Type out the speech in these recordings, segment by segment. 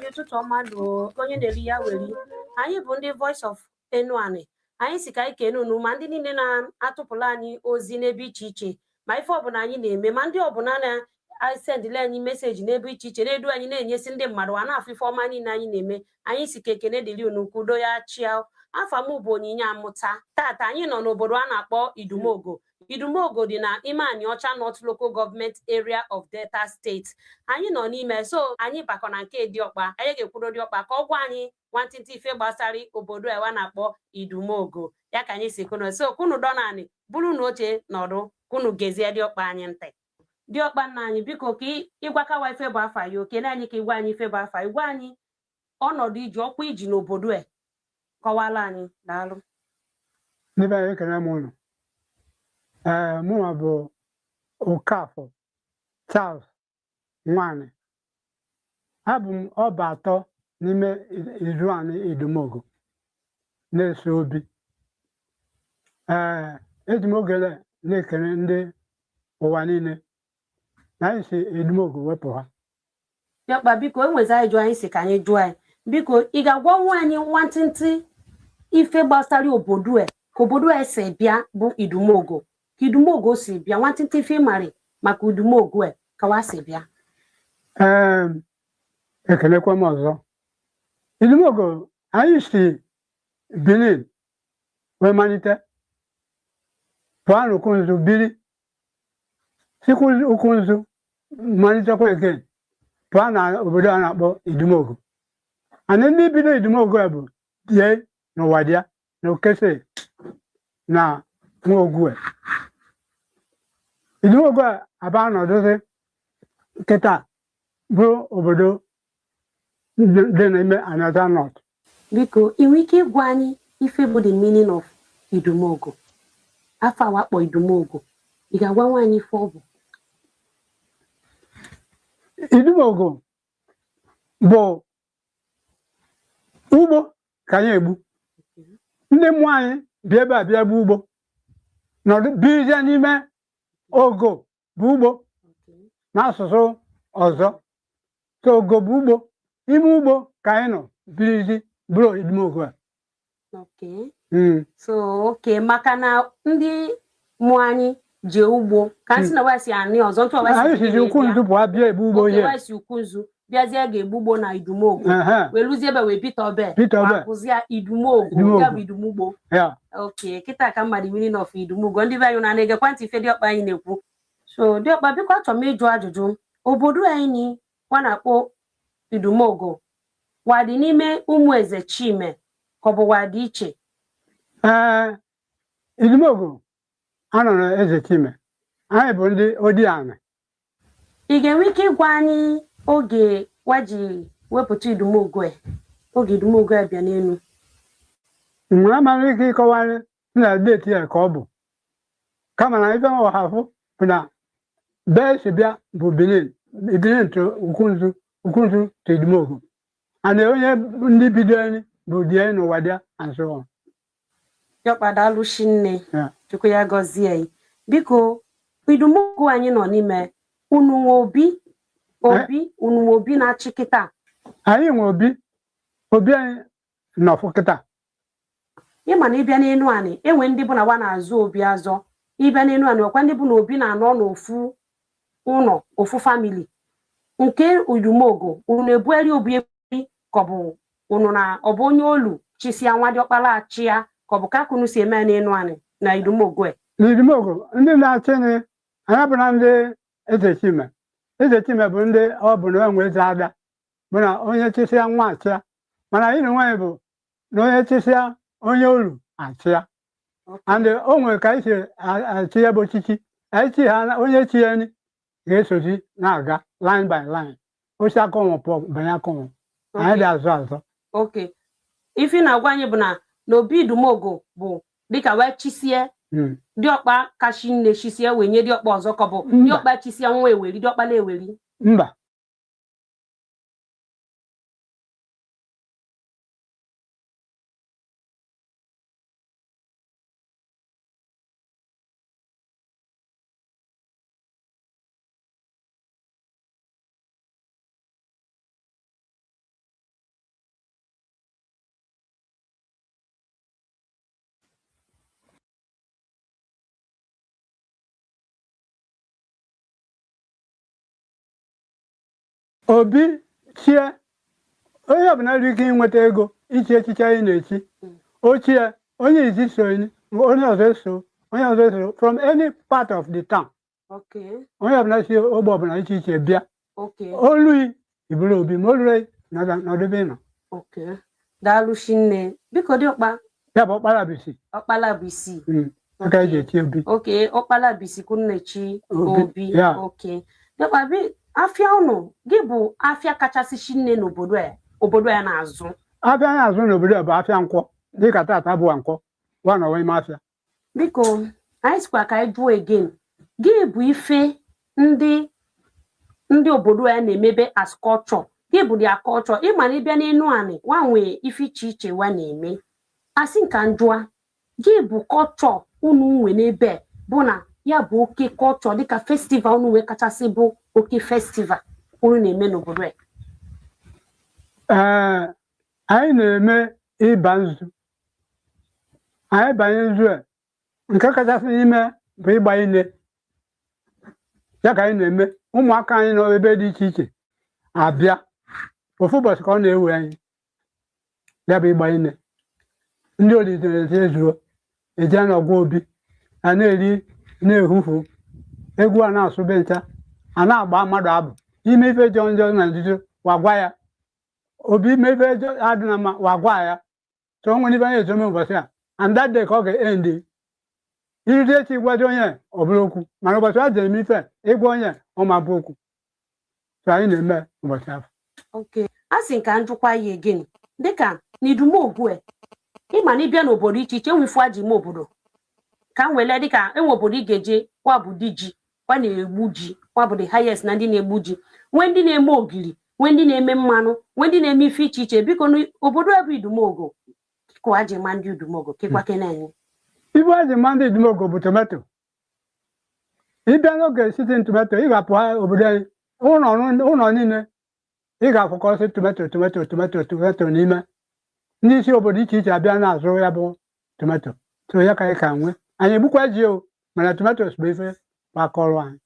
ụtụtụ ọma do onye na-eri ya weri. Anyị bụ ndị Voice of Enuani. Anyị si ka anyị kene unu ma ndị niile na-atụpụla anyị ozi n'ebe iche iche ma ife ọbụla anyị na-eme ma ndị ọbụla na-sendile anyị meseji n'ebe iche iche na-edu anyị na-enyesi ndị mmadụ a na-afụ ife ọma niile anyị na-eme. Anyị si ka ekene dịrị unu kwudo ya chia. Afa m bụ Onyinye Amụta. Tata anyị nọ n'obodo a na-akpọ Idumogo. Idumogo dị na ime Anịọcha North Local Government Area of Delta State. Anyị nọ n'ime so anyị bakọ na nke Diọkpa. Anyị ga-ekwudo Diọkpa ka ọ gwa anyị nwantịntị ife gbasara obodo a na-akpọ Idumogo. Ya ka anyị si kwuno so kwunu dọnanị bụrụ na oche nọdụ kwunu gezie Diọkpa anyị ntị. Diọkpa nna anyị biko ka ịgwakawa ife bụ afa ya okene anyị ka ịgwa anyị ife bụ afa ịgwa anyị ọnọdụ iji ọkwa iji n'obodo a kọwala anyị daalụ. N'ebe anyị ekene m ụnụ mụnwa bụ Okafọ Charles Nwanyị. Abụ m ọba atọ n'ime Iruani Idumogo na-eso obi. Eji m ogele na-ekele ndị ụwa niile na anyị si Idumogo wepụ ha. Diọkpa biko enwezi anyị jụọ anyị si ka anyị jụọ anyị biko ị ga-agwanwu anyị nwantịntị ife gbasara obodo a ka obodo a si bịa bụ Idumogo ka Idumogo si bịa nwantịntị ife mari maka Idumogo a ka wa si bịa. Ekelekwa m ọzọ. Idumogo anyị si Benin wee malite pụọ n'Ukunzu biri sikwa Ukunzu malitekwa eke pụọ na obodo a na-akpọ Idumogo. Ana ndị bido Idumogo a bụ die na Ụwadịa na Okese na Nwaogwe. Idumogo a aba nọdụzi kịta bụrụ obodo dị n'ime Anịọcha North. Biko ị nwere ike ịgwa anyị ife bụ the meaning of Idumogo afọ awakpọ Idumogo ị ga-agwa anyị ife ọ bụ? Idumogo bụ ugbo ka anyị egbu. Ndị mmụọ anyị bịa ebe a bịa gbu ugbo nọdụ birizie n'ime ogo bụ ugbo n'asụsụ ọzọ. So ogo bụ ugbo ime ugbo ka anyị nọ birizi bụrụ Idumogo a. So maka na ndị mmụọ anyị je ugbo ka nsị na wasi anị ọzọ ntụ anyị Ukunzu bụ abịa egbu ugbo ihe wasi Ukunzu bịazie ga-egbu ugbo na Idumogo wee lụzie ebe wee Peter Obe akụzie Idumogo ya bụ Idumugbo. Kịta ka mmadụ meaning of Idumogo ndị be anyị na-egekwa ntị ife Diọkpa anyị na-ekwu. So Diọkpa biko achọrọ m ịjụ ajụjụ obodo anyị kwa na-akpọ Idumogo wadị n'ime ụmụ eze Chime ka ọ bụ wadị iche? Idumogo anọ na eze Chime anyị bụ ndị Odiana. Ị ga-enwe ike ịgwa anyị oge waji wepụta Idumogo a oge Idumogo a bịa n'elu? Mgbe amaghị ike ịkọwarị na deeti ya ka ọ bụ kama na ife ọhafụ bụ na bee si bịa bụ Benin to Ukunzu to Idumogo ana onye ndị bido anyị bụ die na Ụwadịa and so on. Diọkpa daalụ shinne Chukwu ya gọzie anyị. Biko Idumogo anyị nọ n'ime unu nwe unu nwe obi na-achị kịta? Anyị nwe obi anyị nọfụ kịta. Ịma na ịbịa n'enu anị enwe ndị bụ na wa na-azụ obi azọ ịbịa n'enu anị ọkwa ndị bụ na obi na-anọ n'ofu ụlọ ofu famili. Nke Idumogo unu ebueri obi ebiri ka ọ bụ unu na ọ bụ onye olu chisia nwa Diọkpala achị ya ka ọ bụ ka unu si eme n'enu anị na Idumogo a? N'idumogo ndị na-achị anyị abụna ndị eze Chime. Eze Chime bụ ndị ọ bụ na enwe eze ada bụ na onye chịsịa nwa achịa mana anyị na nwaanyị bụ na onye chịsịa onye olu achịa. And o nwere ka anyị si achị ya bụ ọchịchị anyị chi ha onye chi ya ga-esozi na-aga line by line osi akọnwụ pụọ banye akọnwụ anyị dị azụ. Ife na-agwa anyị bụ na n'obi Idumogo bụ dịka wee chisie Diọkpa kachi nne chisie wee nye Diọkpa ọzọ ka ọ bụ Diọkpa chisie nwa eweri Diọkpa na-eweri? Mba. obi chie onye ọbụla nwere ike inweta ego ichi echiche anyị na-echi ochie onye izi so onye ọzọ eso from any part of the town onye ọbụla si ogbe ọbụla iche iche bịa olu iburu obi ma olure n'ọdịbe nọ daalụ shinne biko diọkpa ya bụ ọkpalabisi aka eji echi obi ọkpalabisi kunnechi obi diọkpa bi afịa ụnụ gị bụ afịa kachasị shinne n'obodo ya na-azụ afịa na-azụ n'obodo a bụ afịa nkwọ dịka tata bụ nkwọ nọwa ime afịa biko anyị sikwa ka anyị jụọ again gị bụ ife ndị obodo ya na-emebe as culture gị bụ dia culture ịma na ịbịa n'enu anị nwanwe ife iche iche wa na-eme asị nka njụa gị bụ culture unu nwe n'ebe bụ na ya bụ oke culture dịka festival unu nwe kachasị bụ oke festival unu na-eme n'obodo ya anyị na-eme ịba nzu anyị banye nzu a nke kachasị n'ime bụ ịgba ine ya ka anyị na-eme ụmụaka anyị nọ ebe dị iche iche abịa ofu ụbọchị ka ọ na-ewe anyị ya bụ ịgba ine ndị olidere ezuo eje n'ọgwa obi a na-eri na-ehufu egwu a na-asụbe ncha a na-agba mmadụ abụ ime ife jọ njọ na nzuzo wagwa ya obi ime ife adị na mma wagwa ya so nwere ife anyị ezome ụbọchị a and that day ka ọ ga-endi irite echi gwazi onye ọ bụrụ okwu mana ụbọchị a jere eme ife ịgwa onye ọma bụ okwu so anyị na-eme ụbọchị afọ a sị nka njụkwa ya again dịka n'idumogu ịma na ịbịa n'obodo iche iche enwefu aji ime obodo ka m wele dịka enwe obodo ị ga-eje kwa bụ di ji kwa na-egbu ji kwa bụ the highest na ndị na-egbu ji nwee ndị na-eme ogiri nwee ndị na-eme mmanụ nwee ndị na-eme ife iche iche biko n'obodo ebe idumogo ka aji ma ndị idumogo kekwa kenenyi ibe aji ma ndị idumogo bụ tomato ịbịa n'oge sitin tomato ị ga-apụ obodo anyị ụlọ niile ị ga-afụkọsị tomato n'ime ndị isi obodo iche iche abịa na-azụ ya bụ tomato so ya ka anyị ka nwee anyị egbukwa ji o mana tomatos bụ ife gbakọrọ anyị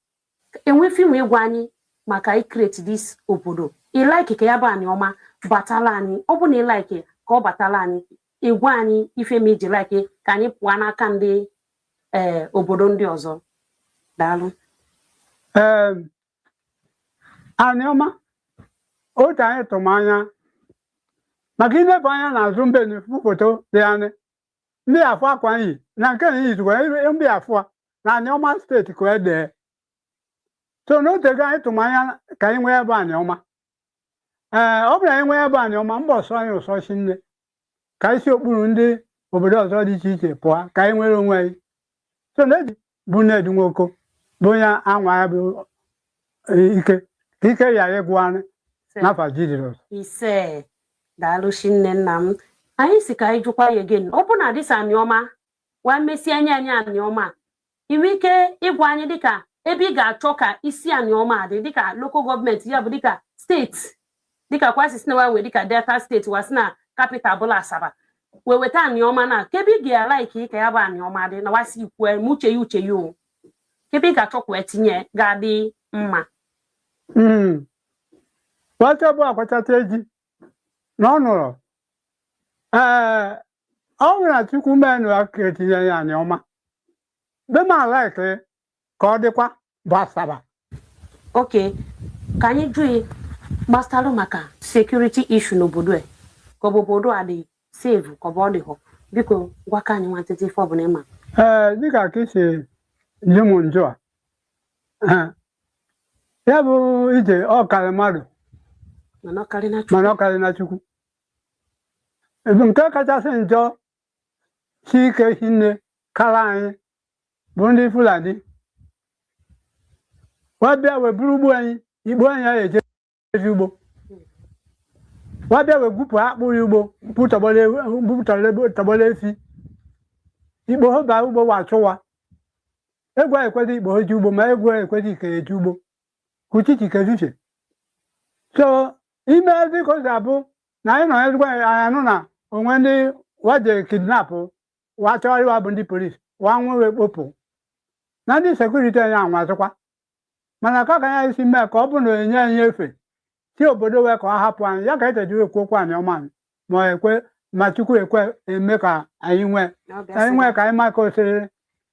enwe fim ịgwa anyị maka ikreti dis obodo ịlaiki ka ya bụ anyị ọma batala anyị ọ bụ na ịlaiki ka ọ batala anyị ịgwa anyị ife ma iji laiki ka anyị pụọ n'aka ndị obodo ndị ọzọ daalụ anyị ọma otu anyị tụrụ anya maka ileba anya n'azụ mbe n'efu foto dị anyị ndị afọ akwa nyi na nke nyi zikwa mbe afọ na anyị ọma steeti ka edee so n'otego anyị tụrụ anya ka anyị nwee ebe anyị ọma ọ bụrụ anyị nwee ebe anyị ọma mba ọsọ anyị ụsọ chi nne ka isi okpuru ndị obodo ọzọ dị iche iche pụọ ka anyị nwere onwe anyị so na-eji bụ Nnedu Nwoko bụ onye anwa ya bụ ike ka ike ya ịgwụ anyị n'afọ Jizọs ise daalụ shinne nna m anyị si ka anyị jụkwa ya again ọ bụ na dịsa anyị ọma wa mmesi anya anyị anyị ọma inwe ike ịgwa anyị dịka ebe ị ga-achọ ka isi anyị ọma dị dịka lokal gọọmenti ya bụ dịka steeti dịka kwasị si na wa nwee dịka Delta steeti wasị na kapital bụla Asaba wee weta anyị ọma na kebe ị ga-alaiki ka ya bụ anyị ọma dị na wasị ikwe ma uche ya o kebe ị ga-achọ kwa etinye ga-adị mma nwata bụ akwachata eji na ọ nụrụ ọ bụrụ na Chukwu menụ aka etinye ya anyị ọma be m alaiki ka ọ dịkwa bụ Asaba oke ka anyị jụọ gbasara maka sekuriti ishu n'obodo ka ọ bụ obodo a dị sevu ka ọ bụ ọ dị họ biko gwa ka anyị nwantịtị ife ọbụla ịma dịka ka isi nye m njọ a ya bụ ije ọ karị mmadụ mana ọ karị na Chukwu ebe nke kachasị njọ si ike hinne kara anyị bụ ndị Fulani wabịa wee buru ugbo anyị igbo anyị ya eje ugbo wabịa wee gwupụ akpụ ya ugbo bupụtara efi igbo ha baa ugbo wachụwa egwu ekwedị igbo ji ugbo ma egwu ekwedị ike eji ugbo kuchichi keziche so ime ezi ka ọ ga-abụ na anyị nọ ezigbo anyị anụ na onwe ndị waje kidnapụ wachọrịwa bụ ndị polisi wa nwe kpopụ na ndị sekuriti anyị anwazịkwa mana ka anyị si mee ka ọ bụ na enye anyị efe si obodo wee ka ọ hapụ anyị ya ka eteji ekwokwu anyị ọma ma ekwe ma Chukwu ekwe eme ka anyị nwee ka anyị ma ka osiri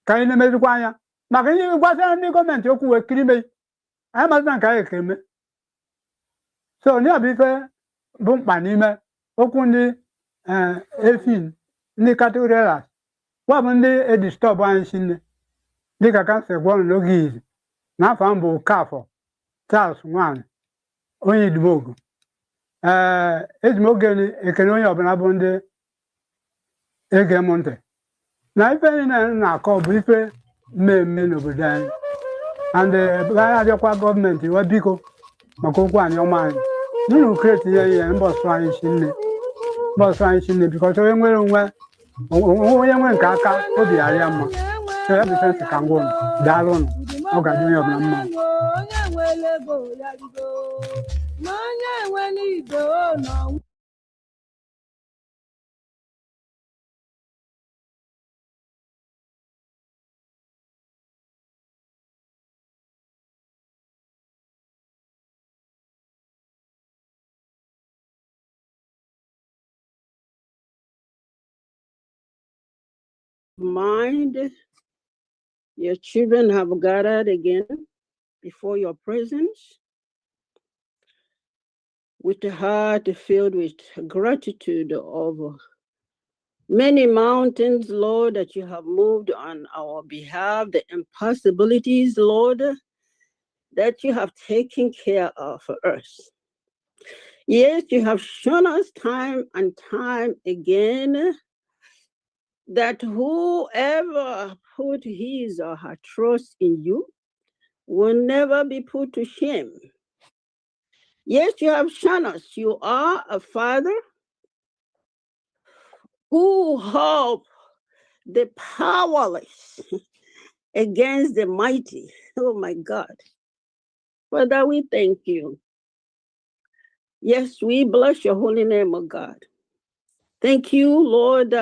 ka anyị na-emezikwa anya maka ihe gbasara ndị gọọmenti okwu wee kiri ime anyị mazịna nke anyị ekeme so ndị bụ ife bụ mkpa n'ime okwu ndị efin ndị categories kwa bụ ndị edistọbụ anyị si nne dịka kansel gwọrọ n'oge izi n'afọ mbụ Okafọ Charles Nwanyi onye Idimogu eji m oge ekele onye ọbụla bụ ndị ege m ntị na ife niile na-akọ bụ ife mmemme n'obodo anyị and abịakwa gọọmenti wee biko maka okwu anyị ọma anyị nunu kreti ihe mbọsụ anyị si nne bikọs onye nwere onye nwere nke aka obi arịa mma so ya bụ sensi ka ngwa ụnụ daalụ ụnụ ọ ga-adị onye ọbụla mma Mind, your children have gathered again before your presence with a heart filled with gratitude of many mountains, Lord, that you have moved on our behalf, the impossibilities, Lord, that you have taken care of for us. Yes, you have shown us time and time again that whoever put his or her trust in you will never be put to shame. Yes, you have shown us you are a Father who help the powerless against the mighty. Oh my God. Father, we thank you. Yes, we bless your holy name, oh God. Thank you, Lord,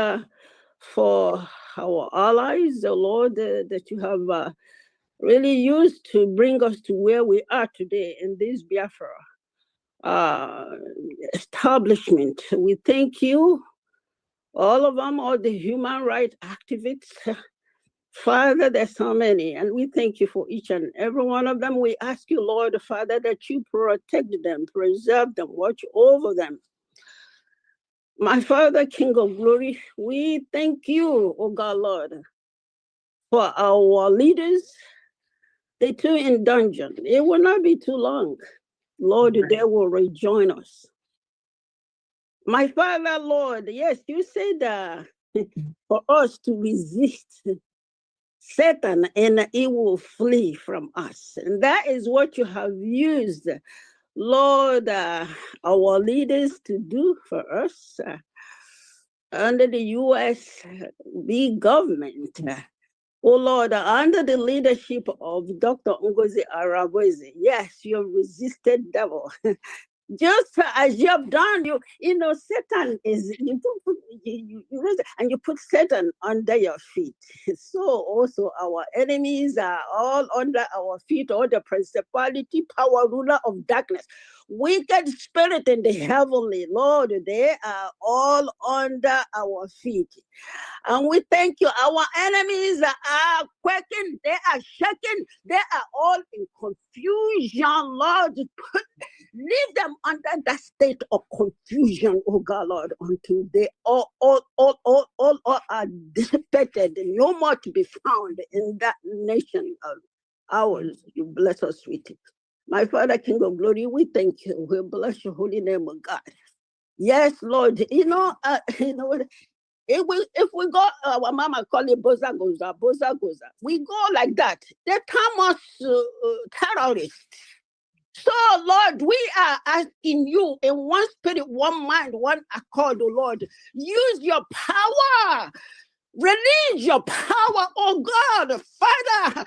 for our allies, the Lord, that you have really used to bring us to where we are today in this Biafra establishment. We thank you, all of them, all the human rights activists. Father, there's so many, and we thank you for each and every one of them. We ask you, Lord, Father, that you protect them, preserve them, watch over them. My Father, King of glory, we thank you, oh God, Lord, for our leaders. They too in dungeon. It will not be too long. Lord, they will rejoin us. My Father, Lord, yes, you said for us to resist Satan and he will flee from us. And that is what you have used, Lord, our leaders to do for us under the U.S. big government. Oh Lord, under the leadership of Dr. Ngozi Arabweze, yes, you have resisted devil. Just as you have done, you know, Satan is, you and you put Satan under your feet. So also our enemies are all under our feet, all the principality, power, ruler of darkness, wicked spirit in the heavenly, Lord, they are all under our feet. And we thank you. Our enemies are quaking, they are shaking, they are all in confusion, Lord. Leave them under that state of confusion, oh God, Lord, until they all are dissipated, no more to be found in that nation of ours. You bless us with it. My Father, King of glory, we thank you. We bless your holy name, oh God. Yes, Lord. You know what? If we go, our mama call it Boza Goza. We go like that. They term us terrorists. So, Lord, we are asking you in one spirit, one mind, one accord, oh Lord. Use your power. Release your power, oh God, Father,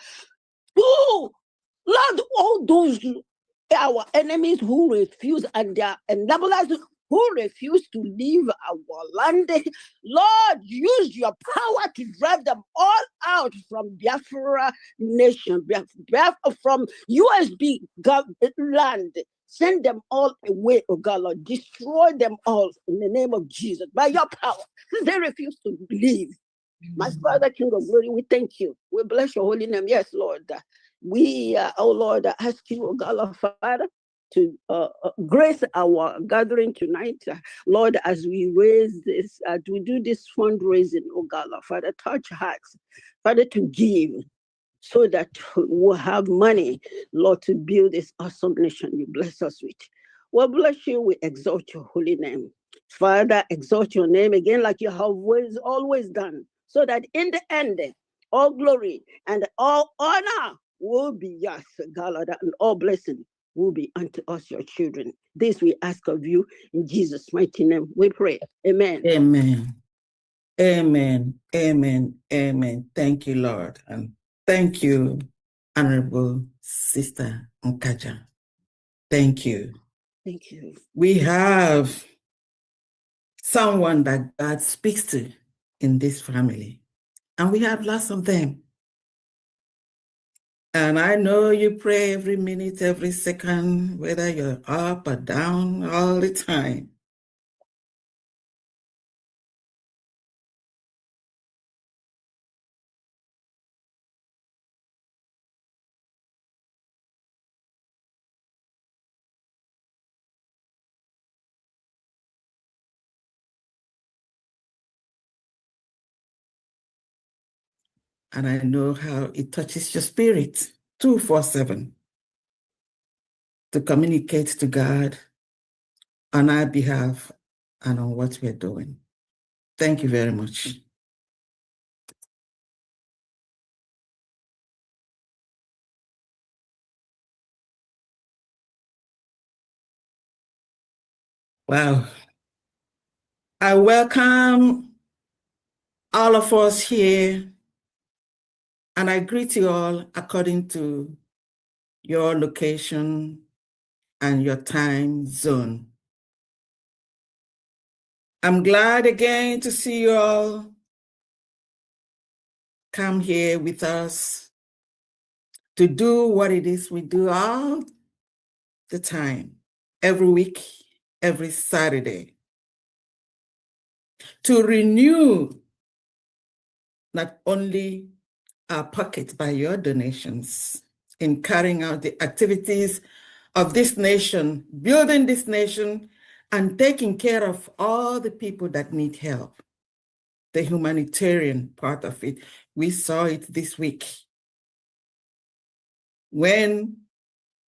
to, Lord, all those our enemies who refuse and their enablers who refuse to leave our land. Lord, use your power to drive them all out from Biafra nation, from USB land. Send them all away, oh God, Lord. Destroy them all in the name of Jesus by your power. They refuse to leave. My Father, King of glory, we thank you. We bless your holy name. Yes, Lord. We, oh Lord, ask you, oh God, Lord, Father, to grace our gathering tonight. Lord, as we raise this, we do this fundraising, oh God, Lord, Father, touch hearts, Father, to give, so that we'll have money, Lord, to build this awesome nation you bless us with. Well, bless you. We exalt your holy name. Father, exalt your name again like you have always done, so that in the end, all glory and all honor will be yours, God, and all blessing will be unto us, your children. This we ask of you in Jesus' mighty name. We pray. Amen. Amen. Amen. Amen. Amen. Thank you, Lord. And thank you, Honorable Sister Nkaja. Thank you. Thank you. We have someone that God speaks to in this family, and we have lots of them. And I know you pray every minute, every second, whether you're up or down, all the time. And I know how it touches your spirit 24/7 to communicate to God on our behalf and on what we're doing. Thank you very much. Wow. I welcome all of us here, and I greet you all according to your location and your time zone. I'm glad again to see you all come here with us to do what it is we do all the time, every week, every Saturday, to renew not only our pocket by your donations in carrying out the activities of this nation, building this nation, and taking care of all the people that need help. The humanitarian part of it. We saw it this week when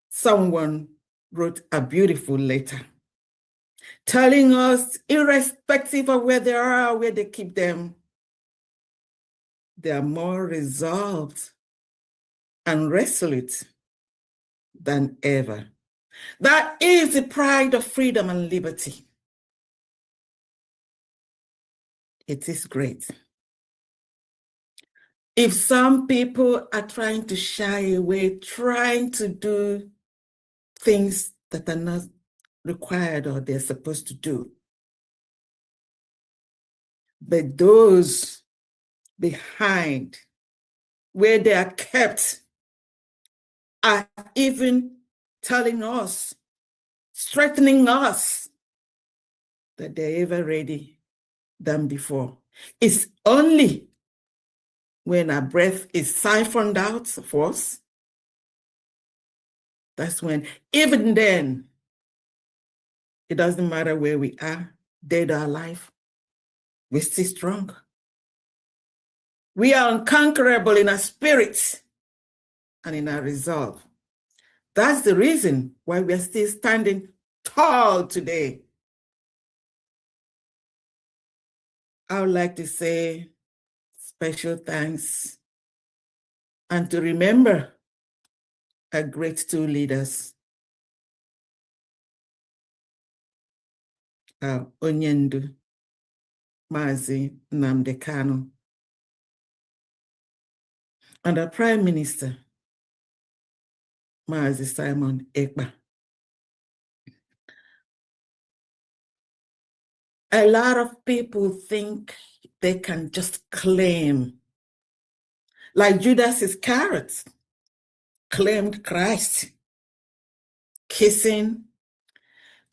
someone wrote a beautiful letter telling us, irrespective of where they are, where they keep them, they are more resolved and resolute than ever. That is the pride of freedom and liberty. It is great. If some people are trying to shy away, trying to do things that are not required or they're supposed to do, but those behind, where they are kept, are even telling us, strengthening us that they're ever ready than before. It's only when our breath is siphoned out for us, that's when, even then, it doesn't matter where we are, dead or alive, we're still strong. We are unconquerable in our spirit and in our resolve. That's the reason why we're still standing tall today. I would like to say special thanks and to remember our great two leaders, Onyendu, Maz Nnamdi Kanu, and our Prime Minister, Maz Simon Ekpa. A lot of people think they can just claim, like Judas Iscariot claimed Christ, kissing,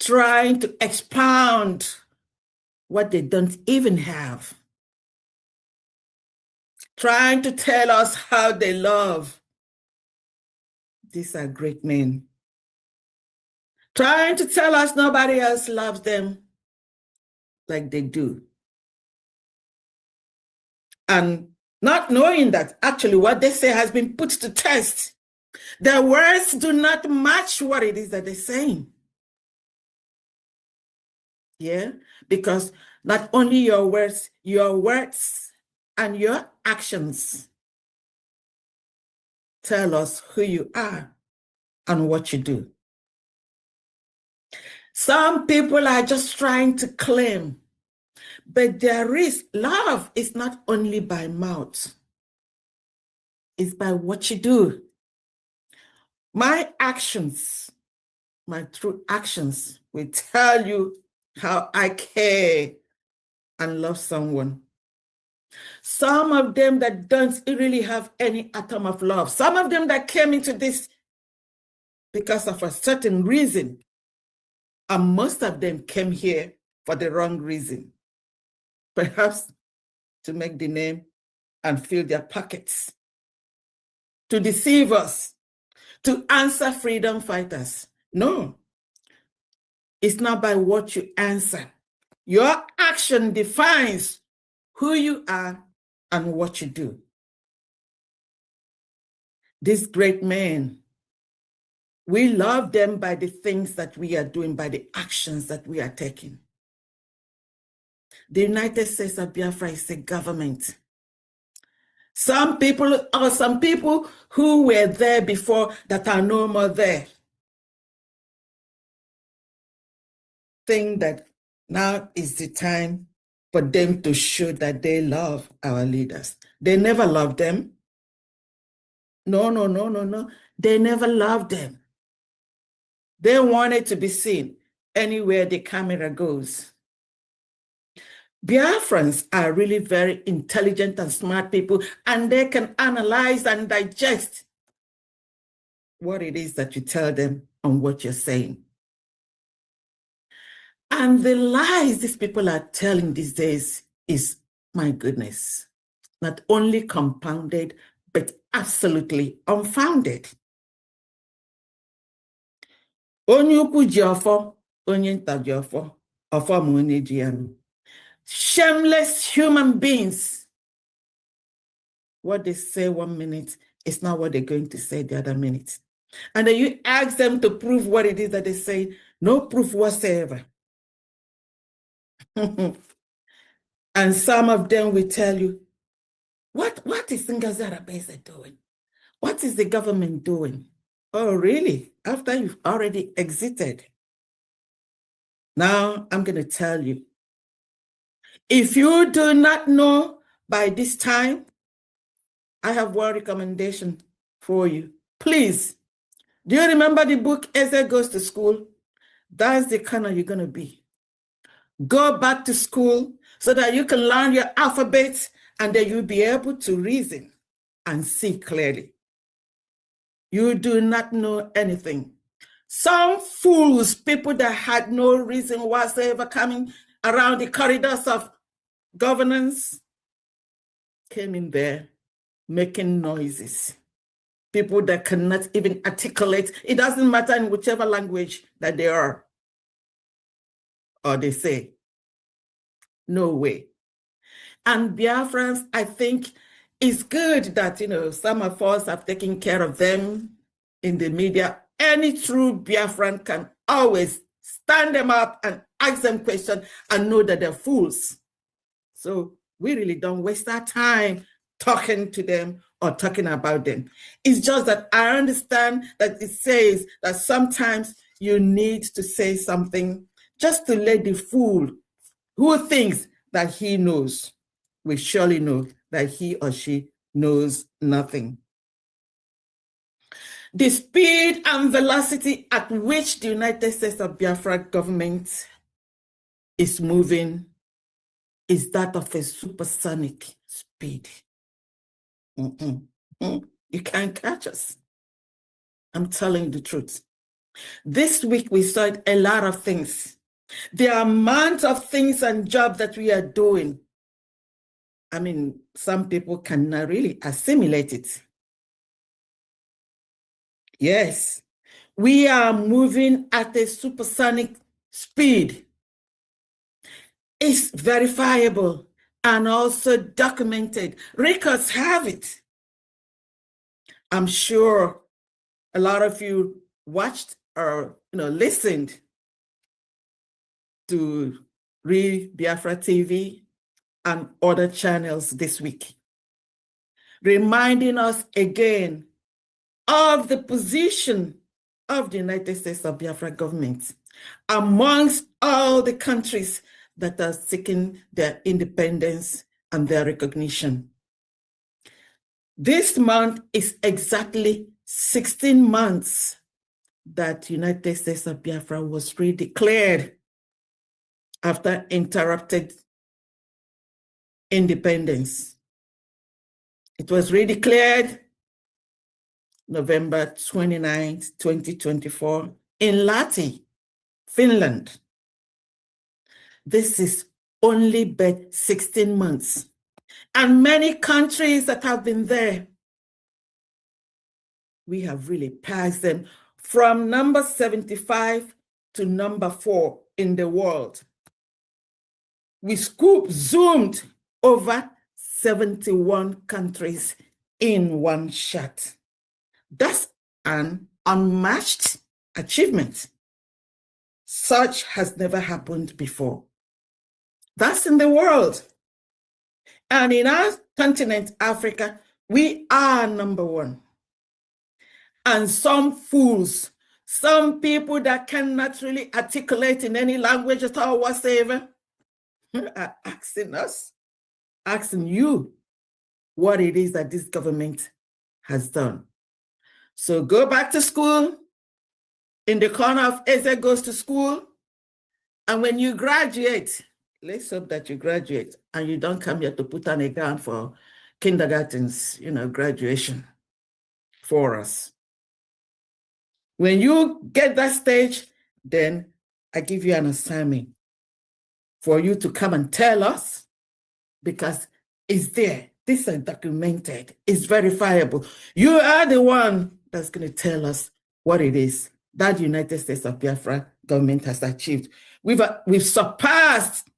trying to expound what they don't even have, trying to tell us how they love. These are great men. Trying to tell us nobody else loves them like they do. And not knowing that actually what they say has been put to test. Their words do not match what it is that they're saying. Yeah, because not only your words and your actions tell us who you are and what you do. Some people are just trying to claim, but there is love is not only by mouth, it's by what you do. My actions, my true actions will tell you how I care and love someone. Some of them that don't really have any atom of love, some of them that came into this because of a certain reason, and most of them came here for the wrong reason, perhaps to make the name and fill their pockets, to deceive us, to answer freedom fighters. No, it's not by what you answer. Your action defines who you are and what you do. These great men, we love them by the things that we are doing, by the actions that we are taking. The United States of Biafra is a government. Some people who were there before that are no more there think that now is the time for them to show that they love our leaders. They never loved them. No. They never loved them. They wanted to be seen anywhere the camera goes. Biafrans are really very intelligent and smart people, and they can analyze and digest what it is that you tell them and what you're saying. And the lies these people are telling these days is, my goodness, not only compounded, but absolutely unfounded. Onye ukwu ji ọfọ, onye nta ji ọfọ, ọfọ ma onye ji ya nụ. Shameless human beings. What they say 1 minute is not what they're going to say the other minute. And then you ask them to prove what it is that they say, no proof whatsoever. And some of them will tell you, what is Ngazara Beza doing? What is the government doing? Oh, really? After you've already exited. Now I'm going to tell you. If you do not know by this time, I have one recommendation for you. Please, do you remember the book Eze Goes to School? That's the kind of you're going to be. Go back to school so that you can learn your alphabet, and then you'll be able to reason and see clearly. You do not know anything. Some fools, people that had no reason whatsoever coming around the corridors of governance, came in there making noises. People that cannot even articulate. It doesn't matter in whichever language that they are or they say. No way. And Biafrans, I think it's good that, some of us have taken care of them in the media. Any true Biafran can always stand them up and ask them questions and know that they're fools. So we really don't waste our time talking to them or talking about them. It's just that I understand that it says that sometimes you need to say something just to let the fool who thinks that he knows will surely know that he or she knows nothing. The speed and velocity at which the United States of Biafra government is moving is that of a supersonic speed. You can't catch us. I'm telling you the truth. This week we saw a lot of things. The amount of things and jobs that we are doing. I mean, some people cannot really assimilate it. Yes, we are moving at a supersonic speed. It's verifiable and also documented. Records have it. I'm sure a lot of you watched or listened to Real Biafra TV and other channels this week, reminding us again of the position of the United States of Biafra government amongst all the countries that are seeking their independence and their recognition. This month is exactly 16 months that United States of Biafra was redeclared after interrupted independence. It was redeclared November 29th, 2024 in Lahti, Finland. This is only but 16 months. And many countries that have been there, we have really passed them from number 75 to number 4 in the world. We zoomed over 71 countries in one shot. That's an unmatched achievement. Such has never happened before. That's in the world. And in our continent, Africa, we are number 1. And some fools, some people that cannot really articulate in any language at all whatsoever, are asking us, asking you what it is that this government has done. So go back to school. In the corner of Eze goes to school. And when you graduate, let's hope that you graduate and you don't come here to put on a gown for kindergarten's, graduation for us. When you get that stage, then I give you an assignment for you to come and tell us, because it's there. This is documented. It's verifiable. You are the one that's going to tell us what it is that the United States of Biafra government has achieved. We've surpassed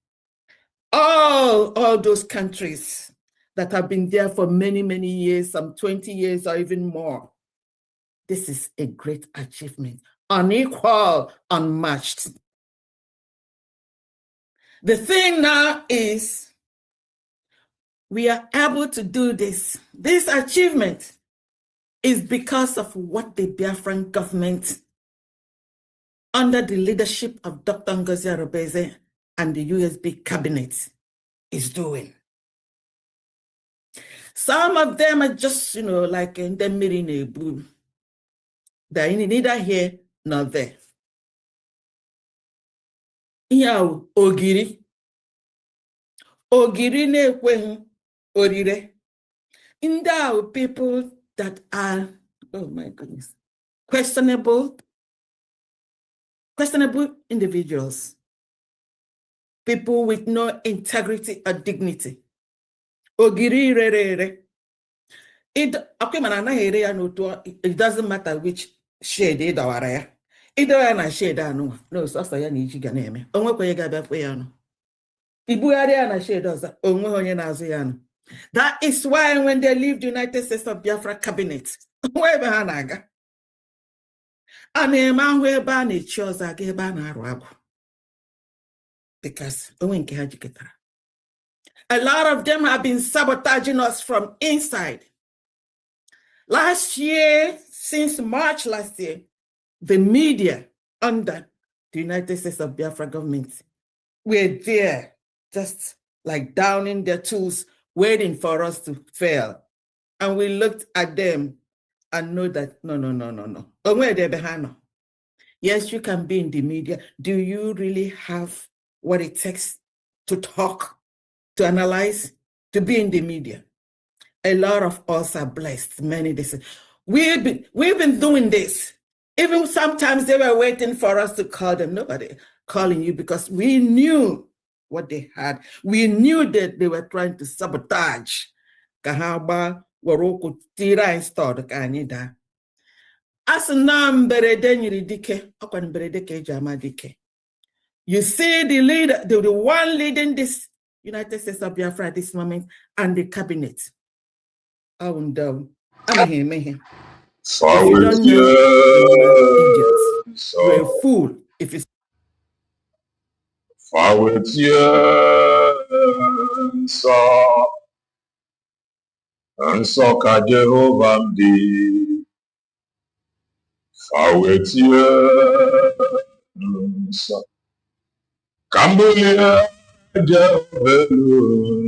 all those countries that have been there for many, many years, some 20 years or even more. This is a great achievement, unequal, unmatched. The thing now is we are able to do this. This achievement is because of what the Biafran government, under the leadership of Dr. Ngozi Arobeze and the USB cabinet, is doing. Some of them are just, like in the meeting. They're neither here nor there. Yaw ogiri. Ogiri na-ekweghị orire. And there are people that are, oh my goodness, questionable individuals. People with no integrity or dignity. Ogiri re. It doesn't matter which shade it or either na shade no so ya na iji ga na-eme onwekwa ye ga-abịa kwe ya no ibugharị na shade ọzọ onwe onye na-azụ ya no. That is why when they leave the United States of Biafra cabinet, wherever ha na-aga, a na-eme ahụ ebe a na-echi ọzọ aga ebe a na-arụ agwụ, because onwe nke ha jikọtara. A lot of them have been sabotaging us from inside. Last year, since March last year, the media under the United States of Biafra government were there, just like downing their tools, waiting for us to fail. And we looked at them and know that, no. Yes, you can be in the media. Do you really have what it takes to talk to analyze, to be in the media. A lot of us are blessed. Many this. We've been doing this. Even sometimes they were waiting for us to call them. Nobody calling you because we knew what they had. We knew that they were trying to sabotage. Kahaba waroko tira installed kanida. As berede nyiri dike, okwan berede ke jama dike. You see the leader, the one leading this United States of Biafra at this moment, and the cabinet. Oh no, I'm here. If you don't know, you are idiots. You're a fool. If it's Nsọ ka Jehova m dị, fawetie nsọ, ka m bulie Jehova elu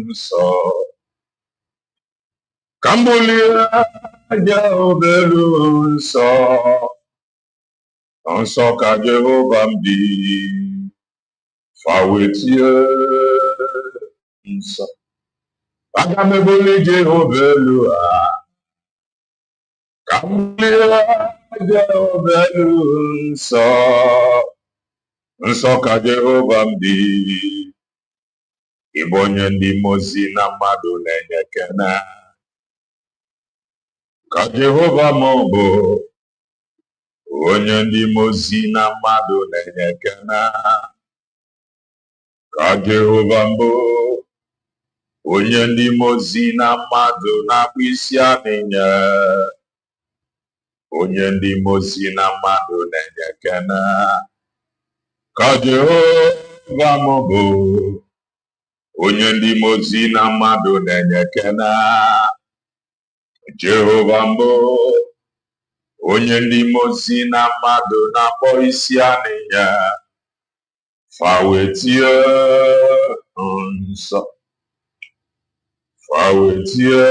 nsọ, ka m bulie Jehova elu nsọ, nsọ ka Jehova m dị, fawetie nsọ. Aga m ebuli Jehova elu ka m bulie Jehova elu nsọ, nsọ ka Jehova m dị, ịbụ onye ndị mozi na mmadụ na-enye ekele. Ka Jehova m bụ onye ndị mozi na mmadụ na-enye ekele. Ka Jehova m bụ onye ndị mozi na mmadụ na-akpụ isi anịnya. Onye ndị mozi na mmadụ na-enye ekele. Ka Jehova m bụ onye ndị mozi na mmadụ na-enye ekele. Jehova m bụ onye ndị mozi na mmadụ na-akpọ isi anịnya. Fawetie nsọ, fawetie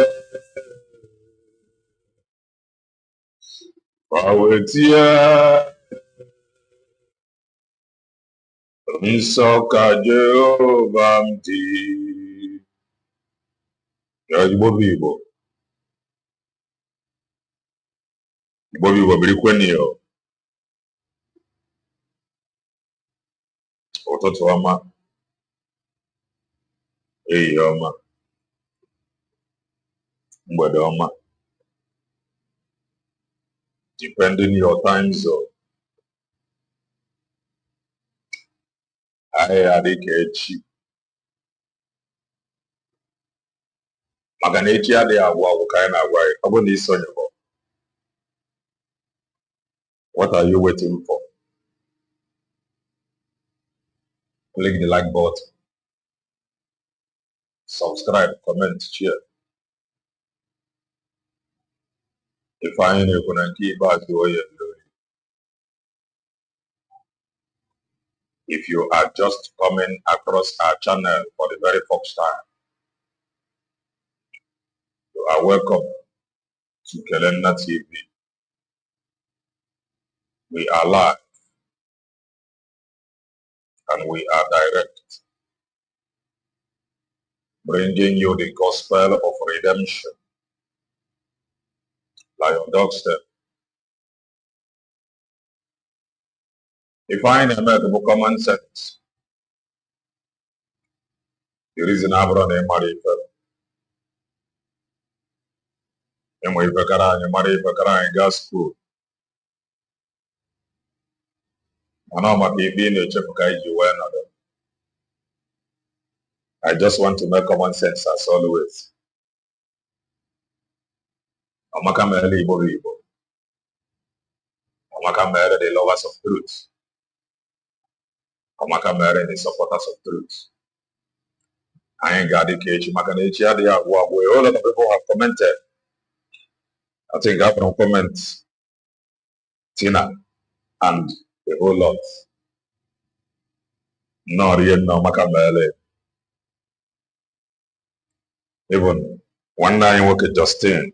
nsọ ka Jehova m dị. Igbo bụ Igbo. Igbo bụ Igbo birikweni yo. Ụtụtụ ọma, ehihie ọma, mgbede ọma, depending your time zone. Anyị adịka echi, maka na echi adịghị agwụ agwụ ka anyị na-agwa ya. Ọ bụ na isonye bụ, what are you waiting for? Click the like button, subscribe, comment, share. If I ain't going to keep us doing it. If you are just coming across our channel for the very first time, you are welcome to Kelenda TV. We are live and we are direct, bringing you the gospel of redemption. Lion Dogster. If I name it common sense, the reason I brought a marifa. And we Pekara gas school. And I'm a being a chef. I just want to make common sense as always. Amakamele Ibo Ibo. Amakamele the lovers of truth. Amakamele the supporters of truth. I ain't got the cage. Makanechi Adia. All of the people have commented. I think I can comment Tina and the whole lot. No, real no Makamele. Even one night I work at Justin.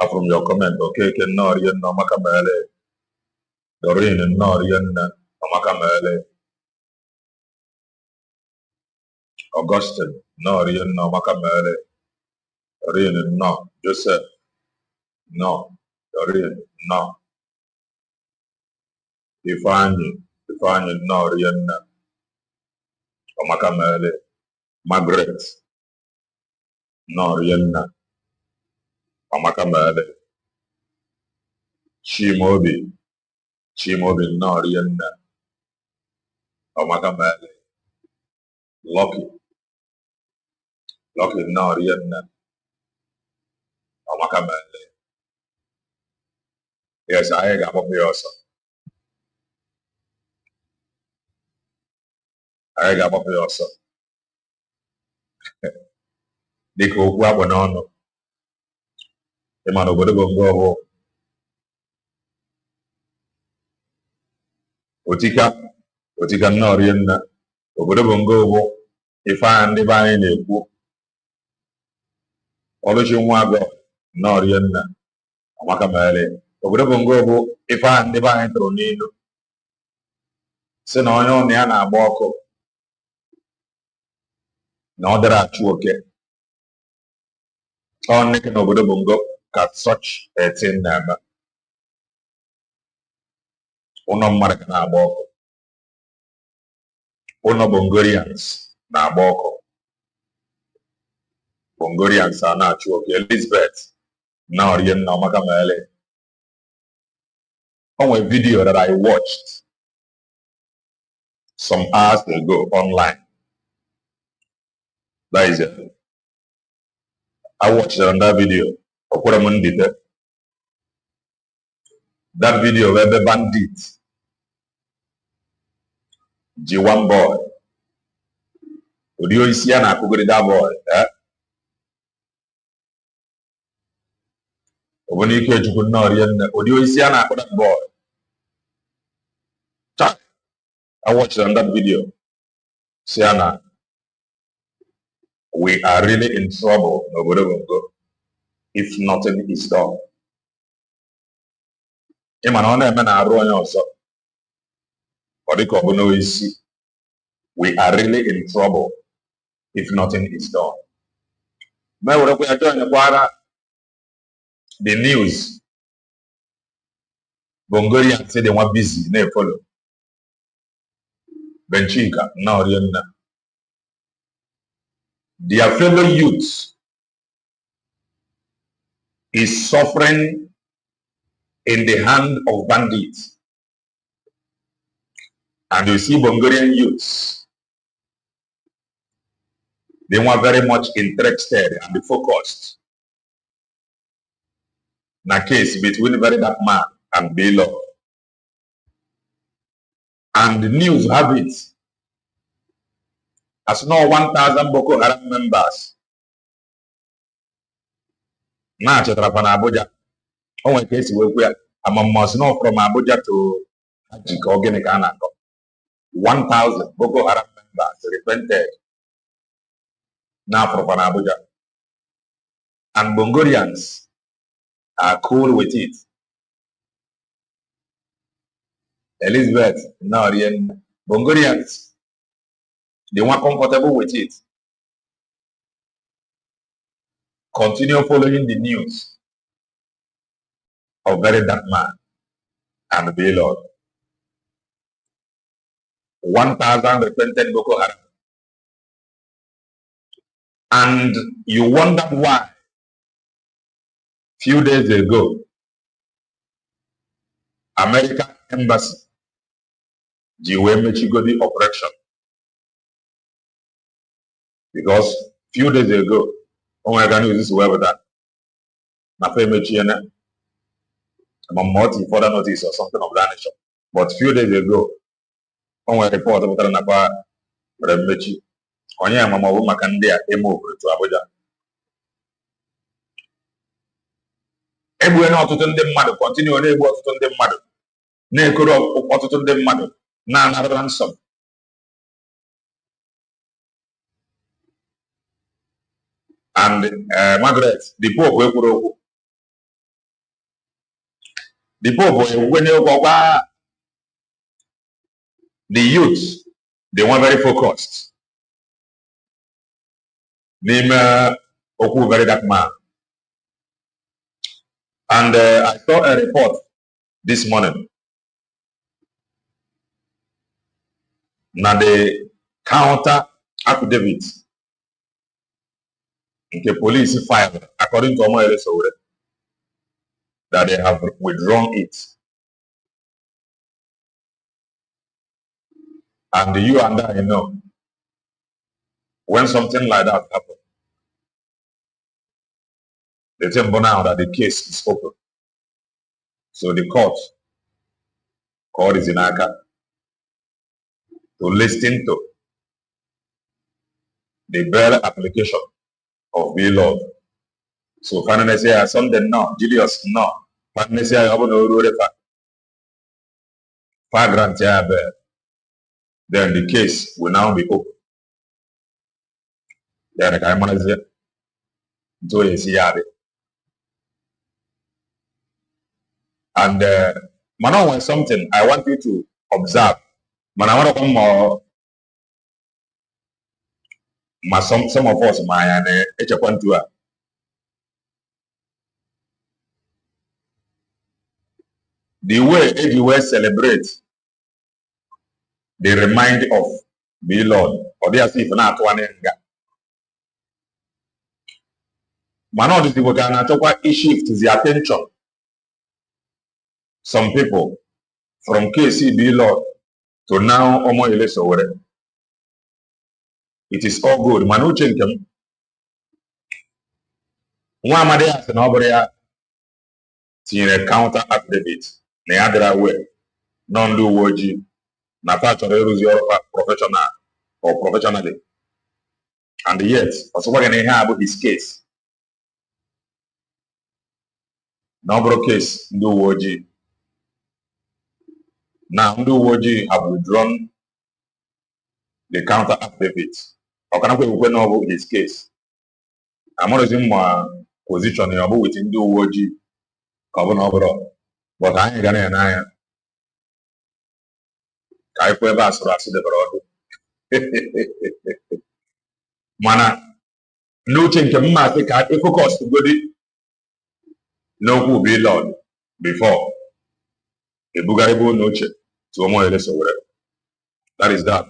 From your comment, okay, can no real no Makamele. Doreen no real no Makamele. Augustine, no, Rien, no, Macamele, Rien, no, Joseph, no, Rien, no, Ifani, no, Rien, no, Macamele, Margaret, no, Rien, no, Macamele, Chimobi, no, Rien, no, Macamele, Lucky, no, Rien, no, Macamele. Yes, I got up here also. I got up here also. Dịka okwu akpụ n'ọnụ ịma na obodo bongo bụ otika nnọọ rie nna obodo bongo bụ ife a ndị be anyị na-ekwu ọlụchi nwa agụ nnọọ rie nna amaka mere obodo bongo bụ ife a ndị be anyị tụrụ n'ilu si na onye ọnụ ya na-agba ọkụ na ọ dara achụ oke ọ nneke na obodo bongo ka such a thing na-eme ụlọ mmadụ ka na-agba ọkụ ụlọ Bongorians na-agba ọkụ Bongorians a na-achụ oke Elizabeth na orie nna ọmaka mere o nwere video that I watched some hours ago online. That is it. I watched it on that video. That video where the bandit G1 boy. Would you see an akuguri that boy? When you catch you could not would you see an that boy? I watched it on that video. Siana, we are really in trouble. Nobody will go if nothing is done. We are really in trouble if nothing is done. The news, Bongorians say they were busy, they follow. Benchika, now their fellow youth is suffering in the hand of bandits. And you see Bongorian youths, they were very much interested and focused in a case between very dark man and Baylor. And the news have it as no 1,000 Boko Haram members. Now, Chetrapana Abuja. Oh, in case I'm a must know from Abuja to Organic Anako. 1,000 Boko Haram members repented. Now from Abuja. And Bongorians are cool with it. Elizabeth, now Bongorians, they were comfortable with it. Continue following the news of very dark man and the Lord. 1,000 repented Boko Haram. And you wonder why, few days ago, American Embassy, Mechigodi operation. Because few days ago, oh my God, this whoever that. I'm further notice or something of that nature. But few days ago, on my report about Napa Remechi, on your Mama Macandia, Emo to Abuja. Ebu not to turn them mad, continue on able to turn them mad. Ne could have to turn them mad. None ransom. And Margaret, the Pope, when you go back, the youth, they were very focused. Name Oku very dark man. And I saw a report this morning. Now the counter affidavit the police filed according to Omo Elesowore that they have withdrawn it. And you and I know when something like that happens, they tell me now that the case is open. So the court is in Aka to listen to the bail application of the Lord. So finally say Sunday no, Julius no. Finally say I no grant bail. Then the case will now be open. Then I manage it. And Manon, something I want you to observe. Man, I want to come more. Some of us, the way everywhere celebrate, they remind of the Lord. Or they are if not one. Manon, the people can talk about shift the attention. Some people from KCB Lord to now Omo Elesowore. It is all good. Manu Chenkem. One Made as an Obrea to counter affidavit. The other way. Non do woji. Na part of your professional or professionally. And yet, also what can he have his case? Number case, do woji. Now, Ndu have withdrawn the counter affidavit. Or can I went over his case? I'm not in my position with Ndu cover overall. But I ain't gonna deny I put us the Mana, no change to my take I focus to body. No who be Lord before. A Bugaribo noche to Omo Elesowore. That is that.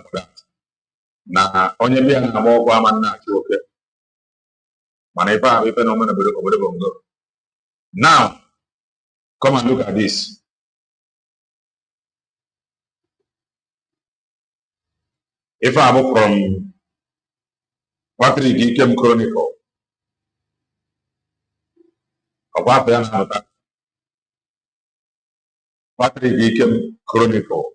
Na onye bia na mo kwa man na okay. Mana ipa we no mana obodo. Now, come and look at this. If I go from Patrick Ikem Chronicle, Patrick Ikem Chronicle.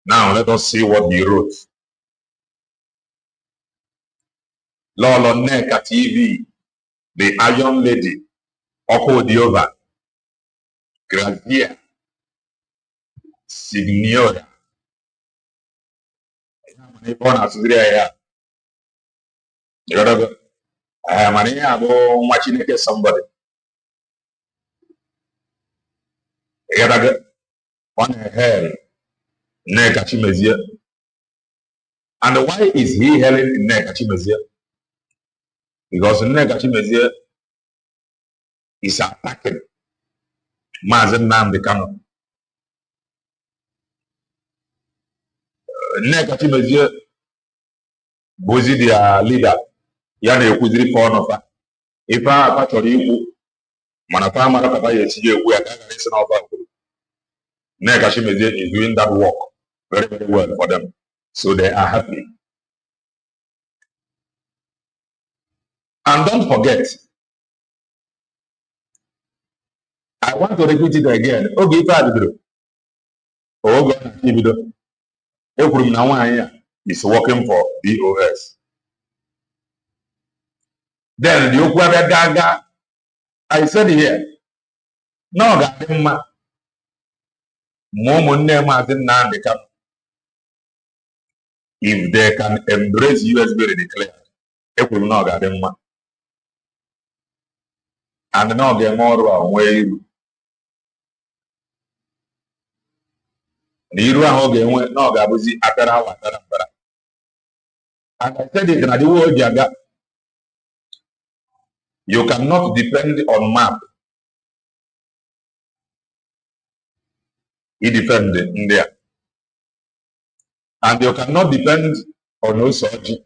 Now let us see what he wrote. Lolo Neka TV, the Iron Lady, Oko Diova, Grazia, Signora. Somebody. On hell, Neka Chimezia. And why is he hailing in Neka Chimezia? Because Neka Chimezia is attacking Maz Nnamdi Kanu. Neka Chimezia Bozi their leader. Yana Yokudri Pornofa. If I actually Manapa Marapa Yesi, we are listen of Neka Chimezia is doing that work very, very well for them. So they are happy. And don't forget, I want to repeat it again. Okay, oh, God, is working for DOS. Then the Okwabe Gaga, I said here, no, God, Maz Nnamdi Kanu. If they can embrace USB declared, it will not get them. And now get more way. Niru ahoge no gabuzi atara watara. And I said it in the word Jaga. You cannot depend on map. He depended in there. And you cannot depend on Osoji.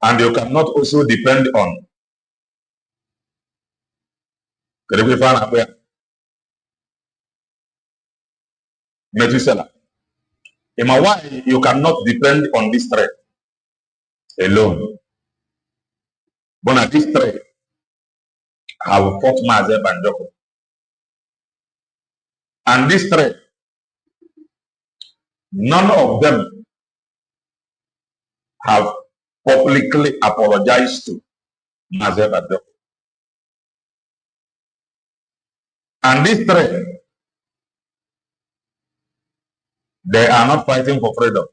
And you cannot also depend on Methuselah. Why you cannot depend on this thread alone. But at this thread, I will fought Maz Nnamdi Kanu. And this thread, none of them have publicly apologized to Maz Nnamdi Kanu. And this thread, they are not fighting for freedom.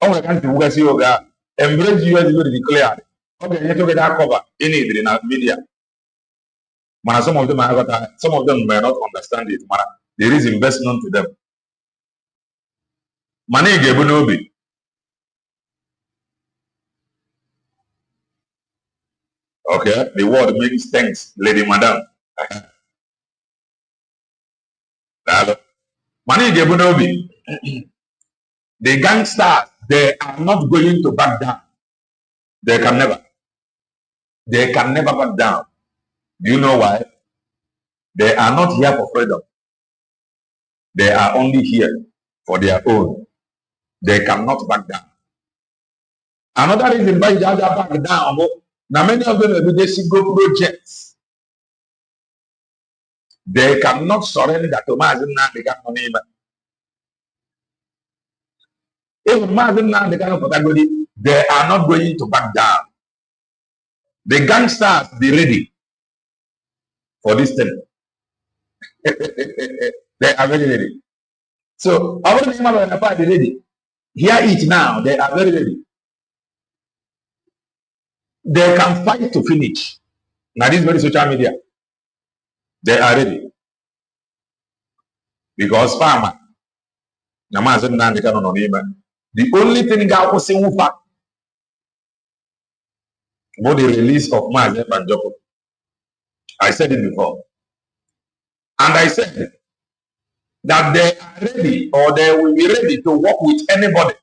Oh, I can't embrace you as you declared. Okay, you took that cover in it in our media. Some of them may not understand it. There is investment to them. Money Gebunobi. Okay, the word means thanks, Lady Madam. Money Gebunobi. The gangsters, they are not going to back down. They can never back down. Do you know why? They are not here for freedom. They are only here for their own. They cannot back down. Another reason why they are back down, now many of them will be single projects. They cannot surrender to Maz Nnamdi Kanu. Even Maz Nnamdi Kanu, they are not going to back down. The gangsters be ready for this thing. They are very ready. So our name are ready. Hear it now. They are very ready. They can fight to finish. Now this very social media. They are ready. Because farmer, Maz Nnamdi Kanu, the only thing I was saying about the release of Maz Nnamdi Kanu. I said it before. And I said that they are ready, or they will be ready to work with anybody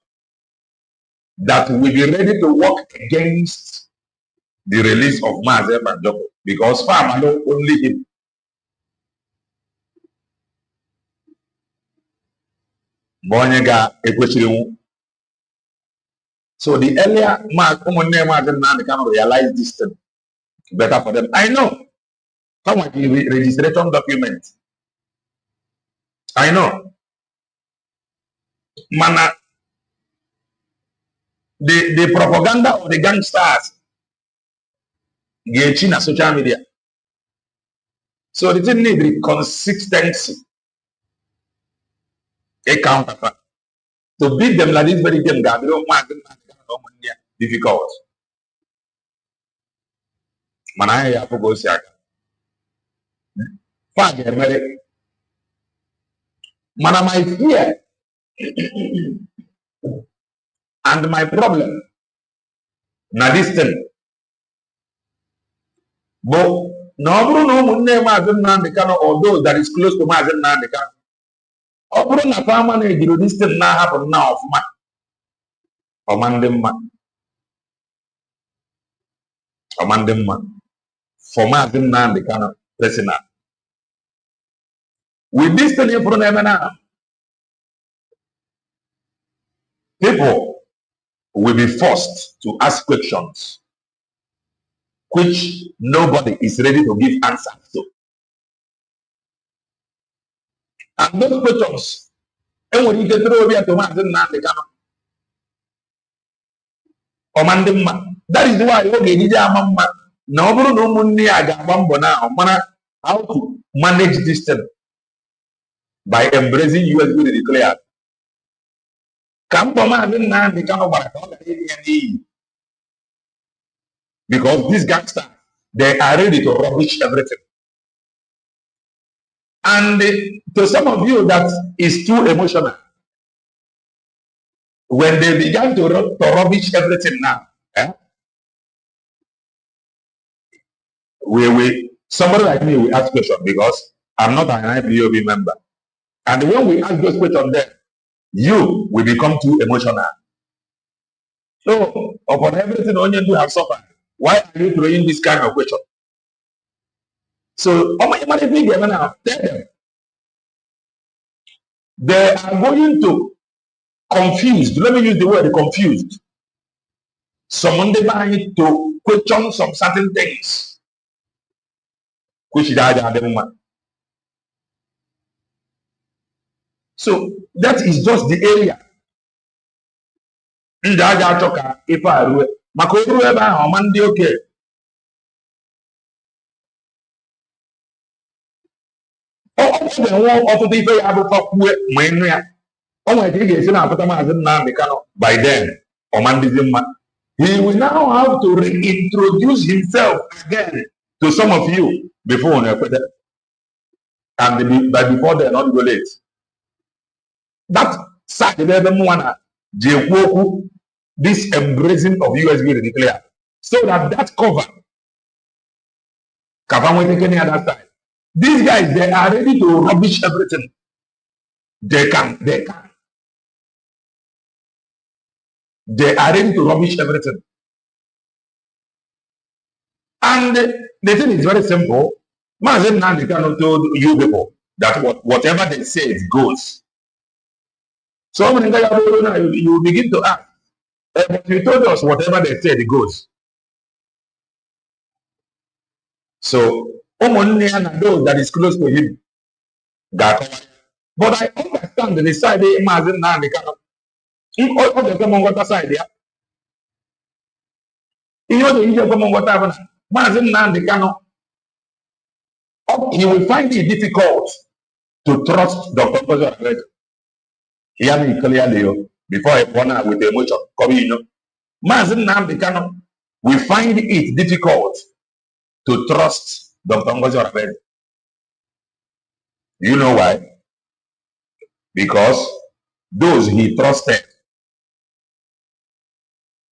that will be ready to work against the release of Maz Nnamdi Kanu, because farmer know only him. So the earlier Maz Nnamdi Kanu realized this thing, better for them. I know. Some of the registration documents. I know. Mana, the propaganda of the gangsters get in social media. So they didn't need the consistency. A counterpart. To beat them like this very game, God, difficult. Mana ya go siaka. Mana, my fear and my problem na this thing. But no Maz Nnamdi Kanu, or those that is close to Maz Nnamdi Kanu. Opro na farmer na ejiro this thing now happen now of man. Omandemma. For Maz Nnamdi Kanu personal. With this thing in front of them now, people will be forced to ask questions which nobody is ready to give answers to. And those questions, and when you get through here to Maz Nnamdi Kanu, that is why you need a mama. No money I got now. How to manage this thing by embracing US will declare. Come from Maz Nnamdi Kanu, because these gangsters, they are ready to rubbish everything. And to some of you, that is too emotional. when they began to rubbish everything now, somebody like me will ask questions because I'm not an IPOB member. And when we ask those questions then, you will become too emotional. So, upon everything onion to have suffered, why are you throwing this kind of question? So, how much money big now? Tell them. They are going to confused. Let me use the word confused. Someone they might to question some certain things. Which is the woman. So that is just the area. Ndaja choka ifa ruwe. Makoru eba omandi okay. Ọtụtụ ife ya bụ fakwe ma ịnụ ya. O nwere ka ị ga-esi na-apụta Maz Nnamdi Kanu by then ọmandizi mma. He will now have to reintroduce himself again to some of you before and by before then not go late. That side of everyone this embracing of USB declare so that cover with any other side. These guys, they are ready to rubbish everything. They can. They are ready to rubbish everything. And the thing is very simple. Maz Nnamdi Kanu told you people that whatever they say, it goes. So when you begin to ask, but you told us whatever they said, it goes. So, those that is close to him, but I understand the side of Maz Nnamdi Kanu. All the come on what side there. You know the come on what happened. Maz Nnamdi Kanu, he will find it difficult to trust Dr. President. Hear me clearly before I corner with the emotion. Come in, Maz Nnamdi Kanu will find it difficult to trust Dr. President. You know why? Because those he trusted,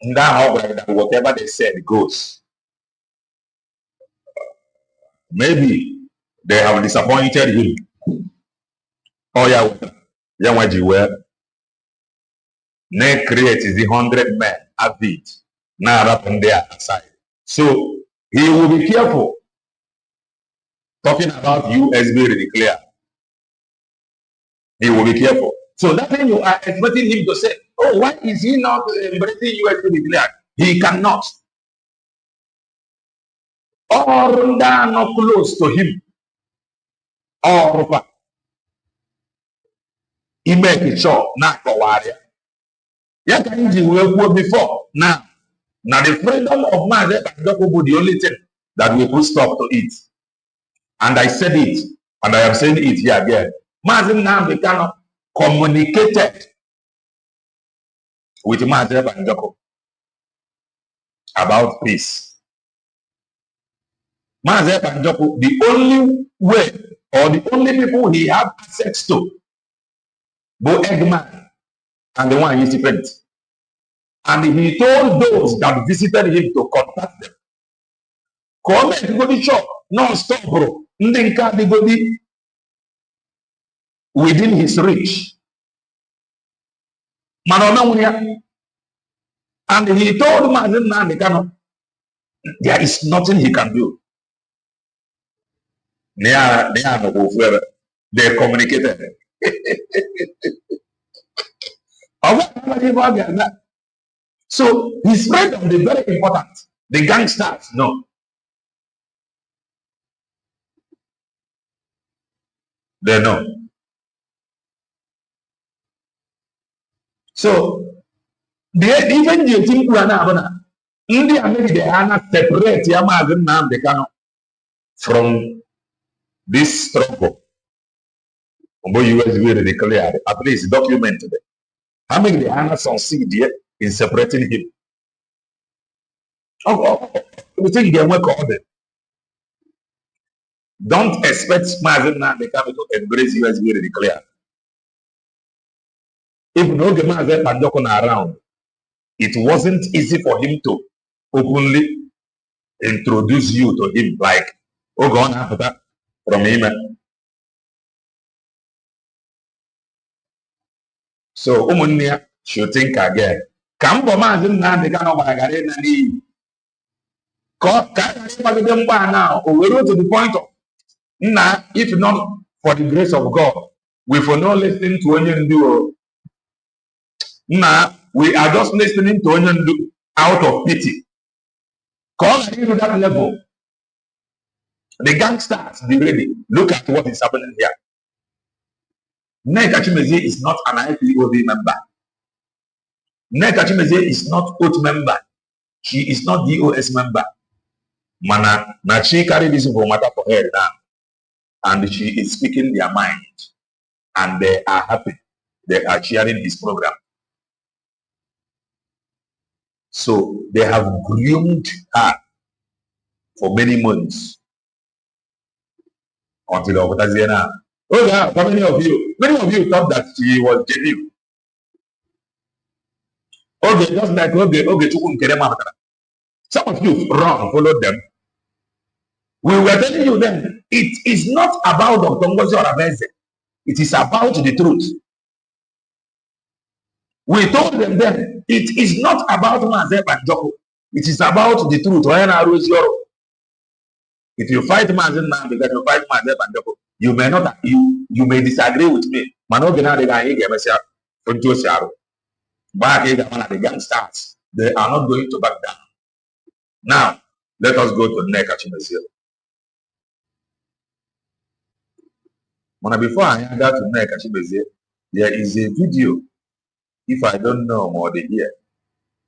now whatever they said goes. Maybe they have disappointed him. Oh yeah, where they create is the 100 men have it now up on their side. So he will be careful talking about USB declare. He will be careful. So that thing you are expecting him to say, oh, why is he not embracing USB declare? He cannot. Or they are not close to him. Or he make it sure not for warrior. Yeah, can you will before now? Now the freedom of man is the only thing that we put stop to it. And I said it, and I am saying it here again. Maz Nnamdi Kanu communicated with Maz Nnamdi about peace. Maz Nnamdi, the only way or the only people he had access to, both Eggman and the one he spent. And he told those that visited him to contact them. Come to go to shop, non-stop, bro. Within his reach. And he told Maz Nnamdi Kanu, there is nothing he can do. They communicated. So his friend of the very important, the gangsters, no. They know. So even the thing we are now, India maybe they are not separate Maz Nnamdi Kanu from this struggle. US will declare at least documented. How many they are not succeed in separating him? We think they work on it. Don't expect Maz Nnamdi Kanu to embrace US will declare. Even though the man said around, it wasn't easy for him to openly introduce you to him like, oh, go on after that from him. So, Umunia should think again. Come for Maz Nnamdi Kanu now, we go to the point of now, if not for the grace of God, we for not listening to any duo. Now, we are just listening to any out of pity. Call to that level. The gangsters, be ready. Look at what is happening here. Nwayi Isiocha is not an IPOB member. Nwayi Isiocha is not OAT member. She is not DOS member. Mana, na she carry this for matter for her now. And she is speaking their mind. And they are happy. They are sharing his program. So they have groomed her for many months. Until Okotazena. Oh yeah, how many of you thought that she was genuine? Okay, just like okay, some of you wrong, followed them. We were telling you then, it is not about Dr. Ngozi Orabeze. It is about the truth. We told them then, it is not about Maz Nnamdi. It is about the truth. If you fight Maz Nnamdi, because you fight Maz Nnamdi, you may not, you may disagree with me. Back the gangsters, they are not going to back down. Now, let us go to Nwayi Isiocha. Before I got to Nwayi Isiocha, there is a video, if I don't know more than here,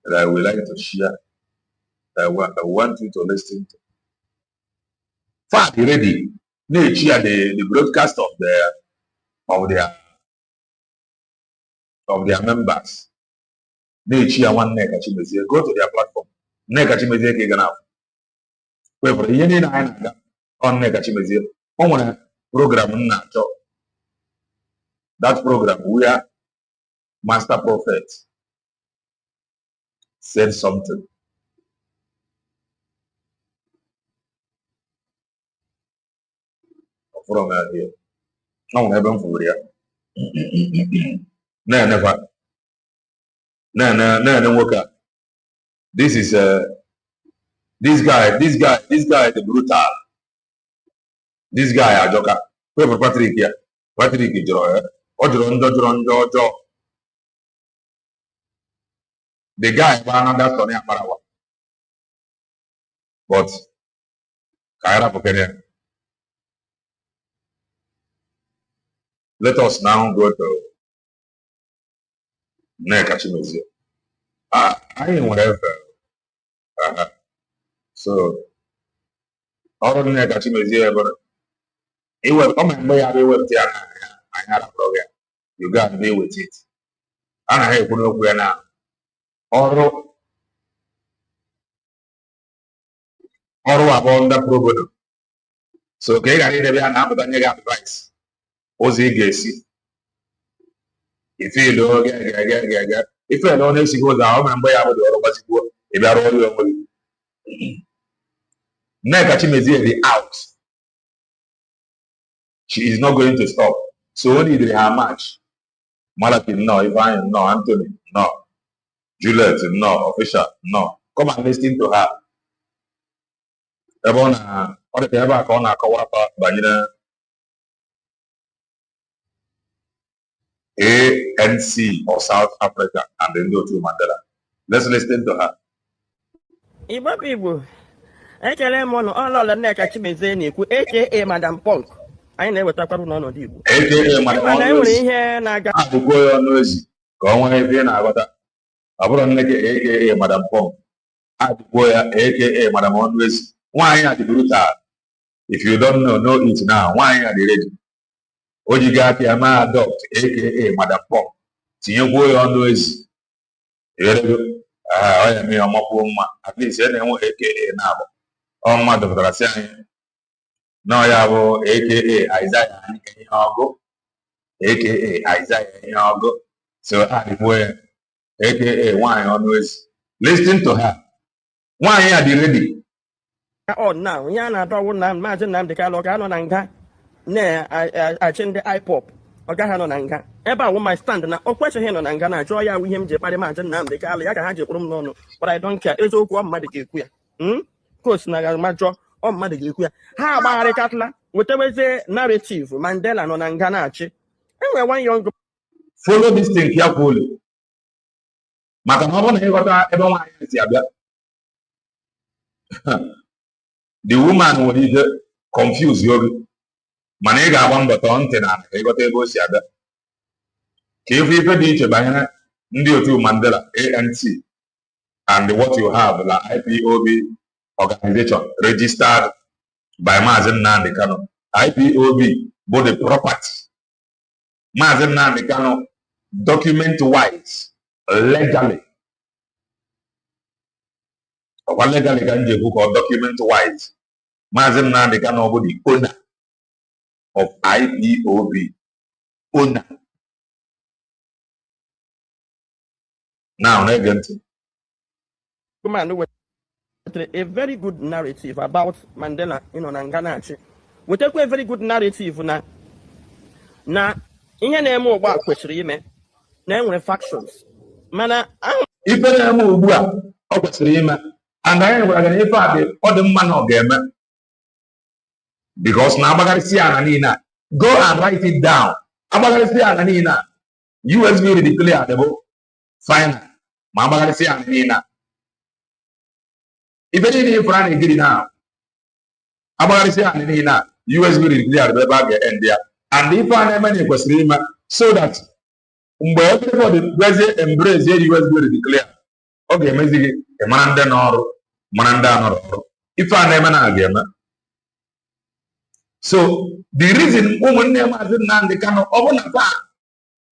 that I would like to share, that I want you to listen to. Fact ready, they share the broadcast of their members. They share one Nwayi Isiocha. Go to their platform. Nwayi Isiocha can have. Wait for the on Nwayi Isiocha. On a program that program where Master Prophet said something. From here. No, never for you. No, never. No, work out. This is this guy, the brutal. This guy, Ajoka. Wait for Patrick here. Patrick is the guy, another Tony Aparawa. But Kaira Pokene. Let us now go to Nwayi Isiocha. I ain't whatever. So, all of Nwayi Isiocha, but it will come and buy a program. You got to deal with it. And I have put up where now. Or about the program. So, okay, I need to be an advice. Ozi Gesi. If you don't get, if you don't know, she goes down and buy out the other. If you are all Nwayi Isiocha is out. She is not going to stop. So only her match. Malachi, no. Ivan, no. Anthony, no. Juliet, no. Official, no. Come and listen to her. Ebona, what the ever call her Kawapa, Banina ANC of South Africa, and then go to Mandela. Let's listen to her. Igbo people, ekele m ọnụ ọlọlọ Nneka Chimezie na-ekwu aka Madam Punk. Anyị na-ewetakwara n'ọnọdụ Igbo. Aka Madam enwere ihe na-aga. Abụgo ya ọnụ ezi ka ọ nwee ebe na-aghọta. Ọ bụrụ aka Madam Punk. Abụgo ya aka Madam ọnụ ezi. Nwaanyị a dị brutal. If you don't know it now. Nwaanyị a dị ready. O ji gaa ka ma adopt aka Madam Punk. Tinyekwuo ya ọnụ ezi. Ọ ya mee ọmọkwuo mma. At least ya na-enwe aka na-abụ. Ọ mmadụ pụtara sị anyị. No, ya bụ aka Isaiah Ọgụ, aka Isaiah Ọgụ, So boy, aka why always listen to her. Why are they ready? Oh, now, Yana don't want Maz Nnamdi Kanu Kanu Nanga. Ne, I change the iPop. Ogahano Nanga. Eba will my stand now. Oh, question here on Nanga. Joya with him, Japadi Maz Nnamdi Kanu. I can have your room no. But I don't care. It's all one medical queer. Course, Naga Majo or medical queer. How about it, Catla? Whatever the narrative, Mandela no Nanganachi. And one young Follow this thing carefully. The woman will either confuse you. Manega one but on tenant, they got a go see other. If you pay each other, Ndio Mandela, ANC, and what you have, the IPOB organization registered by Maz Nnamdi Kanu. IPOB, both the property. Maz Nnamdi Kanu, document-wise, legally. Or legally can you book or document-wise. Maz Nnamdi Kanu, the owner of IPOB. Owner. Now, again. a very good narrative about Mandela in Nanganachi. We take a very good narrative na ihe na-eme ụgbọ kwesịrị ime na enwere factions mana ife na-eme ugbu a ọ kwesịrị ime and anyị gwara gị na ife a dị ọ dị mma na ọ ga-eme because na agbagharịsị ala niile a go and write it down agbagharịsị ala niile a USB declare the final ma agbagharịsị ala niile a ife niile ifere a na-egiri na agbagharịsị ala niile a USB declare the ebe a ga-end ya and ife a na-eme na kwesịrị ime so that mgbe everybody gwezie embrace USB declare ọ ga-emezi gị mara ndị n'ọrụ mara ndị anọrọ ọrụ ife a na-eme na ga-eme so the reason ụmụnne Maz Nnamdi Kanu ọ bụ na taa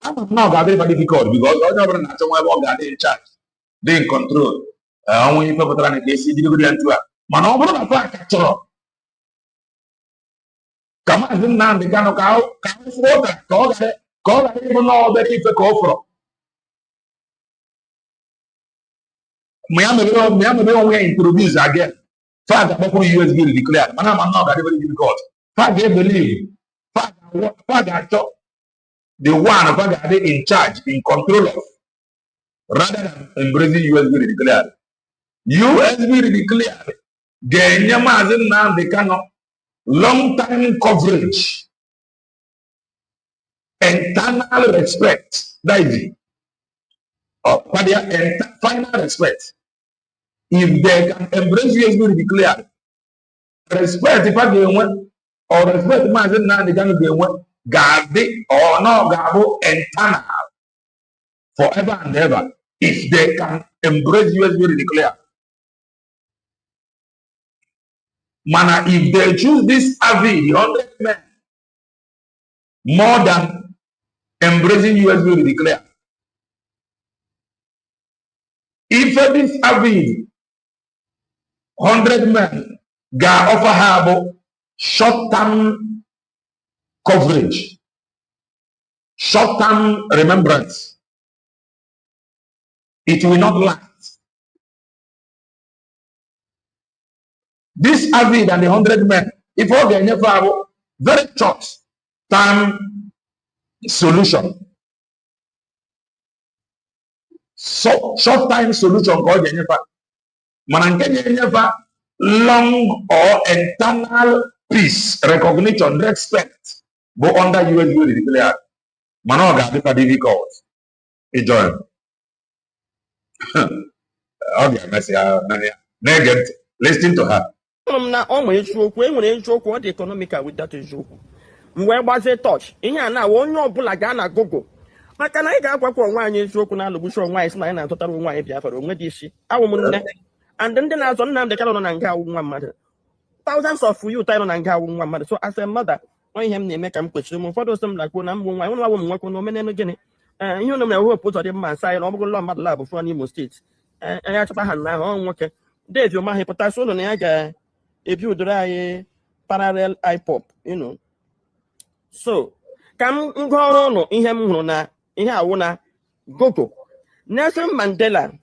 ama m na ọ ga-adịrịba difficult because onye ọbụla na-achọ nwa ebe ọ ga-adị in charge dị in control ọnwa ife pụtara na ka esi jidegoro ya ntu a mana ọ bụrụ na taa ka chọrọ ka Maz Nnamdi Kanu ka ọ fụrụ ụka ka ọ ghara ịbụ n'obere ife ka ọ fụrụ ma ya mebe onwe ya introduce again fa ga-akpọkwuru USB declare mana ama na ọ ga-adị very difficult fa ga-ebelieve fa ga-achọ the one fa ga-adị in charge in control of rather than embracing USB declare USB declare ga-enye Maz Nnamdi Kanu long time coverage internal respect that is it for their final respect if they can embrace USB declare respect if I get one or respect Maz Nnamdi Kanu get one gabi or no gabo internal forever and ever if they can embrace USB declare mana if they choose this avid 100 men more than embracing USB declare if this avid 100 men ga offer her short-term coverage, short-term remembrance, it will not last. This avid and the 100 men, if all they never have very short-term solution. So short-time solution called Jennifer. Jennifer long or internal peace, recognition, respect, go under USB declare. Manoga difficult. Enjoy. Okay, Messi, negative. Listen to her. na ọmụ eziokwu enwere eziokwu ọ dị economical with that eziokwu mgbe gbazie touch ihe a na onye ọbụla gaa na Google maka na anyị ga-agwakwa onwe anyị eziokwu na alụgbuchi onwe anyị si na anyị na-atụtara onwe anyị Biafra onwe dị isi awụ m nne and ndị na-azọ Nnamdi Kanu nọ na nga awụ nwa mmadụ thousands of youth nọ na nga awụ nwa mmadụ so as a mother ọ ihe m na-eme ka m kwechiri m ụfọdụ osi m na-akwuo na mbụ nwa ụnụ awụ m nwoke na omenelu gịnị ihe ụnụ na-ewe ụzọ dị mma nsa anyị na ọ bụrụ ụlọ mmadụ labụ fụọ n'Imo steeti anyị achọta ha na ahụ ọ nwoke Dave Umahi pụtasị ụlọ na ya ga-ebi udoro anyị parallel IPOP so ka m gụọ ọrụ ụnụ ihe m hụrụ na ihe awụ na Gogo. Nelson Mandela,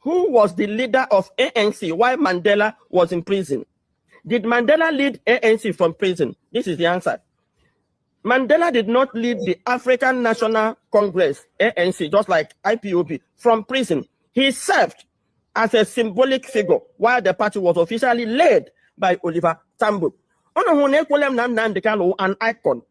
who was the leader of ANC while Mandela was in prison? Did Mandela lead ANC from prison? This is the answer. Mandela did not lead the African National Congress, ANC, just like IPOB, from prison. He served as a symbolic figure while the party was officially led by Oliver Tambo. Nnamdi Kanu, an icon,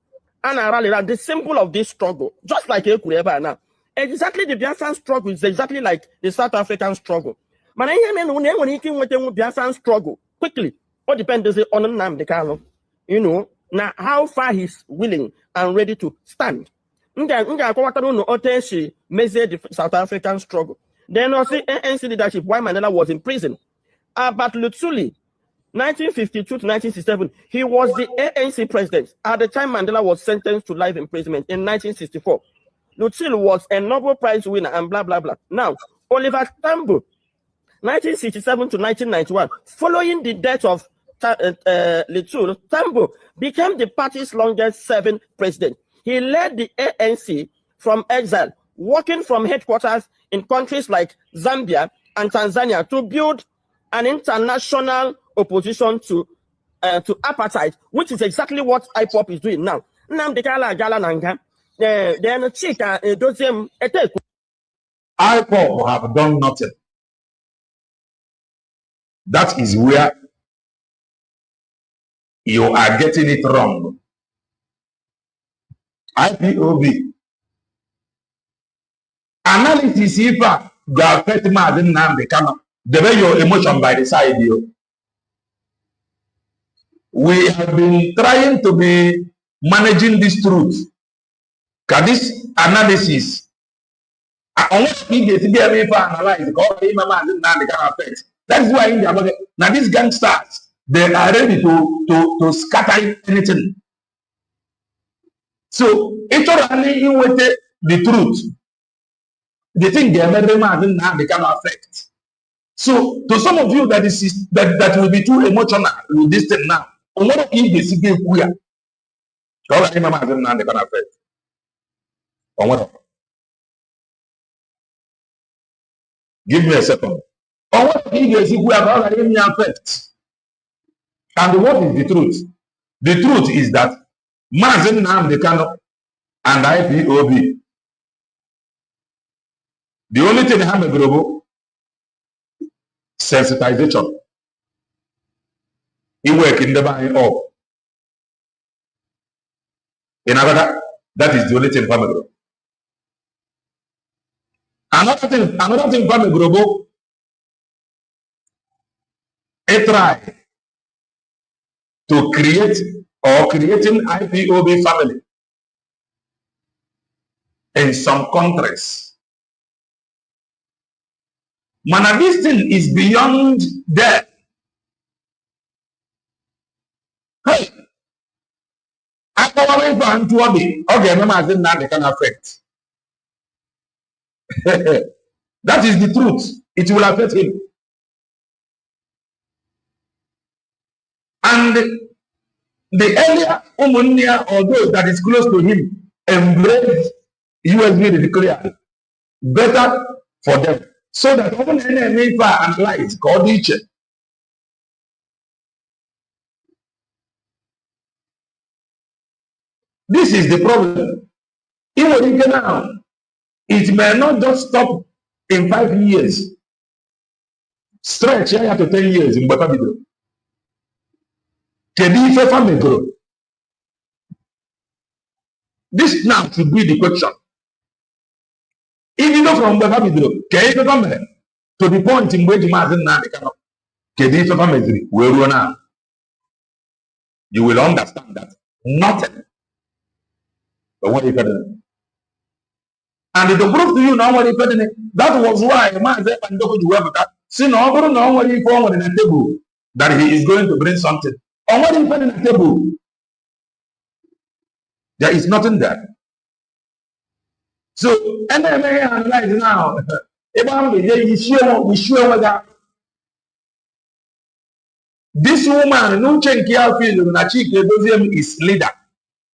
and the symbol of this struggle, just like Ekureba now. Exactly, the Biafran struggle is exactly like the South African struggle. But when he came with the Biafran struggle, quickly, all depends on Nnamdi Kanu, you know. Now, how far he's willing and ready to stand. Measure the South African struggle. Then also ANC leadership while Mandela was in prison. But Lutsuli, 1952 to 1967, he was the ANC president at the time Mandela was sentenced to life imprisonment in 1964. Lutsuli was a Nobel Prize winner and blah, blah, blah. Now, Oliver Tambo, 1967 to 1991, following the death of Lutsuli, Tambo became the party's longest-serving president. He led the ANC from exile, working from headquarters in countries like Zambia and Tanzania to build an international opposition to apartheid, which is exactly what IPOP is doing now. IPOP have done nothing. That is where you are getting it wrong. IPOB analysis if you are affect Maz Nnamdi Kanu, the way your emotion by the side you. We have been trying to be managing this truth. Because this analysis, unless we get to be able to analyze it, that is why India, now these gangsters, they are ready to scatter anything. So, it's only with the truth. The thing they cannot affect. So, to some of you that will be too emotional with this thing now, what if they see queer? They cannot affect. Or what? Give me a second. Or what if they see queer affect? And what is the truth? The truth is that Maz Nnamdi Kanu and IPOB, the only thing they have a global sensitization. He work in the buying up. In other, that is the only thing from global. Another thing from global, a try to create or creating IPOB family in some countries. Man, this thing is beyond that. Hey, I go away from Tuabi. Okay, no matter now they can affect. That is the truth. It will affect him. And the earlier Umunia or those that is close to him embrace USB declare better for them. So that even enemy and light called each. This is the problem. Even now, it may not just stop in 5 years. Stretch here to 10 years in Batabido. This now should be the question. Even though from Batabido, to the point in which Maz Nnamdi Kanu, where now, you will understand that nothing. But what if and to prove to you now what if that was why Maz Nnamdi Kanu see no what if on the table that he is going to bring something. On what if on the table? There is nothing there. So, and then I analyze now. This woman, no change here, feel is leader.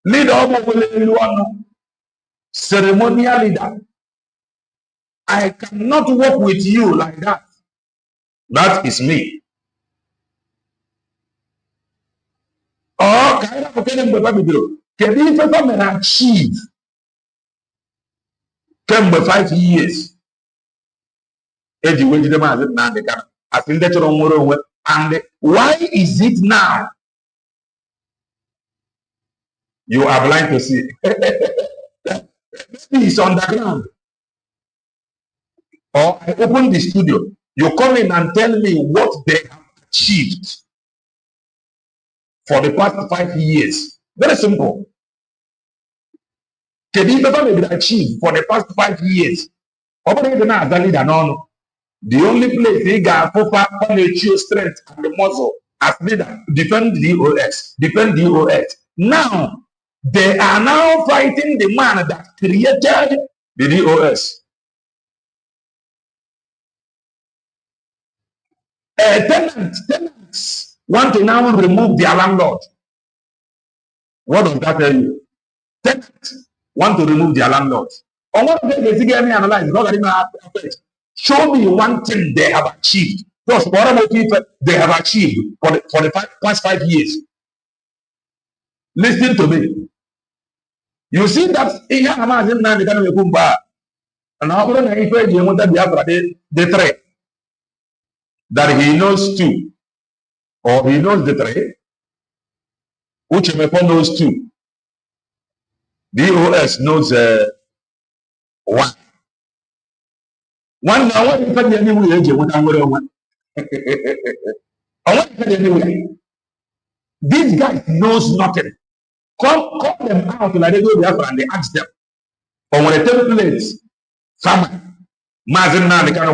Leader of ceremonial leader. I cannot work with you like that. That is me. Oh, can I achieve 5 years? And why is it now you are blind to see? It's underground. Or I open the studio. You come in and tell me what they have achieved for the past 5 years. Very simple. Can you ever achieve for the past 5 years? The only place they got on the strength and the muscle as leader, defend the OS, defend the OS. Now, they are now fighting the man that created the DOS. Tenants want to now remove their landlord. What does that tell you? Tenants want to remove their landlords. On what they analyze, show me one thing they have achieved. Plus, whatever people they have achieved for the past 5 years. Listen to me. You see that the threat that he knows two, or he knows the threat, which knows two. DOS knows one. One now, what if I these guys knows nothing. Call them out like they go there and they ask them. Or when a template, Maz Nnamdi Kanu,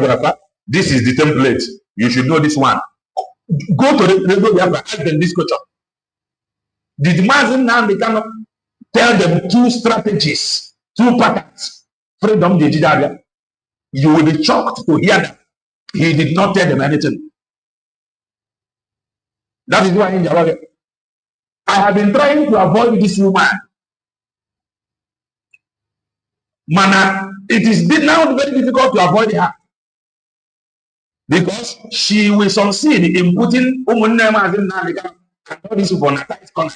this is the template. You should know this one. Go to the radio and ask them this question. Did Maz Nnamdi Kanu tell them 2 strategies, 2 patterns? Freedom Digital. You will be shocked to hear that he did not tell them anything. That is why in I have been trying to avoid this woman. Mana, it is now very difficult to avoid her. Because she will succeed in putting Maz Nnamdi Kanu and all this for Natai's corner.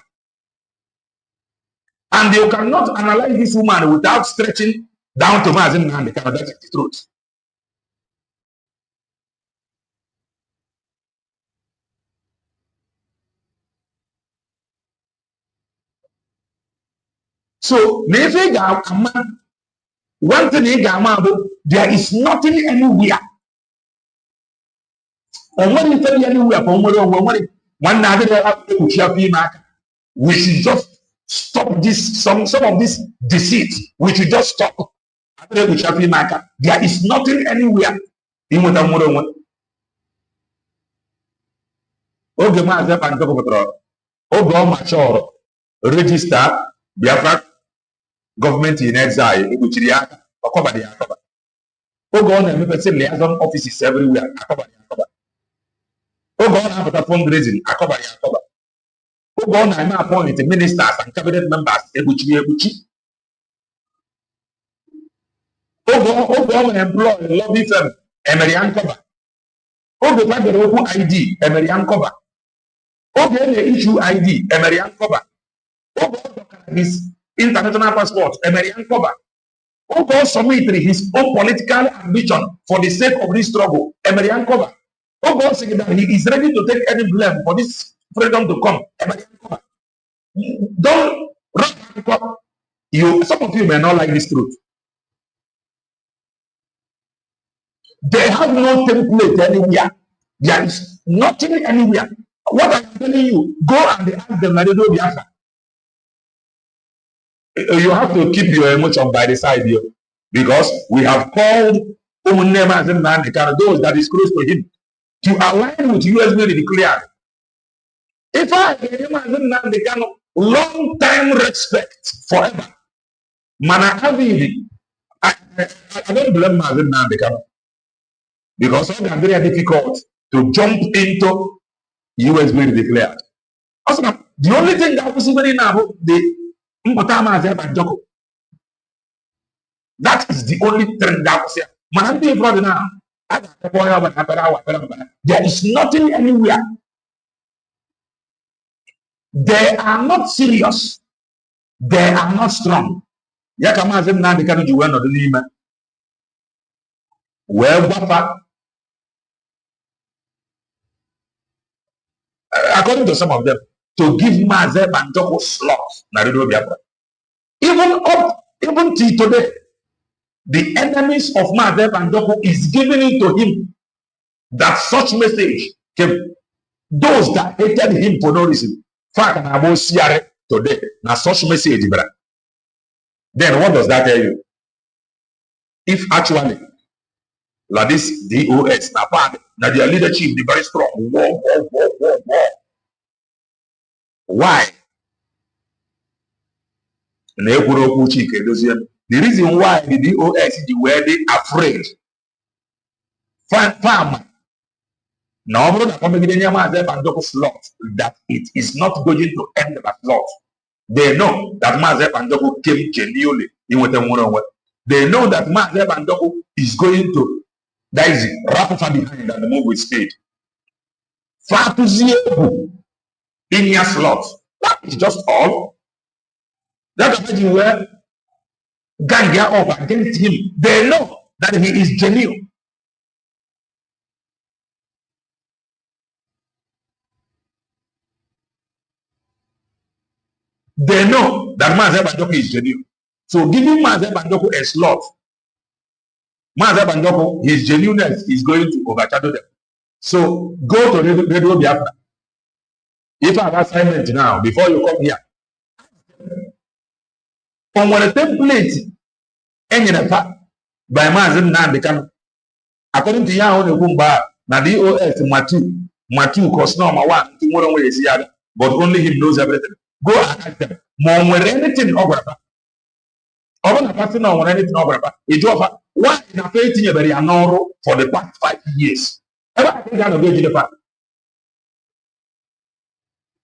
And you cannot analyze this woman without stretching down to Maz Nnamdi Kanu. That is the truth. So, one thing there is nothing anywhere. We should just stop this, some of this deceit. We should just stop. There is nothing anywhere. Register Biafra government in exile. Liaison offices everywhere. After fundraising, appoint ministers and cabinet members. Employ lobby firm. Emerian cover. Open ID. Emerian cover. Issue ID. Emerian cover. His international passport. Emerian cover. Submit his own political ambition for the sake of this struggle. Emerian cover. Saying that he is ready to take any blame for this freedom to come. Don't run. Some of you may not like this truth. They have no template anywhere. There is nothing anywhere. What I'm telling you, go and ask them that they do the answer. You have to keep your emotion by the side here, because we have called Maz Nnamdi Kanu, those that is close to him, to align with USB declared. If I give Maz Nnamdi Kanu long time respect forever, I don't blame Maz Nnamdi Kanu, because it's very difficult to jump into USB declared. Also, the only thing that was even now the That is the only thing that was here. There is nothing anywhere. They are not serious. They are not strong. Maz Nnamdi Kanu ji wee nọdụ n'ime wee gwafa, according to some of them, to give Maz Nnamdi slots na Radio Biafra. Even till today, the enemies of Maz Nnamdi is giving it to him that such message came. Those that hated him for no reason, fact and about CRA today, now such message, then what does that tell you? If actually, like this DOS, now their leadership is very strong. War. Why? The reason why the DOS were they afraid. Farmer. Now, that it is not going to end the slot. They know that Maz Nnamdi came genuinely. They know that Maz Nnamdi is going to wrap far behind and move with speed. Far to zero in your slot. That is just all. That's where gang up against him. They know that he is genuine. They know that Maz Nnamdi is genuine. So giving Maz Nnamdi a slot, Maz Nnamdi, his genuineness is going to overshadow them. So go to Radio Biafra. If I have assignment now, before you come here, on one template, by Maz Nnamdi Kanu, according to your own now DOS Matu, cause no one tomorrow is the but only him knows everything. Go and ask them. More anything over. Over person or anything over. Why in a faith in very anoro for the past 5 years? Ever think that of the fact?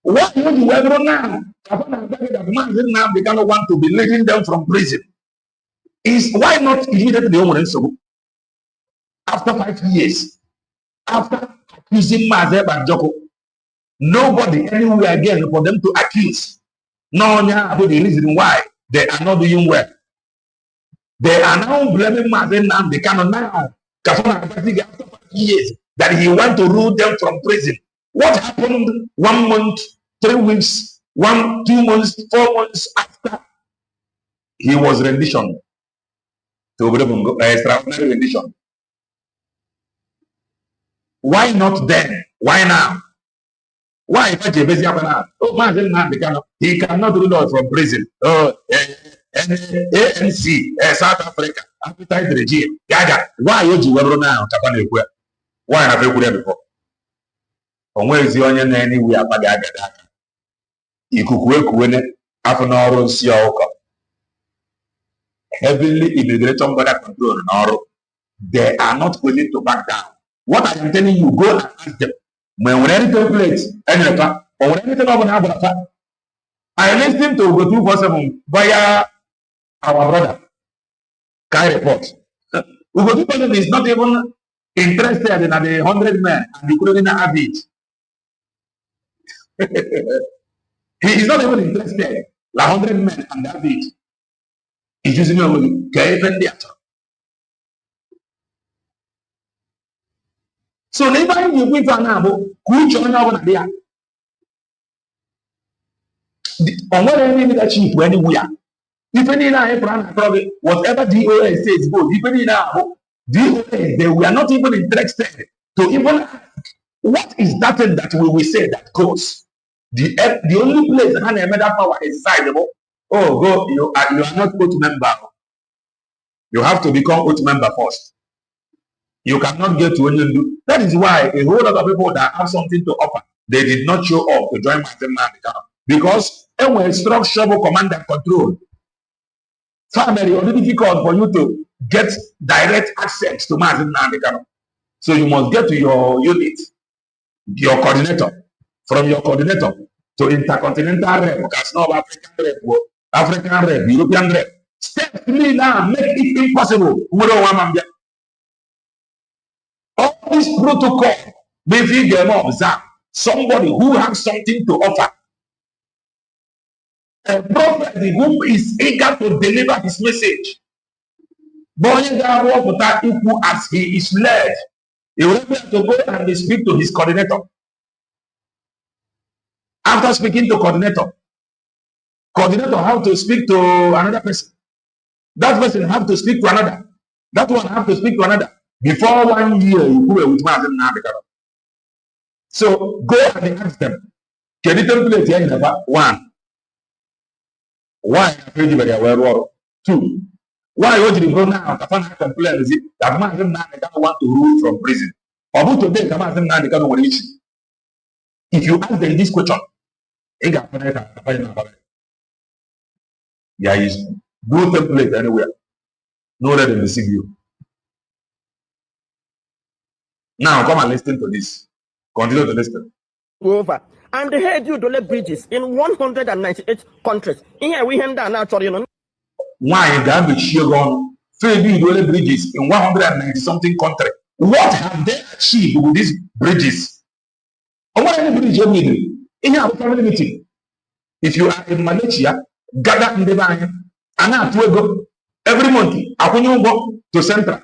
What would you ever now? That Maz Nnamdi Kanu want to be leading them from prison. Is why not immediately over so after 5 years, after accusing Maz Nnamdi, nobody anywhere again for them to accuse. No, about the reason why they are not doing well. They are now blaming Maz Nnamdi Kanu now. After 5 years that he want to rule them from prison. What happened 1 month, 3 weeks, 1, 2 months, 4 months after he was rendition to extraordinary rendition? Why not then? Why now? Why if Maz Nnamdi Kanu, he cannot rule us from prison. ANC, South Africa, appetite regime. Why would you ever now? Why have you put before? On where is the onion anywhere? You could after no see heavily immigration border control. They are not willing to back down. What I am telling you, go and ask them. When any templates, or when anything over I listened to go 247 via our brother, Kai report. Ugo 247 is not even interested in the 100 men and the couldn't have it. He is not even interested. Like 100 men and have it. He's using a Kai theater. So never you win for now, which on over there. On what any leadership anywhere. If any now probably whatever DOS says go, if any now DOS, they were not even interested to even ask what is that thing that we will say that goes. The only place that can have that power is sizable. Oh, go, you are not oath member. You have to become oath member first. You cannot get to any do. That is why a whole lot of people that have something to offer, they did not show up to join Maz Nnamdi Kanu because it was structural command and control. Family, it will be difficult for you to get direct access to Maz Nnamdi Kanu. So you must get to your unit, your coordinator, from your coordinator to intercontinental rep, African rep, European rep, Steps now make it impossible. All this protocol, maybe them observe somebody who has something to offer. A prophet who is eager to deliver his message. As he is led, he will have to go and speak to his coordinator. After speaking to coordinator have to speak to another person. That person have to speak to another. That one have to speak to another. Before 1 year, you go with Maz Nnamdi Kanu. So go and ask them. Can you template here in about 1? Why are you very aware? 2. Why would you go now? Kafana complain is it that Maz Nnamdi Kanu want to rule from prison? Or who today Maz Nnamdi Kanu will issue? If you ask them this question, there is no template anywhere. No let them deceive you. Now come and listen to this. Continue to listen. Over. And they had you to bridges in 198 countries. Here we hand down actually. Why that be Sharon failed you bridges in 190 something countries? What have they achieved with these bridges? Or what any bridge you need? In your family meeting, if you are in Malaysia, gather in the bank, and now to go every month. I want you go to Central.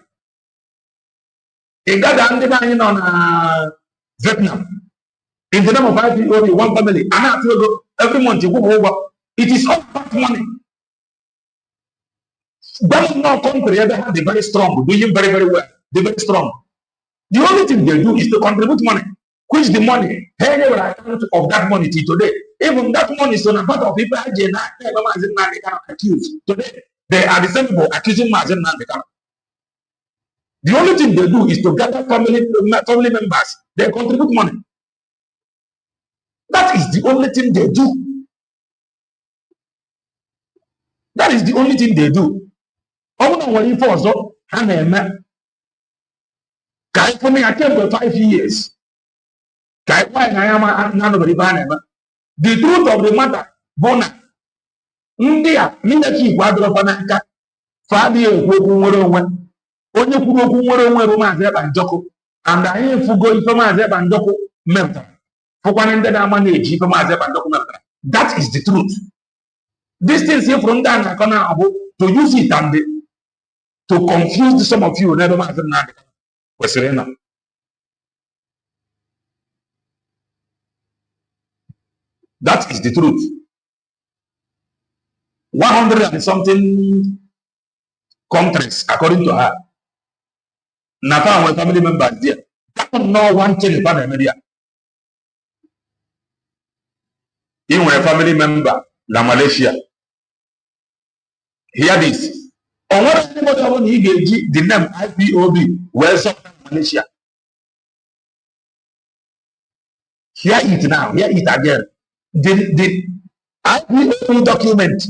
You gather in the bank on Vietnam. In the name of IPOB, one family, and now to go every month. You go over. It is all about money. That no country ever had the very strong, doing very, very well. They're very strong. The only thing they do is to contribute money. Which the money, any account of that money till today. Even that money is on a part of people accused. Today, they are the same people accusing Maz Nnamdi Kanu. The only thing they do is to gather family members. They contribute money. That is the only thing they do. That is the only thing they do. I don't know what he for so. I for me, I came for 5 years. The truth of the matter, Bona, India, Minaki, Guadalajara, Fabio, onye kwuru okwu nwere onwe bụ Maazị Nnamdi and anyị fugo ife Maazị Nnamdi mepụtara fụkwana ndị na-ama na-eji ife Maazị Nnamdi mepụtara. That is the truth. These things here from that na bụ to use it and to confuse some of you n'ebe Maazị Nnamdi kwesịrị ịnọ. That is the truth. 100 and something countries, according to her. Napa our family members there. That don't know one thing about the media. In a family member, La Malaysia. Hear this. On what anybody the name IPOB, where's Malaysia? Hear it now, hear it again. The IPOB document,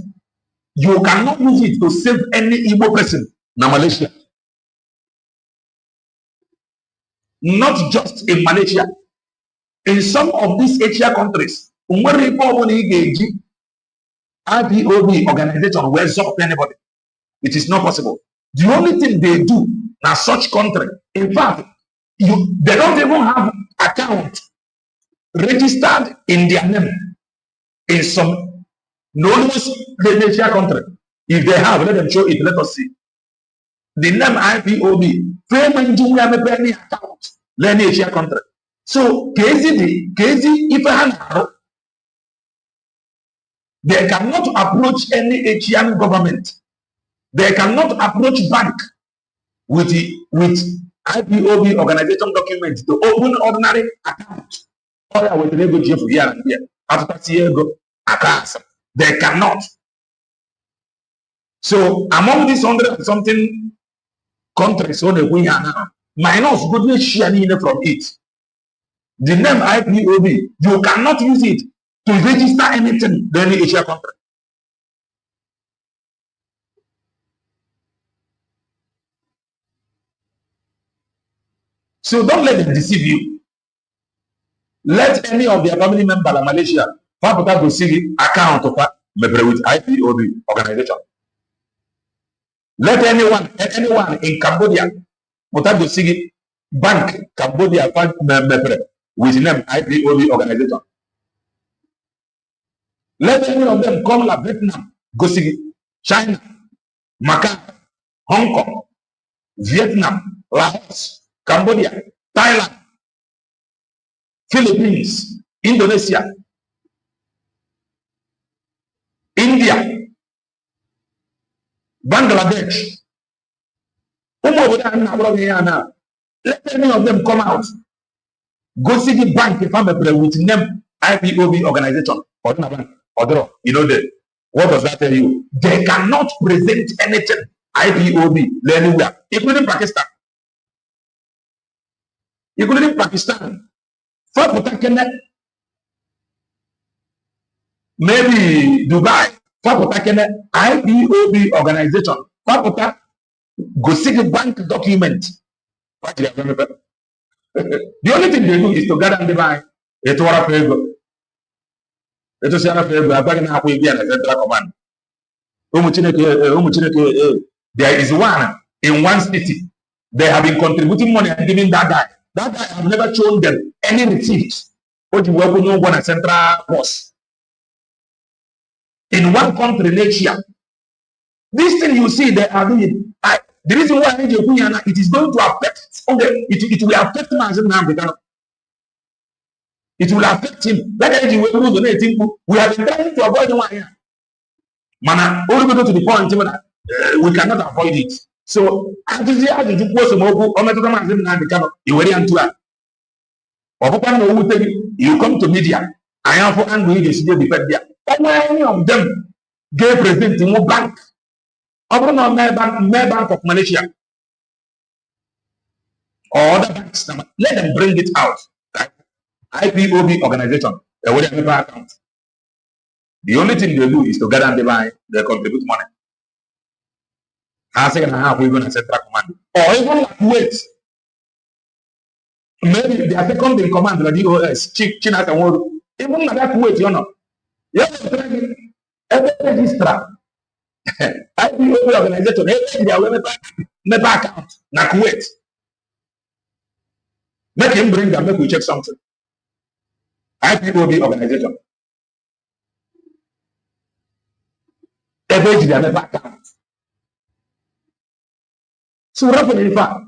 you cannot use it to save any Igbo person in Malaysia. Not just in Malaysia. In some of these Asia countries, IPOB organization will stop anybody. It is not possible. The only thing they do in such country, in fact, they don't even have account registered in their name. In some anonymous Asia country, if they have, let them show it. Let us see. The name IPOB, any account, any Asia country. So, KZ, if they cannot approach any Asian government. They cannot approach bank with IPOB organization documents to open ordinary account. Or with the here and here. They cannot. So among these 100 and something countries, so we are now, minus goodness sharing from it. The name IPOB, you cannot use it to register anything in any Asia country. So don't let them deceive you. Let any of their family member in Malaysia to see account of with IPOB organization. Let anyone in Cambodia, Motago Sigi Bank, Cambodia, with name IPOB organization. Let any of them come like Vietnam, go Sigi, China, Macau, Hong Kong, Vietnam, Laos, Cambodia, Thailand, Philippines, Indonesia, India, Bangladesh. Let any of them come out. Go see the bank if I'm with name IPOB organization. You know that. What does that tell you? They cannot present anything IPOB anywhere, including Pakistan. Including Pakistan. Maybe Dubai. IPOB organization. Go see the bank document. The only thing they do is to gather the bank. There is one in one city. They have been contributing money and giving that guy. That guy have never shown them any receipts. What you work on one central boss. In one country next year. This thing you see they are doing. The reason why it is going to affect, okay, it will affect Maz Nnamdi Kanu. It will affect him. We have been trying to avoid one here. Mana, only go to the point we cannot avoid it. So, you come to media. I am for angry this defend any of them gave president in bank. Bank of Malaysia or other banks, let them bring it out. Right? IPOB organization, account. The only thing they do is to gather the buy, they contribute money. We're going to set command. Or even like wait. Maybe they are second in command, the DOS, China and world. Even like that wait, you know. You have to every registrar. IPOB organization, their member account. Now Kuwait. Make him bring them, make we check something. IPOB organization. Every their member account. So in fact,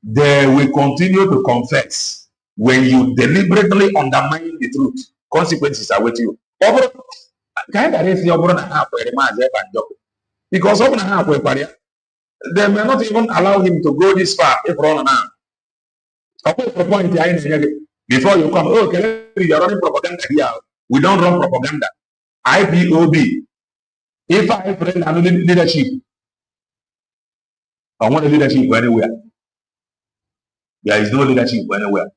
they will continue to confess when you deliberately undermine the truth. Consequences are with you. Because they may not even allow him to go this far if run now. Before you come, okay, you're running propaganda here. We don't run propaganda. IPOB. If I bring another leadership, I want a leadership anywhere. There is no leadership anywhere.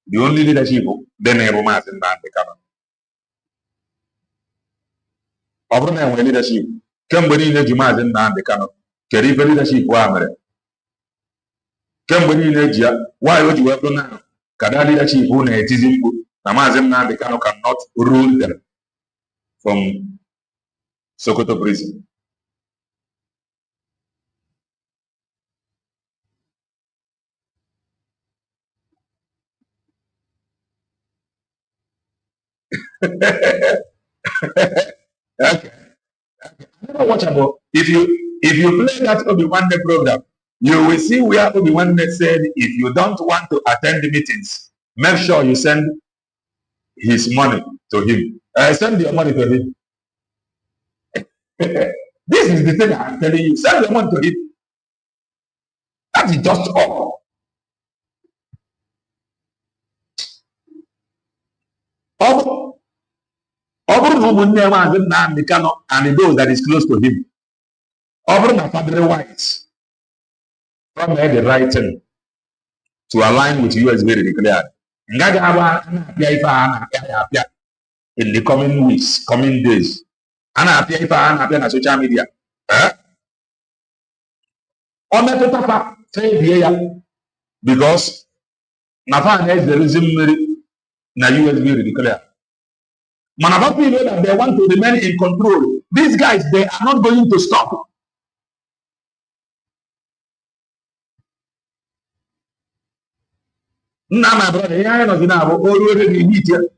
The only leadership, then Maz Nnamdi Kanu. Ọbụrụ leadership kemgbe niile ji Maz Nnamdi Kanu kere ife leadership wa mere kemgbe niile ji ya why o ji wee bụrụ na kada leadership na-etizi mkpu na Maz Nnamdi Kanu cannot rule them from Sokoto prison. Okay. Never watch about if you play that Obi-Wan program, you will see where Obi-Wan said if you don't want to attend the meetings, make sure you send his money to him. Send your money to him. This is the thing I'm telling you. Send your money to him. That is just all. And those that is close to him. Over the father wise. From the right thing to align with US very declared. In the coming weeks, coming days. And I appear if I appear on social media. Because Nafan has the reason na US very declared. Manaba people that they want to remain in control. These guys, they are not going to stop. Now, my brother, I know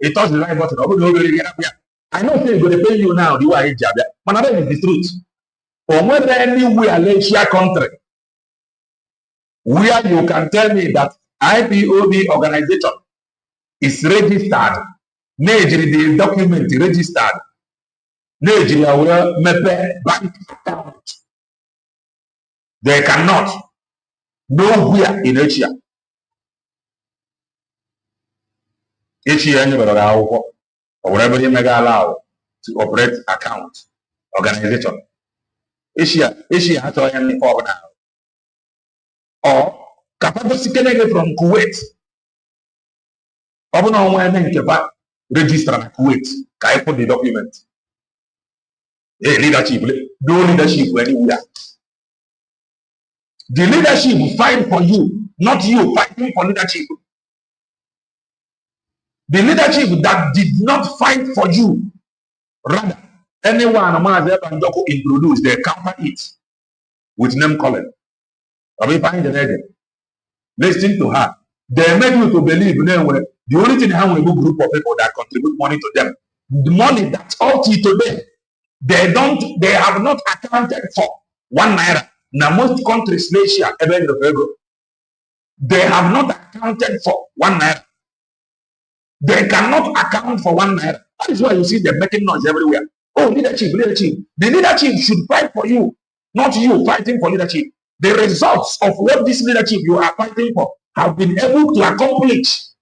it touched the right button. I know they're going to pay you now. You are a job. Manaba is the truth. Or whether anywhere, Asia country, where you can tell me that IPOB organization is registered, the document registered, bank account. They cannot, nowhere in Asia. Asia, or whatever you may allow to operate account, organization. Asia has to have now. Or capacity from Kuwait. Register in Kuwait. Can I put the document? Hey, leadership, no leadership anywhere. The leadership will fight for you, not you fighting for leadership. The leadership that did not fight for you, rather, anyone Maz Nnamdi Kanu introduced, they counter it with name calling. Listen to her. They make you to believe the only thing how we do group of people that contribute money to them. The money that's all today, they have not accounted for 1 naira. Now most countries in Asia, they have not accounted for 1 naira. They cannot account for 1 naira. That is why you see them making noise everywhere. Oh, leadership, leadership. The leadership should fight for you, not you fighting for leadership. The results of what this leadership you are fighting for have been able to accomplish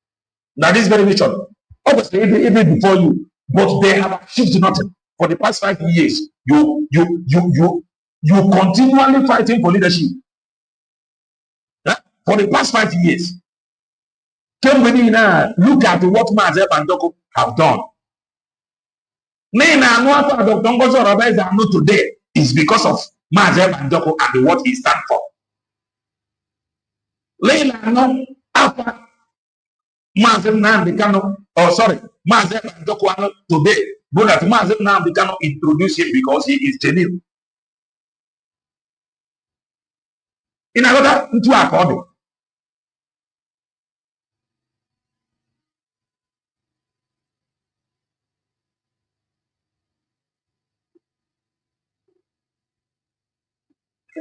that is very mission. Obviously, even before you, but they have achieved nothing. For the past 5 years, you continually fighting for leadership. Yeah? For the past 5 years. Look at what Maz Nnamdi Kanu have done. Today is because of Maz Nnamdi Kanu and what he stands for. After Maz Nnamdi Kanu, Maz Nnamdi Kanu today, but that Maz Nnamdi Kanu introduce him because he is genuine. In another, into according.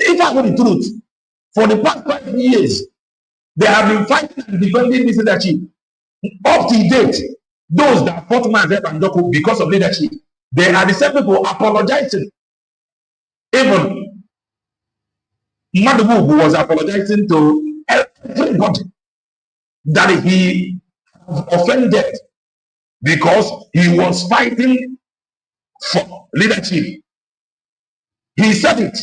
If I know the truth, for the past 5 years, they have been fighting and defending this leadership. Up to date, those that fought Maz Nnamdi Kanu because of leadership, they are the same people apologizing. Even Madu was apologizing to everybody that he offended because he was fighting for leadership. He said it.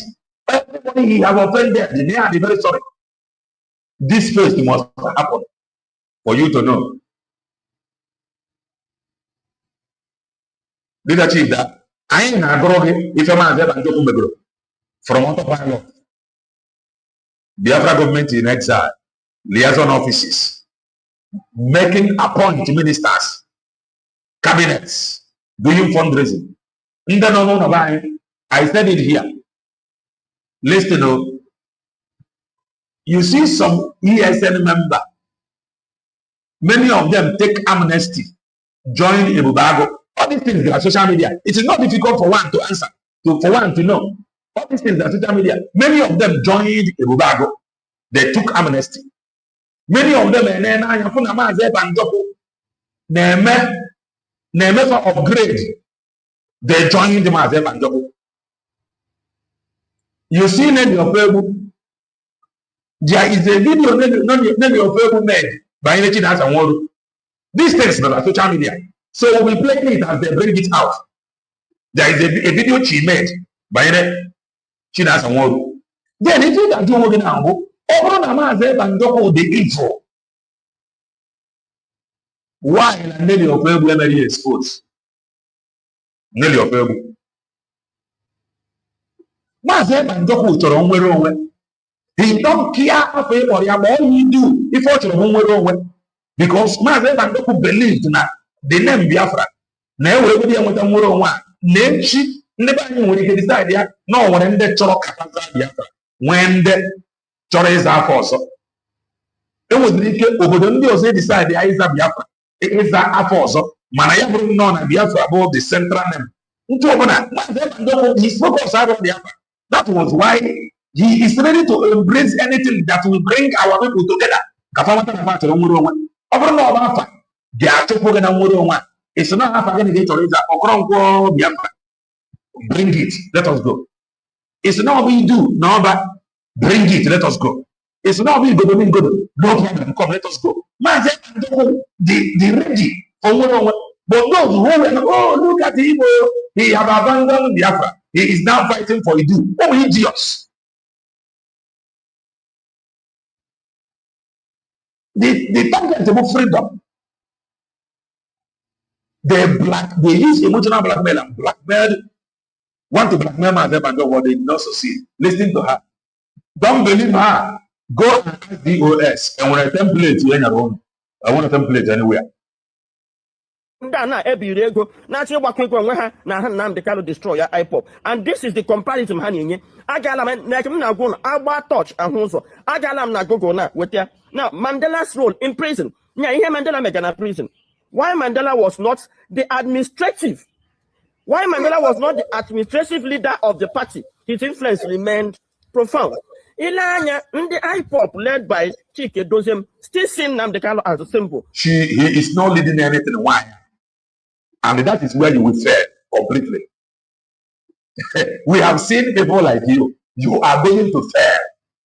Everybody he has offended, they are very sorry. This first must happen for you to know. Leadership that I ain't a groggy if a man and Joku from autopilot. Biafra government in exile, liaison offices, making appoint ministers, cabinets, doing fundraising. I said it here. Listen, you see some ESN member, many of them take amnesty, join Ibubago. All these things are social media. It is not difficult for one to answer, for one to know. All these things are social media. Many of them joined Ibubago. They took amnesty. Many of them for upgrade. They joined the Maz Nnamdi Kanu. You see name of Facebook. There is a video name of Facebook made by anything as a word. These things are social media. So we play it as they bring it out. There is a video she made by she has a word. Then if you do working now, over the Maz Nnamdi Kanu the info. Why in many of Facebook is exposed? Many of Facebook. Maz Nnamdi Kanu chọrọ nwere onwe. He don't care after all he do if you chọrọ nwere onwe. Because Maz Nnamdi Kanu believed na the name Biafra na ewere ebe ya nweta nwere onwe a na-echi ndị be anyị nwere ike decide ya na ọ nwere ndị chọrọ kataza Biafra nwee ndị chọrọ ịza afọ ọzọ. Enweziri ike obodo ndị ọzọ decide ya ịza Biafra ịza afọ ọzọ, mana ya bụrụ nnọọ na Biafra bụ the central name. Ntụ ọbụla he spoke of Biafra. That was why he is ready to embrace anything that will bring our people together. Kafamata na fatara nwere onwe. Ọ bụrụ na ọ bụ afa ga-achụpụ gị na nwere onwe a, it's not afa gị na chọrọ ịza Okoronkwo Biafra. Bring it, let us go. It's not what we do, no, but bring it, let us go. It's not we go, no problem, come, let us go. Man, the ready for one. But those who were, oh, look at him, he have abandoned Biafra. He is now fighting for Idu. Oh, idiots. The target about freedom. They use emotional blackmail and blackmail. Want to blackmail Maz Nnamdi what they did not succeed. Listen to her. Don't believe her. Go and ask DOS. And when I template you in your own, I want a template anywhere. Na ebiri ego na chi gbakwa onwe ha na ha Nnamdi Kanu destroy ya IPOB, and this is the comparison ha na-enye. Agala m na kem na agwo agba touch ahụ ụzọ. Agala m na Google na weta. Now Mandela's role in prison. Nya ihe Mandela mega na prison. Why Mandela was not the administrative? Why Mandela was not the administrative leader of the party? His influence remained profound. Ilanya the IPOB led by Chike Dozem still seeing Nnamdi Kanu as a symbol. He is not leading anything. Why? And that is where you will fail completely. We have seen people like you. You are going to fail.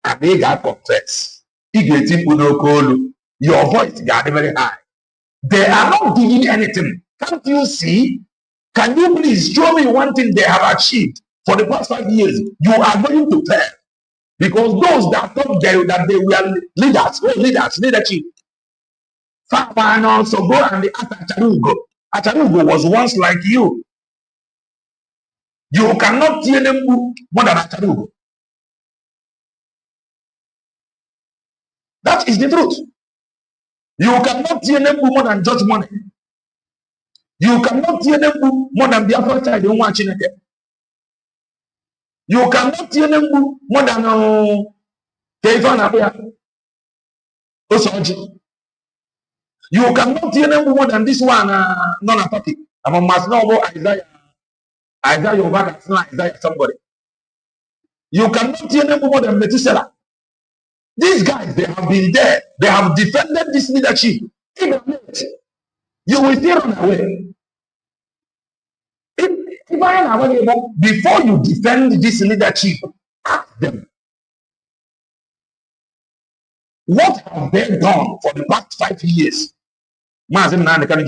And they got confess. Your voice got very high. They are not doing anything. Can't you see? Can you please show me one thing they have achieved for the past 5 years? You are going to fail. Because those that thought that they were leaders, leadership. And also go and ask Acharugo. Acharugo was once like you. You cannot hear them more than Acharugo. That is the truth. You cannot hear them more than Judge Money. You cannot hear them more than the other child in watching it. You cannot hear them more than Kevin Abia. You cannot hear them more than this one, non-apathetic. I'm a Maz Nnamdi Isaiah somebody. You cannot hear them more than Methuselah. These guys, they have been there. They have defended this leadership. You will still run away. Before you defend this leadership, ask them. What have they done for the past 5 years? Maz Nnamdi Kanu,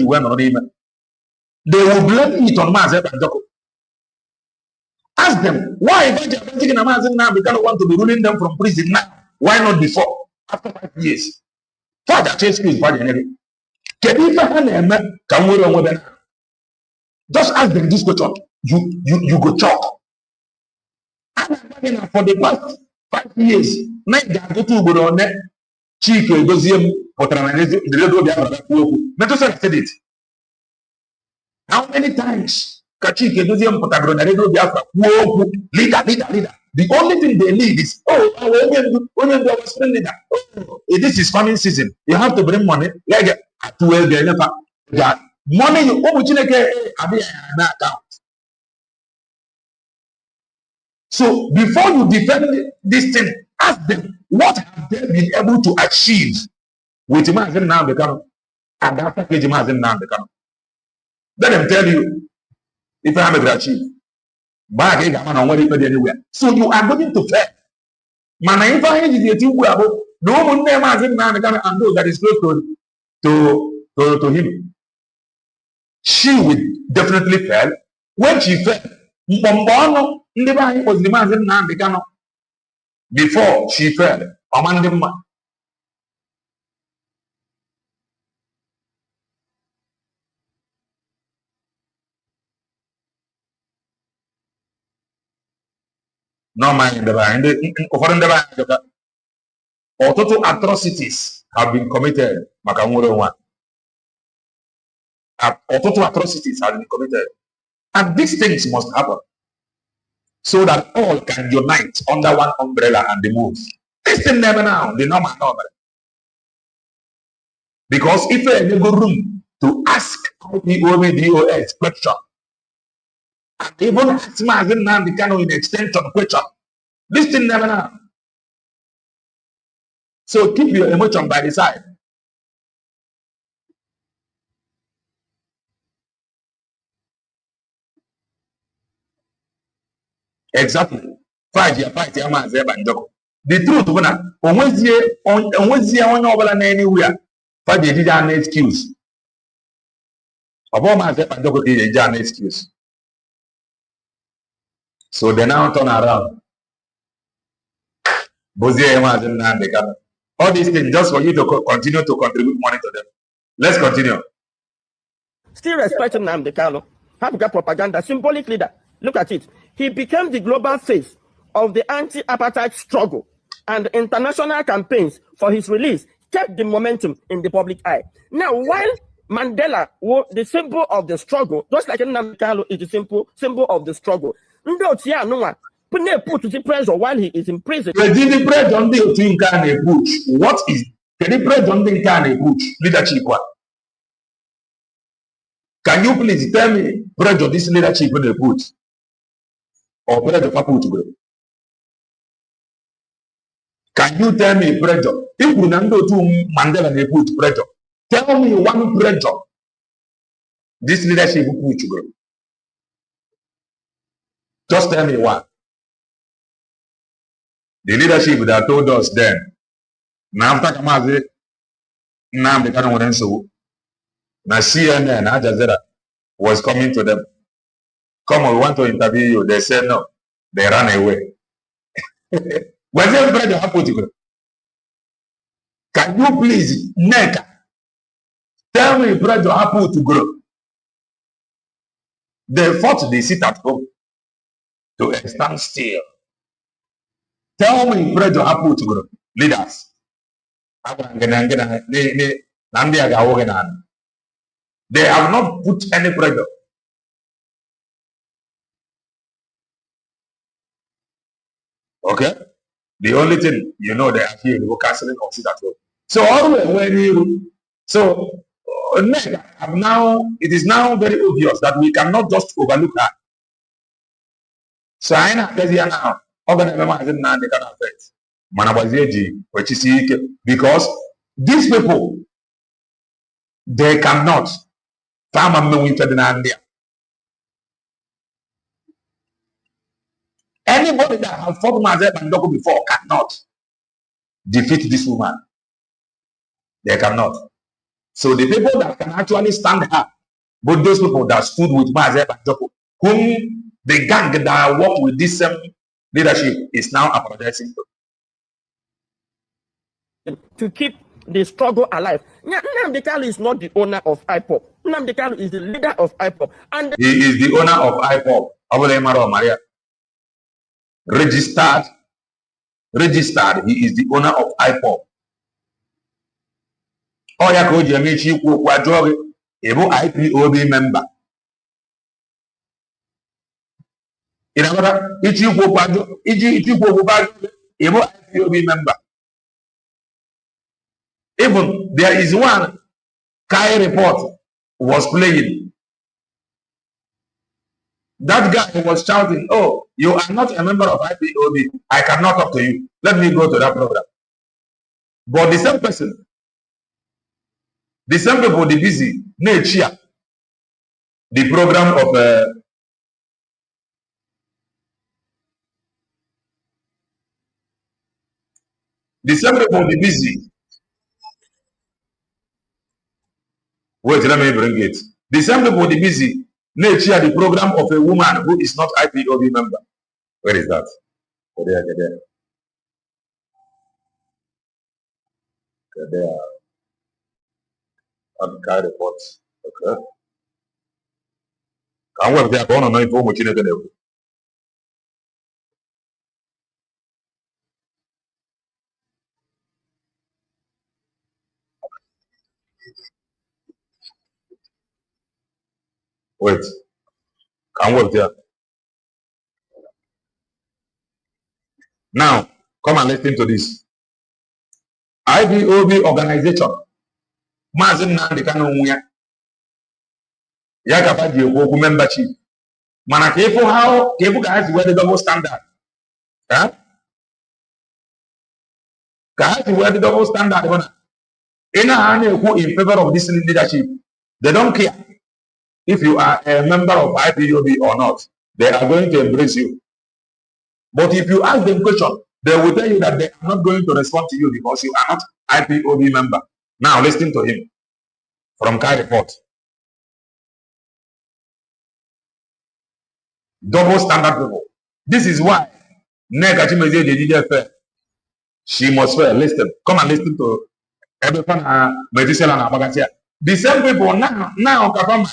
they will blame it on Maz Nnamdi. Ask them, why Maz Nnamdi Kanu want to be ruling them from prison now? Why not before? After 5 years? Father, change please, just ask them this question. You go chop. For the past 5 years, said it. How many times leader. The only thing they need is, leader. This is farming season. You have to bring money. Money you account. So before you defend this thing, ask them what have they been able to achieve with Maz Nnamdi Kanu and after Maz Nnamdi Kanu. Let them tell you if I am able to achieve. Anywhere. So you are going to fail. Man, if I is the no one name Maz Nnamdi Kanu and those that is close to him. She will definitely fail. When she fell, was the Maz Nnamdi Kanu before she fell. No man in the line. Total atrocities have been committed. total atrocities have been committed. And these things must happen so that all can unite under one umbrella and the move. This thing never now, the normal. Because if there is no room to ask IPOBDOS question, and even ask Maz Nnamdi Kanu in extension question, this thing never now. So keep your emotion by the side. Exactly. Fight your Maz Nnamdi. The truth is that onwezie onye ọbụla na anywhere fight the ejije an excuse. About Maz Nnamdi Kanu an excuse. So they now turn around. All these things just for you to continue to contribute money to them. Let's continue. Still respecting Nnamdi Kanu. Have got propaganda, symbolic leader. Look at it. He became the global face of the anti-apartheid struggle, and international campaigns for his release kept the momentum in the public eye. Now, while Mandela was the symbol of the struggle, just like Nnamdi Kanu is the symbol of the struggle, put the pressure while he is in prison. The pressure on the push. What is the pressure on the push? Leadership. Can you please tell me pressure this leadership in the put? Or pressure for put? Can you tell me pressure? If we don't do Mandela they put pressure, tell me one pressure this leadership put. Just tell me one. The leadership that told us then, now after Kamazi, now they can't want to. Now CNN, Al Jazeera was coming to them. Come on, we want to interview you. They said no. They ran away. Was there pressure happen to you? Can you please, Neka, tell me pressure happen to grow? They fought the sit at home to stand still. Tell me pressure happen to grow. Leaders. They have not put any pressure. Okay? The only thing you know they are here, they were canceling or sit at home. So always when you now it is now very obvious that we cannot just overlook that. So I know now because these people they cannot anybody that has fought Maz Nnamdi before cannot defeat this woman. They cannot. So the people that can actually stand up, but those people that stood with Maz Nnamdi, whom the gang that work with this same leadership is now apologizing to keep the struggle alive. Nnamdi Kanu is not the owner of IPOP. Nnamdi Kanu is the leader of IPOP. And he is the owner of IPOP. Maria. Registered. He is the owner of IPOP. Oh, yeah, coach, you mean you IPOB member. In another, IPOB member. Even there is one Kai report was playing. That guy was shouting, "Oh, you are not a member of IPOB. I cannot talk to you. Let me go to that program." But the same person, the same people, the busy, nature, the program of the same people, the busy. Wait, let me bring it. The same people, the busy, nature, the program of a woman who is not IPOB member. Where is that? There. Kai reports. Okay. And what they are going to know info much in the Wait. Can work there. Now, come and listen to this. IBOB organization. Maz Nnamdi Kanu Yakapa Dioku membership. Mana kefu how kefu guys wear the double standard. Huh? Guys wear the double standard. Who in favor of this leadership, they don't care if you are a member of IPOB or not. They are going to embrace you. But if you ask them question, they will tell you that they are not going to respond to you because you are not IPOB member. Now listen to him from Kai Report. Double standard people. This is why she must fail. Listen. Come and listen to everyone. The same people now Kafama.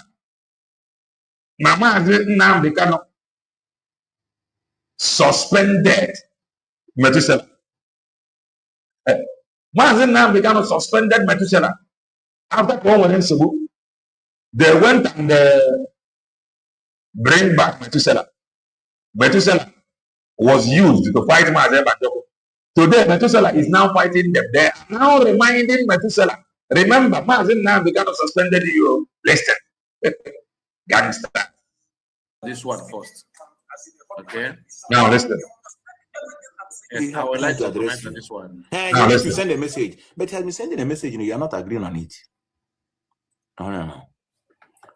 Maz Nnamdi Kanu suspended Methuselah. Maz Nnamdi Kanu suspended Methuselah. After they went and bring back Methuselah. Methuselah was used to fight Maz Nnamdi Kanu. Today, Methuselah is now fighting them. They are now reminding Methuselah. Remember, Maz Nnamdi Kanu suspended you. Listen. Gangsters. This one first. Okay. Now listen. Yes, I would like to comment on this one. Now, You listen. send a message, but has me sending a message, you are not agreeing on it. No.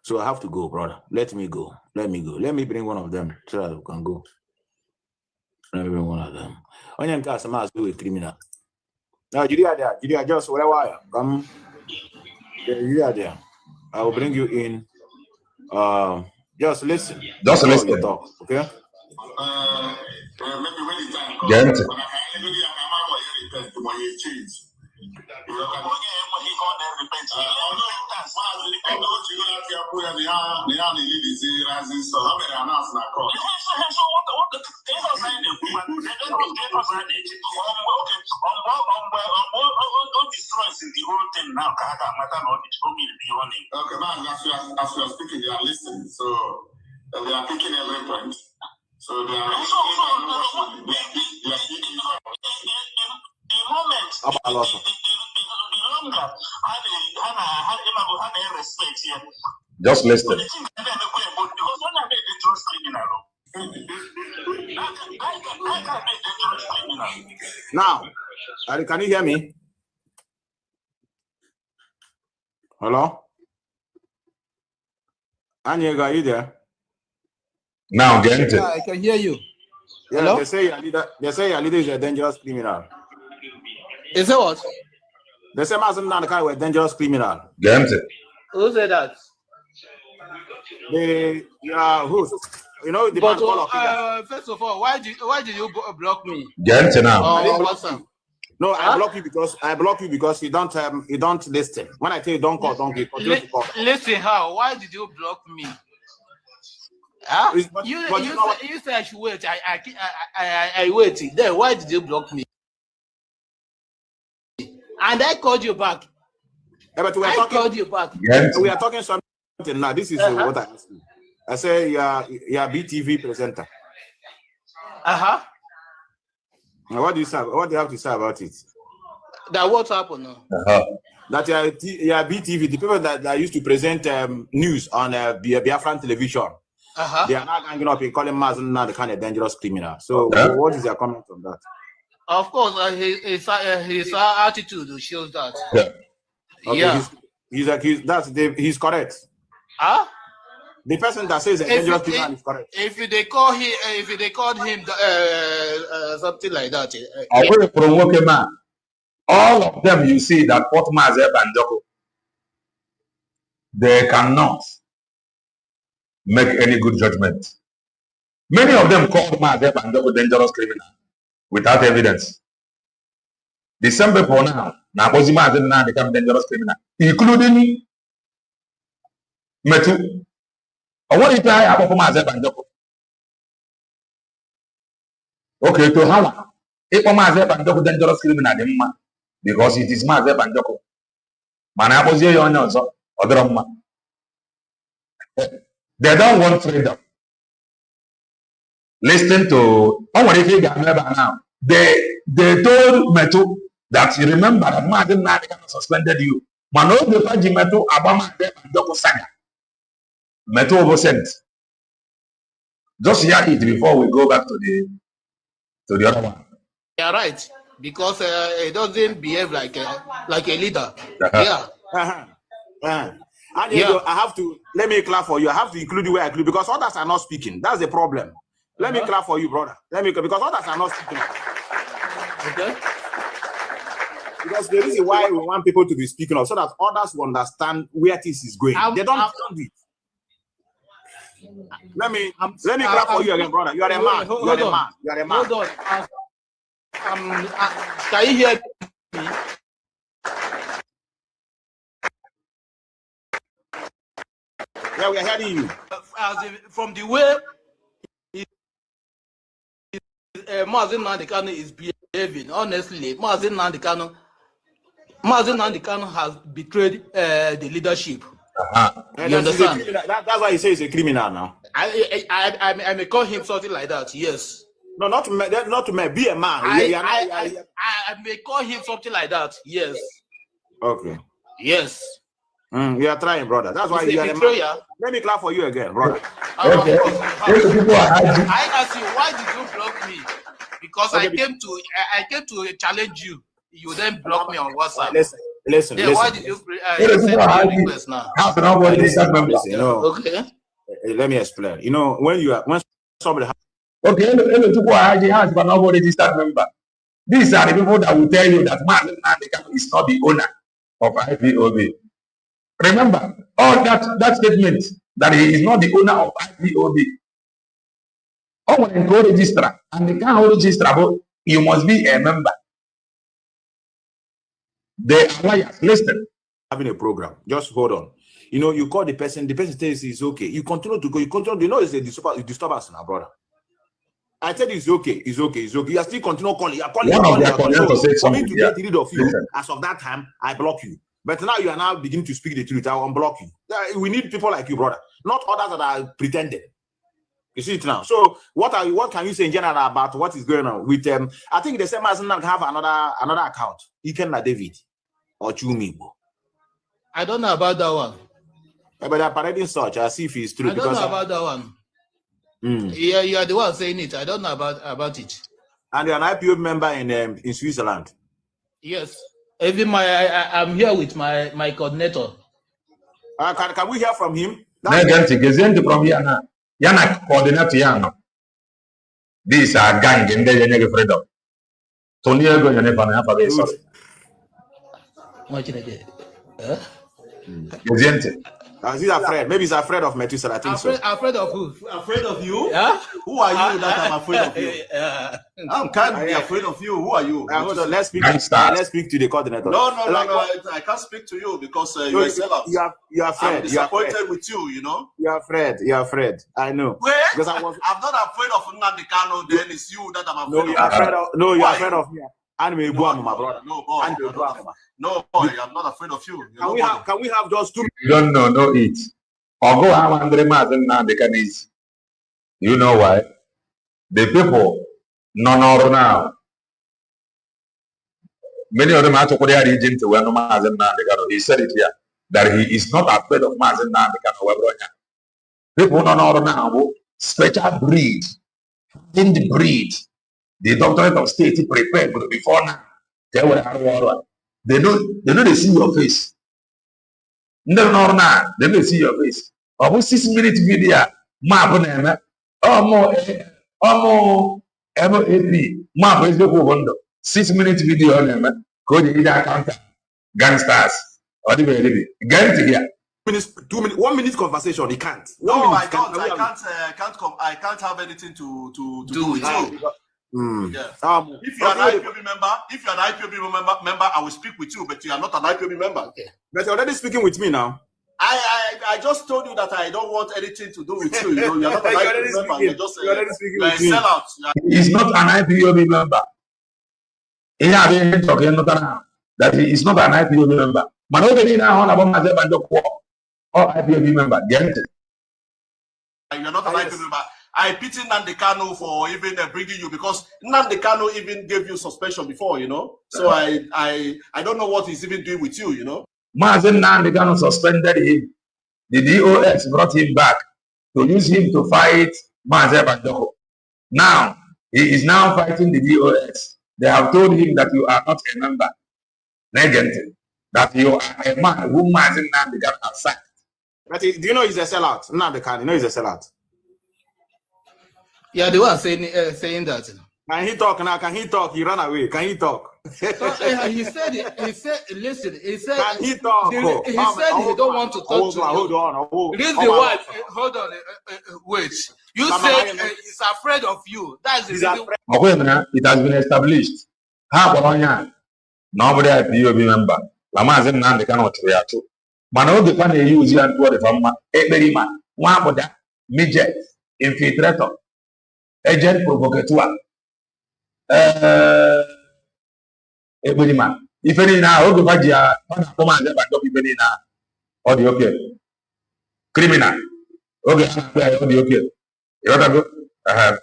So I have to go, brother. Let me go. Let me bring one of them so that we can go. Let me bring one of them. Onion customer has to be a criminal. Now, Julia, just whatever. Come. You are there. I will bring you in. Just listen. Just listen. You talk, okay? Get it. Okay, man, as you are speaking, they are listening, so they are picking every point. So they are speaking. The moment the longer had a respect here. Just listen. Because when I made dangerous criminal. Now, can you hear me? Hello? Anya, are you there? Now get it. Yeah, I can hear you. Yeah, Hello? they say your leader is a dangerous criminal. Is that what? They say Maz Nnamdi Kanu were a dangerous criminal. Get it. Who said that? Who? You know the But man called first of all, why did you block me? Get it now. On WhatsApp? No, I block you because you don't listen. When I tell you don't call, don't give. Continue to call. Listen, how? Why did you block me? Huh? You said I should wait. I waited. Then why did you block me? And I called you back. Yeah, but called you back. we are talking something now. This is what I asked you. I say you are BTV presenter. Now, what do you have to say about it? That what happened now? That you are BTV, the people that used to present news on Biafran television. They are now hanging up and calling Maz Nnamdi Kanu a dangerous criminal. So, what is your comment on that? Of course, his attitude shows that. Yeah. Okay, Yeah. He's correct. The person that says a dangerous criminal is correct. If they called him something like that. Away from working man, all of them you see that fought Maz Nnamdi Kanu, they cannot make any good judgment. Many of them called Maz Nnamdi Kanu dangerous criminal without evidence. The same people now Maz Nnamdi become dangerous criminal, including Metu. I want to try about Maz Nnamdi Kanu. Okay, to how? If Maz Nnamdi Kanu dangerous criminal, because it is Maz Nnamdi Kanu. Man, I was here on also other man. They don't want freedom. Listen to now. They told Metu that you remember that Maz Nnamdi Kanu suspended you. Mano the Faji Metu Abama Doko Saga. Metu oversent. Just hear it before we go back to the other one. Yeah, right. Because it doesn't behave like a leader. Yeah. And yeah. I have to, let me clap for you. I have to include the way I include because others are not speaking. That's the problem. Let me clap for you, brother. Because others are not speaking. Okay. Because the reason why we want people to be speaking of so that others will understand where this is going. They don't understand it. Let me clap for you again, brother. You are a man. You are a man. You are a man. Hold on. Can you hear me? Yeah, we are hearing you. From the way Maz Nnamdi Kanu is behaving, honestly, Maz Nnamdi Kanu has betrayed the leadership. You understand? That's why he says he's a criminal now. I may call him something like that. Yes. No, not to me. Be a man. I may call him something like that. Yes. Okay. Yes. You are trying, brother. That's why you are a man. Let me clap for you again, brother. Okay. I ask you, why did you block me? Because I came to challenge you. You then block me on WhatsApp. Listen. Why did you send me a request now? Okay. Let me explain. You know, when somebody okay, has but nobody registered member. These are the people that will tell you that Maz Nnamdi Kanu is not the owner of IPOB. Remember, all that statement that he is not the owner of IPOB. Oh, when you go register and they can't register, but you must be a member. They are liars. Listen. Having a program. Just hold on. You know, you call the person says it's okay. You continue to go. You know it's a disturbance now, brother. I tell you it's okay. You are still continue calling. You are calling. For me to get rid of you, as of that time, I block you. But now you are now beginning to speak the truth. I will unblock you. We need people like you, brother. Not others that are pretending. You see it now. So what can you say in general about what is going on with them? I think the same as can have another account. You can David or Chumi. I don't know about that one. But I'm parading search. I see if it's true. I don't know about that one. Yeah, you are the one saying it. I don't know about it. And you're an IPO member in Switzerland. Yes. Even I'm here with my coordinator. Can we hear from him? From here now. Yana coordinator yana. These are gang and they are freedom. Tony go you never have a sorry. What did I get? He's afraid. Maybe he's afraid of Methuselah. I think so. Afraid of who? Afraid of you? Yeah? Who are you that I'm afraid of you? I can't be afraid of you. Who are you? Hold on. Let's speak to the coordinator. No. I can't speak to you because you're a sellout. You're afraid. I'm disappointed with you, you know? You're afraid. I know. Wait, because I'm not afraid of Nnamdi Kanu, then it's you that I'm afraid of. You're afraid of me. My brother. No, boy, I'm not afraid of you. Can we have just 2 minutes? You don't know it. Or go have Andre Maz Nnamdi Kanu. You know why? The people no now. Many of them are to their region to where no Maz Nnamdi Kanu. He said it here that he is not afraid of Maz Nnamdi Kanu. People no now. Special breed, in the breed. The doctorate of state prepared before now. They know they see your face. No, now they don't see your face. About 6-minute video, map name. Map is the window. 6-minute video name. Code either counter. Gangsters. Or the baby. Get here. 2 minutes, 1 minute conversation. He can't. I can't have anything to do with you. Yeah. If you're an IPOB member, I will speak with you, but you are not an IPOB member. Okay. But you're already speaking with me now. I just told you that I don't want anything to do with you. You know, you're not an IPOB member. You're just a sellout. He's not an IPOB member. That he is not an IPOB member. But nobody now on about myself and the IPOB member. Get it? You're not an IPOB member. I pity Nnamdi Kanu for even bringing you, because Nnamdi Kanu even gave you suspension before, you know. So I don't know what he's even doing with you, you know. Maz Nnamdi Kanu suspended him. The DOS brought him back to use him to fight Maz Nnamdi. Now he is now fighting the DOS. They have told him that you are not a member, negative, that you are a man whom Maz Nnamdi Kanu has sacked. But do you know he's a sellout? Nnamdi Kanu, you know he's a sellout. Yeah, the one saying that. Can he talk now? Can he talk? He ran away. Can he talk? He said, listen, he said, can he talk? He said he don't want to talk to you. Hold on. This is the one. Hold on. Wait. You said he's afraid of you. That's the reason. It has been established. Nobody IPOB member. Maz Nnamdi Kanu to Manoge Pan use you and the farmer, Eberima, Wamoda, midget, infiltrator, agent provocateur. Eberima. If any now, Ogovagia, Commander, but don't be now. Audio okay. Criminal. Okay, audio okay. You gotta go.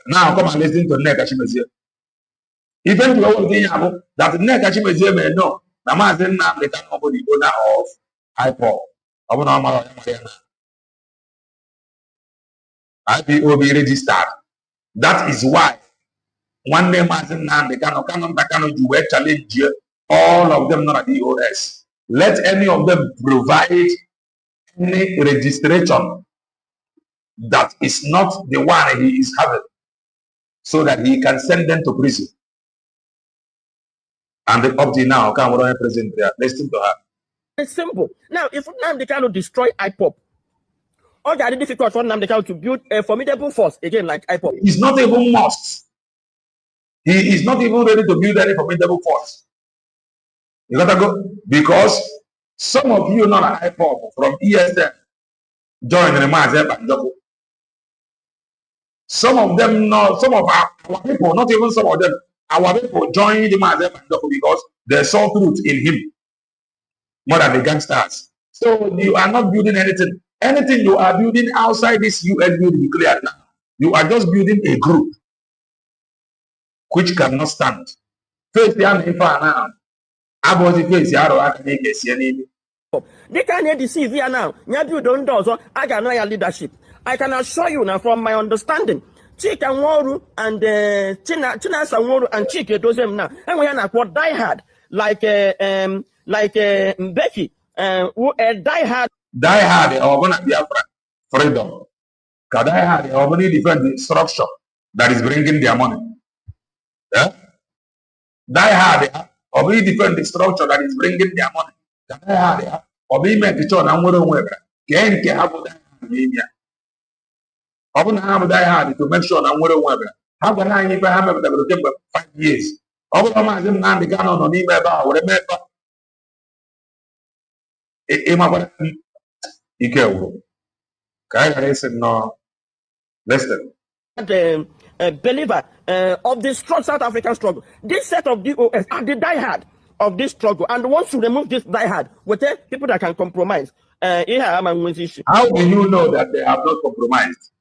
Now come and listen to Nekashimazi. Even to all the that Nekashimazi may know. Maz Nnamdi Kanu the owner of IPOB. IPOB registered. That is why one name Maz Nnamdi Kanu you were challenge all of them not at the OS. Let any of them provide any registration that is not the one he is having, so that he can send them to prison. And up to now, come on, present there. Listen to her. It's simple. Now, if Nnamdi Kanu destroy IPOB, all that is difficult for Nnamdi Kanu to build a formidable force again like IPOB. It's not even must. He is not even ready to build any formidable force. You gotta go, because some of you not an IPOB from ESM join the Maz Nnamdi. Some of them not, some of our people, not even some of them, our people joined the Maz Nnamdi because they saw truth in him more than the gangsters. So you are not building anything. Anything you are building outside this UN will be clear now. You are just building a group which cannot stand. Face the army now. About the face, they can't deceive you now. You don't do so. I can know your leadership. I can assure you now from my understanding. Chika Nworu and China Sanworu and Chike those them now. And we are not what die hard like Becky who die hard. Die hard or gonna be a freedom. Because die hard or gonna different structure that is bringing their money. Yeah? Die hard or gonna different structure that is bringing their money. Die hard or be make it on and whatever. Can't get up with that. I want to have die hard to make sure that whatever. How can I even have them 5 years? I want to have them Nnamdi Kanu on email or remember. Listen. The believer of the strong South African struggle. This set of DOS are the diehard of this struggle, and once you remove this diehard, with people that can compromise. How do you know that they have not compromised?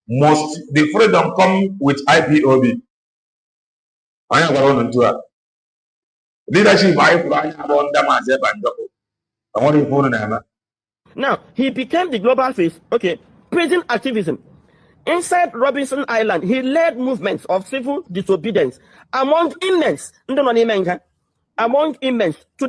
Must the freedom come with IPOB? I am going to do leadership. Now, he became the global face. Okay, prison activism. Inside Robinson Island, he led movements of civil disobedience among inmates to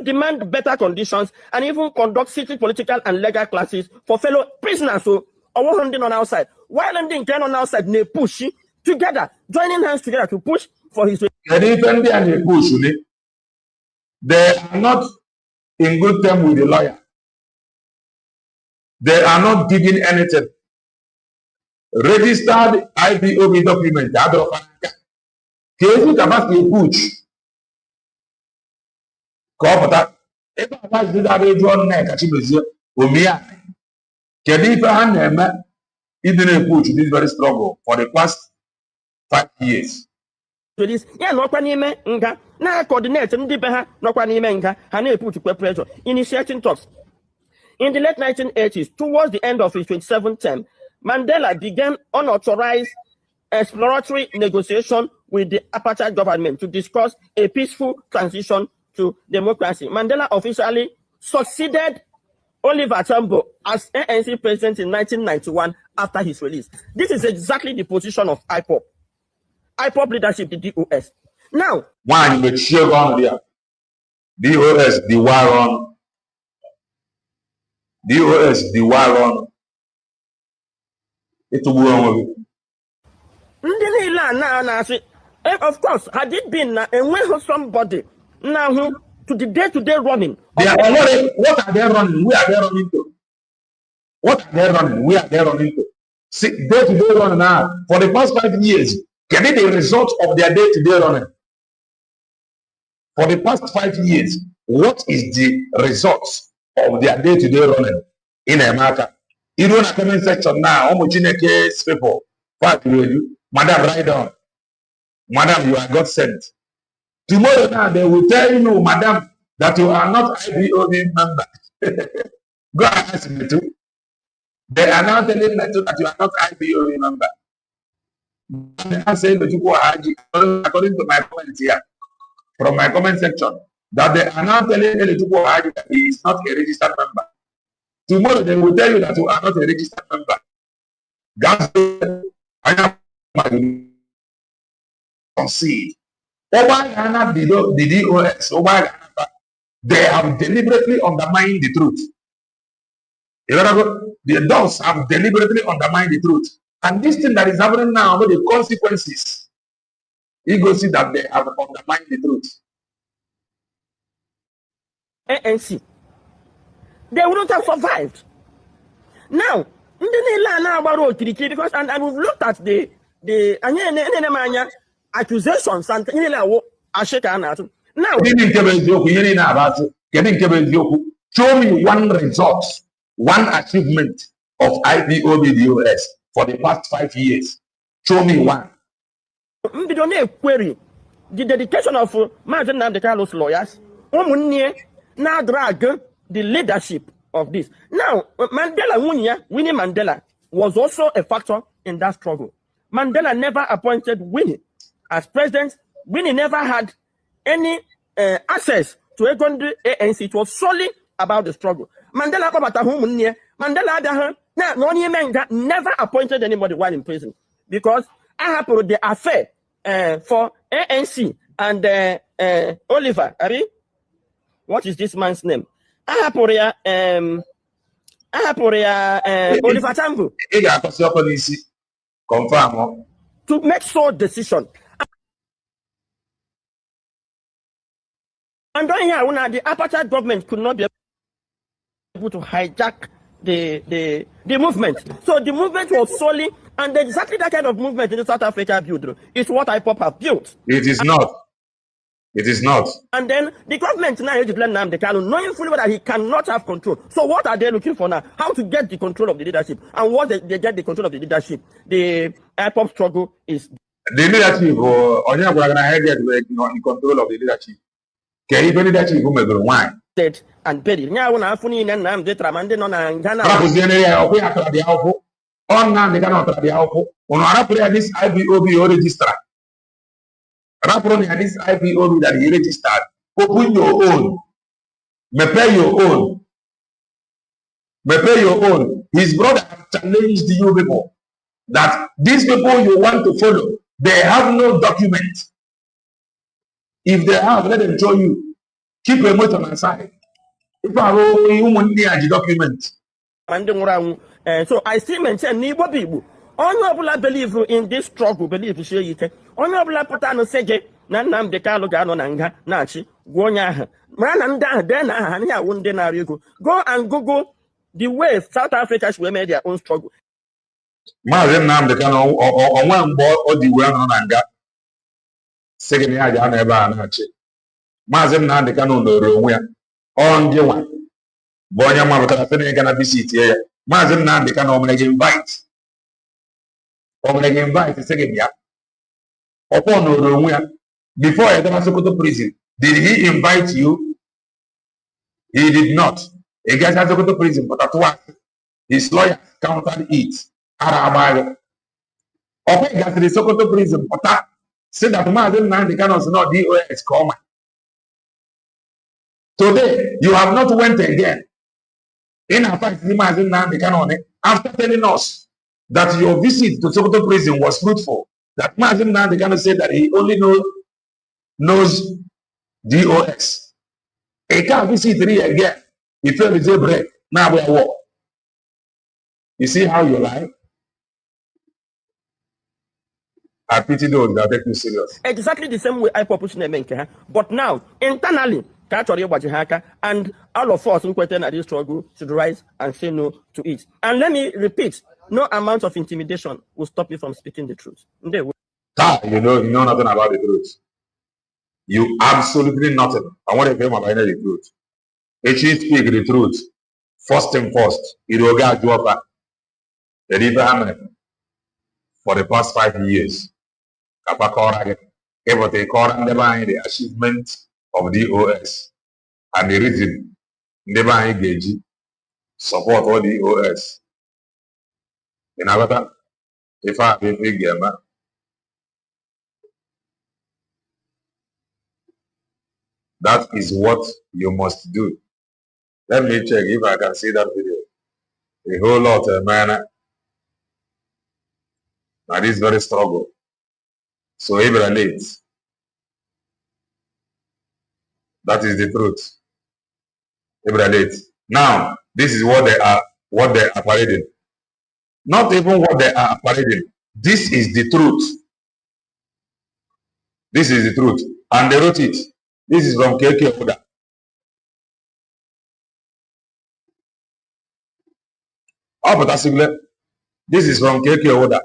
demand better conditions and even conduct city political and legal classes for fellow prisoners. So, on outside, while ending on outside, they push together, joining hands together to push for his. They are not in good terms with the lawyer. They are not giving anything. Registered IPOB document. Kedu capacity push. Koopata. Eba was the radio neck at Chimizio. Umia. Kedu Ibrahim didn't push this very struggle for the past 5 years. So this, yeah, no panime nga na coordinate ndi be ha no panime nga ha na put pressure initiating talks. In the late 1980s, towards the end of his 27th term, Mandela began unauthorized exploratory negotiation with the apartheid government to discuss a peaceful transition to democracy. Mandela officially succeeded Oliver Tambo as ANC president in 1991 after his release. This is exactly the position of IPOP. IPOP leadership, the DOS. Now, one with sheer on there. DOS, the war on. DOS, the war on. It's a war on. Of course, had it been somebody now to the day-to-day running. What are they running? We are they running to? What are they running? We are they running to? See, day-to-day running now for the past 5 years. Can it be the result of their day-to-day running? For the past 5 years, what is the results of their day-to-day running in America? You don't have comment section now. Case people. Madam, write down. Madam, you are God sent. Tomorrow now they will tell you, Madam, that you are not IBOB member. Go and ask me too. They are now telling me too that you are not IBOB member. I say according to my comments here, from my comment section, that they are now telling Elituko Haji that he is not a registered member. Tomorrow they will tell you that you are not a registered member. Gangsters, I am concede. The DOS, they have deliberately undermined the truth. The dogs have deliberately undermined the truth. And this thing that is happening now, the consequences, you go see that they have undermined the truth. ANC, they wouldn't have survived. Now, because and we've looked at the accusations and now show me one result, one achievement of IPOB DOS for the past 5 years. Show me one. Query the dedication of Maz Nnamdi Kanu's lawyers now drag the leadership of this. Now, Winnie Mandela was also a factor in that struggle. Mandela never appointed Winnie as president. Winnie never had any access to a ANC. It was solely about the struggle. Mandela never appointed anybody while in prison because I happened the affair for ANC and Oliver. What is this man's name? Oliver Tambo. Confirm. To make sure decision. And then here, the apartheid government could not be able to hijack the movement. So the movement was solely, and exactly that kind of movement in South Africa built. It's what IPOP have built. It is not. It is not. And then the government now is Maz Nnamdi Kanu, knowing fully that he cannot have control. So what are they looking for now? How to get the control of the leadership? And once they get the control of the leadership, the IPOP struggle is. The leadership, in control of the leadership. Can you leadership why? Dead and buried. Now, when I phone in and I'm the Tramande on Ghana. This IBOB register. Rapper this IPOB that he registered. Open your own. Prepare your own. Prepare your own. His brother challenged you people that these people you want to follow, they have no document. If they have, let them show you. Keep a motor on the side. If I owe you the document. So I still maintain Nibo people. Only believe in this struggle, believe you say only put on a sege, Nnamdi Kanu Gano Nanga, Nachi, Gonya, Mananda, then I won't go. Go and Google the way South Africans were made their own struggle. Maz Nnamdi Kanu on one board or the well on Nanga. Second year, I never Nachi. Maz Nnamdi Kanu no room on the one. Bonya Mamma gonna visit here. Maz Nnamdi Kanu invite. Invite the second year. Upon no before I got to prison, did he invite you? He did not. He got to prison, but at once his lawyer countered it Aramago. Okay, got the Sokoto prison, but that said that Maz Nnamdi Kanu is not DOS common. Today, you have not went again. In fact, Maz Nnamdi Kanu, after telling us that your visit to Sokoto prison was fruitful, that Maz Nnamdi Kanu said that he only knows DOS. He can't visit 3 again. He fell his break. Now we are war. You see how you lie? I pity those that take you serious. Exactly the same way I propose to. But now, internally, and all of us who question at this struggle should rise and say no to it. And let me repeat, no amount of intimidation will stop you from speaking the truth. You know nothing about the truth. You absolutely nothing. I want to hear about the truth. If you speak the truth, first and first, it will get you up. The river for the past 5 years. Everything called the achievement of the OS and the reason never engage support all the OS. In other, if I be big gamer, that is what you must do. Let me check if I can see that video. A whole lot of man. Now this very struggle. So it relates. That is the truth. It relates. Now, this is what they are parading. Not even what they are parading. This is the truth. This is the truth. And they wrote it. This is from KK Oda. This is from KK Oda.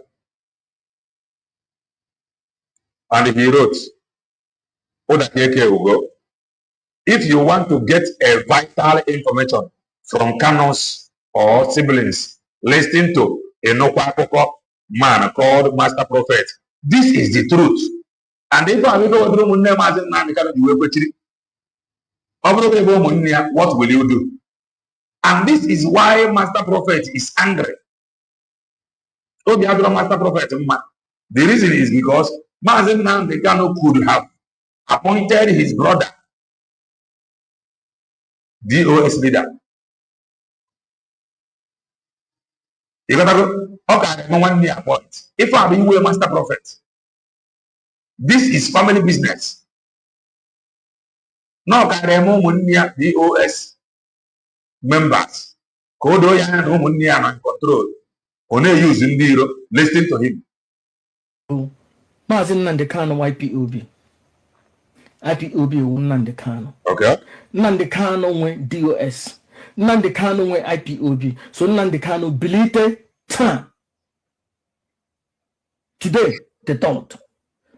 And he wrote, Oda KK Ugo. If you want to get a vital information from canons or siblings, listen to a Nokwakoko man called Master Prophet. This is the truth. And if I go through what will you do? And this is why Master Prophet is angry. Master Prophet, the reason is because Maz Nnamdi Kanu could have appointed his brother, DOS leader. You got to go, okay, no one near point. If I be a Master Prophet, this is family business. No, near DOS members. Kodo ya and control. Only using Nero, listen to him. Maz Nnamdi Kanu IPOB. IPOB Nnamdi Kanu. Okay. Nnamdi Kanu went DOS. Nnamdi Kanu went IPOB. So Nnamdi Kanu believed today the thought.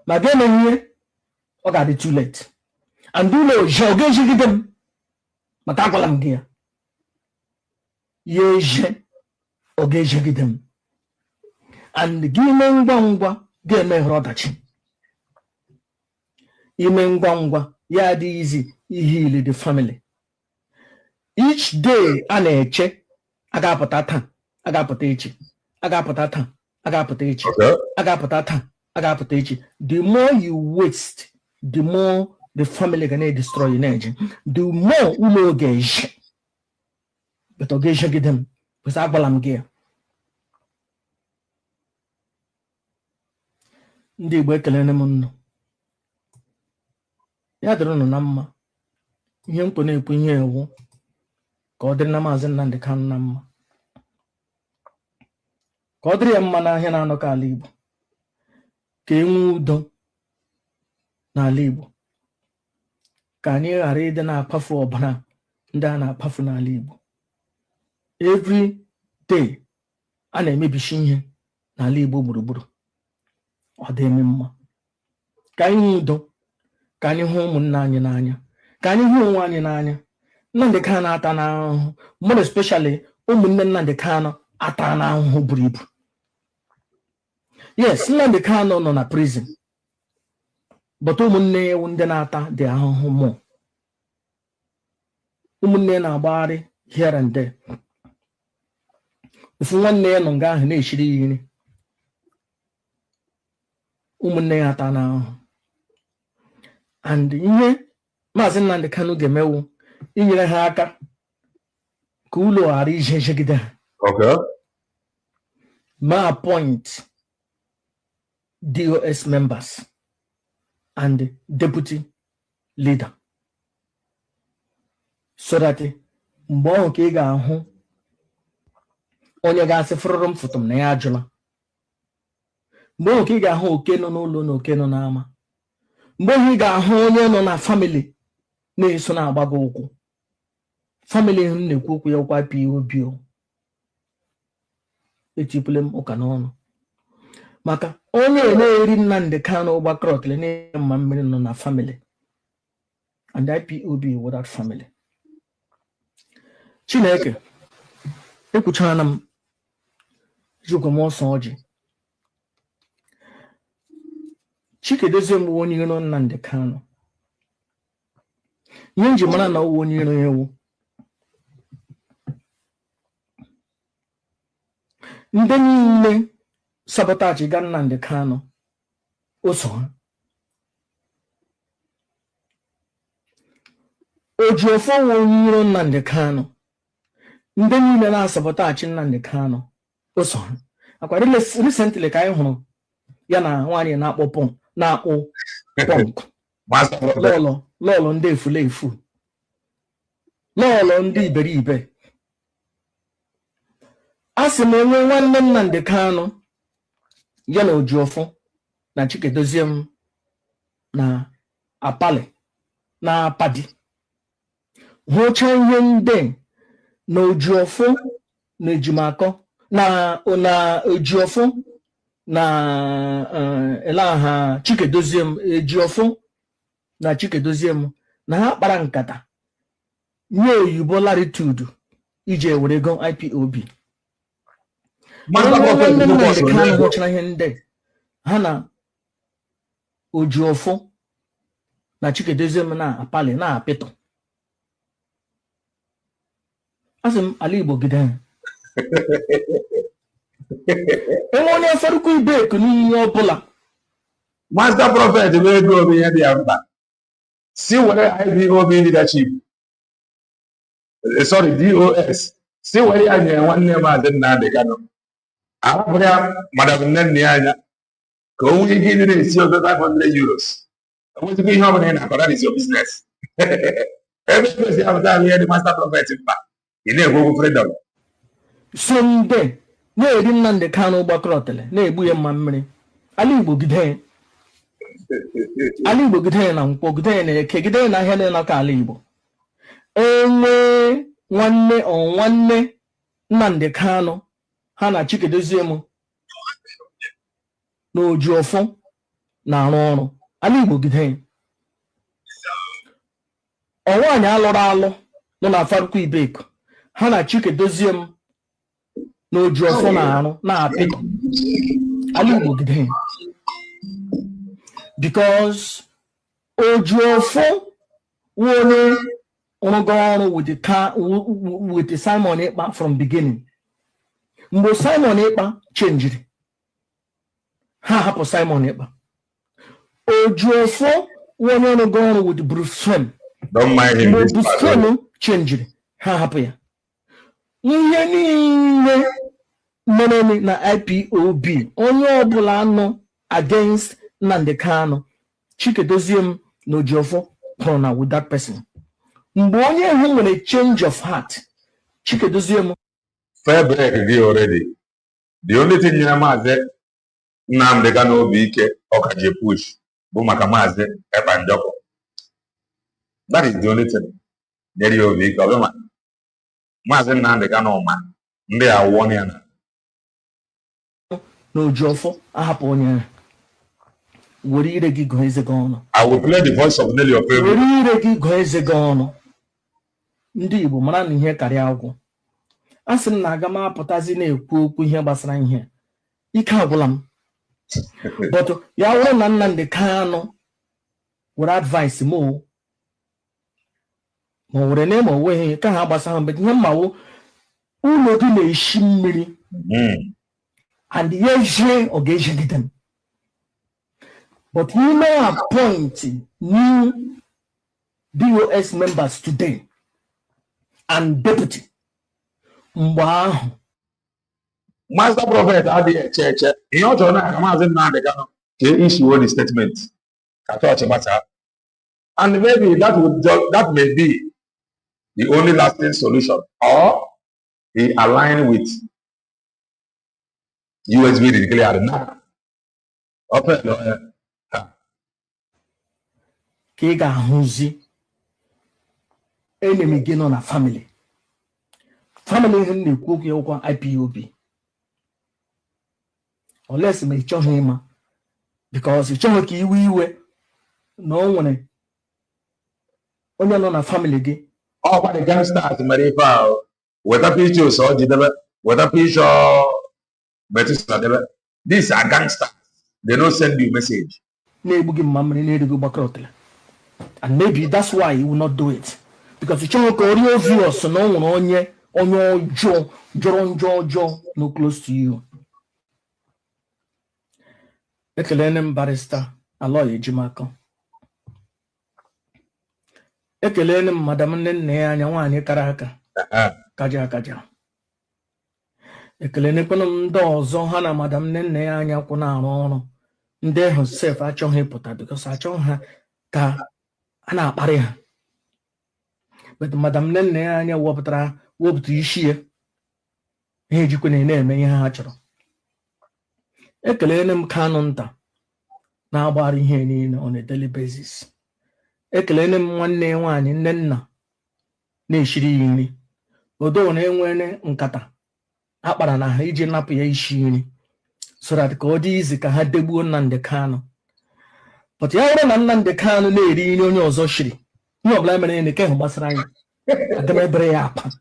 My game here, I got it too late. And do no jogging them. Matakolam gear. Ye oge them. And the game bangwa game rodachi. Imengwangwa yadi easy heal the family. Each day aneche agapotata agapotechi agapotata agapotechi agapotata agapotechi. The more you waste, the more the family gonna destroy energy. The more ulo gauge. But ogage get them because agbalam gear. Ndi Igbo ekelene m nnụ. Ya dịrị unu na mma. Ihe mkpu na-ekwu ihe ewu ka ọ dịrị na Maz Nnamdi Kanu na mma. Ka ọ dịrị ya mma n'ahịa na-anọkọ ala Igbo. Ka enwe udo n'ala Igbo. Ka anyị ghara ịdị na-akpafu ọbara ndị a na-akpafu n'ala Igbo. Every day a na-emebishi ihe n'ala Igbo gburugburu. Ọ dị eme mma. Ka anyị hụ udo. Ka anyị hụ ụmụnne anyị n'anya. Ka anyị hụ onwe anyị n'anya. Nnamdi Kanu ata n'ahụhụ. More especially ụmụnne Nnamdi Kanu ata n'ahụhụ buru ibu. Yes, Nnamdi Kanu nọ na prison. But ụmụnne ya ndị na-ata dị ahụhụ mụ. Ụmụnne na-agbagharị here and there. If one name on Gah Nation, woman atana. And in Maz Nnamdi Kanu Gemel, in your haka, Kulo Ari Jegida. Okay. Ma appoint DOS members and deputy leader. So that Mbon Kega home onye ga-asị fụrụrụ m foto m na ya ajụla. Mgbe oke ị ga-ahụ oke nọ n'ụlọ na oke nọ n'ama. Mgbe ị ga-ahụ onye nọ na family na-eso na-agbago ụkwụ. Family m na-ekwu okwu ya ụkwa POB. Etipụle m ụka n'ọnụ. Maka onye na-eri Nnamdi Kanu ụgbakọrọkele na-enye mma mmiri nọ na family. And IPOB without family. Chineke ekwuchana m Jukwu m ọsọ ọjị. Chikedozie m onye iro Nnamdi Kanu. Ihe nji mara na onye iro ewu. Ndị niile sabotage ga Nnamdi Kanu oso ha. Ojiofo onye iro Nnamdi Kanu. Ndị niile na-sabotage Nnamdi Kanu oso ha. Akwa recently ka anyị hụrụ ya na nwaanyị na-akpọ pọnk lọlọ ndị efulefu, lọlọ ndị iberibe. A sị m enwe nwanne Nnamdi Kanu ya na Ojiofo na Chikedozie m na Apali na Apadi hụcha ihe ndị na Ojiofo na Ejimakọ na Ojiofo na elaha Chikedozie m Ojiofo na Chikedozie m na ha kpara nkata nye oyibo latitude iji ewere go IPOB. Hụchara ihe ndị ha na Ojiofo na Chikedozie m na Apali na apịtọ. Asị m ala Igbo gide enwe onye farukwu ibeku n'ihe ọbụla. Master Prophet wee go obi ihe dị ya mkpa. Si were IPOB leadership. Sorry, DOS. Si were ya nye nwanne Maz Nnamdi Kanu. Arapụrụ ya Madam Nnenni anya ka o nwee ike ịdị esi ogo 500 euros. Onwezikwa ihe ọbụla ị na-akọ, that is your business. Ebe esi apụta ihe dị Master Prophet mkpa. Ị na-ekwu okwu freedom. So mgbe na-eri Nnamdi Kanu gbakọrọtele na-egbu ya mma mmiri, ala Igbo gide na nkwọ gide na eke gide na ahịa na-enọka ala Igbo. Enwe nwanne Nnamdi Kanu ha na Chikedozie m na Ojiofo na-arụ ọrụ, ala Igbo gide. Ọnwaanyị alụrụ alụ nọ na Farukwu Ibeku ha na Chikedozie m na Ojiofo na-arụ na-apịtọ, ala Igbo gide. Because Ojiofo onye rụgo ọrụ with Simon Ekpa from beginning. Mgbe Simon Ekpa changed, ha hapụ Simon Ekpa. Ojiofo onye rụgo ọrụ with Bruce Fem. Don't mind him. Mgbe Bruce Fem changed, ha hapụ ya. Ihe niile mere na IPOB onye ọbụla nọ against Nnamdi Kanu, Chikedozie m na Ojiofo kwụrụ na with that person. Mgbe onye hụ nwere change of heart, Chikedozie m fair break gị already. The only thing nyere Maz Nnamdi Kanu obi ike ọ ka ji push bụ maka Maz Ebanjoko. That is the only thing nyere ya obi ike. Ọbụma Maz Nnamdi Kanu ma ndị awụọ ya na Ojiofo ahapụ onye were ire gị gụọ eze gị ọnụ. I will play the voice of Nelly Ofebu. Were ire gị gụọ eze gị ọnụ. Ndị Igbo mara na ihe karịa agwụ. A sị m na aga m apụtazi na-ekwu okwu ihe gbasara ihe. Ike agwụla m. But ya wụrụ na Nnamdi Kanu were advice ma were na ma onweghị ka ha gbasara mgbe ihe mmawo Uno gi na eshi mmiri. And yeje ogeje them. But you may appoint new BOS members today and deputy. Wow. Master Prophet Adi Church. In your turn, Maz Nnamdi Kanu can issue the statement. And maybe that may be the only lasting solution. Or he align with USB declared now. Kega Huzi enemy gain on a family. Family in the cook your IPOB. Unless me show him because it's only we were no one only on a family gay. All by the gangsters, Marifa, whether pictures or whether picture, these are gangsters. They don't send you message. And maybe that's why he will not do it. Because it's only obvious no one on your jaw, no close to you. Ekelene barrister, a lawyer, Jimako. Ekelene Madam Nene anya nwanyị kara aka kaja ekelene kwenu ndị ọzọ ha na Madam Nene anya kwụ na-arụ ọrụ ndị ahụ sef achọghị ịpụta because achọghị ha ka a na-akparị ha but Madam Nene anya wepụta isi ya ihe ejikwe na-eme ihe ha chọrọ. Ekelene m Kanu nta na-agbara ihe niile on a daily basis. Ekelene m nwanne nwanyị Nnenna na-eshiri ya nri odo na-enwere nkata akpara na ha iji napụ ya isi nri so that ka ọ dị izi ka ha degbuo Nnamdi Kanu. But ya bụrụ na Nnamdi Kanu na-eri nri onye ọzọ shiri ihe ọbụla mere na ke hụ gbasara anyị agamebere ya akwa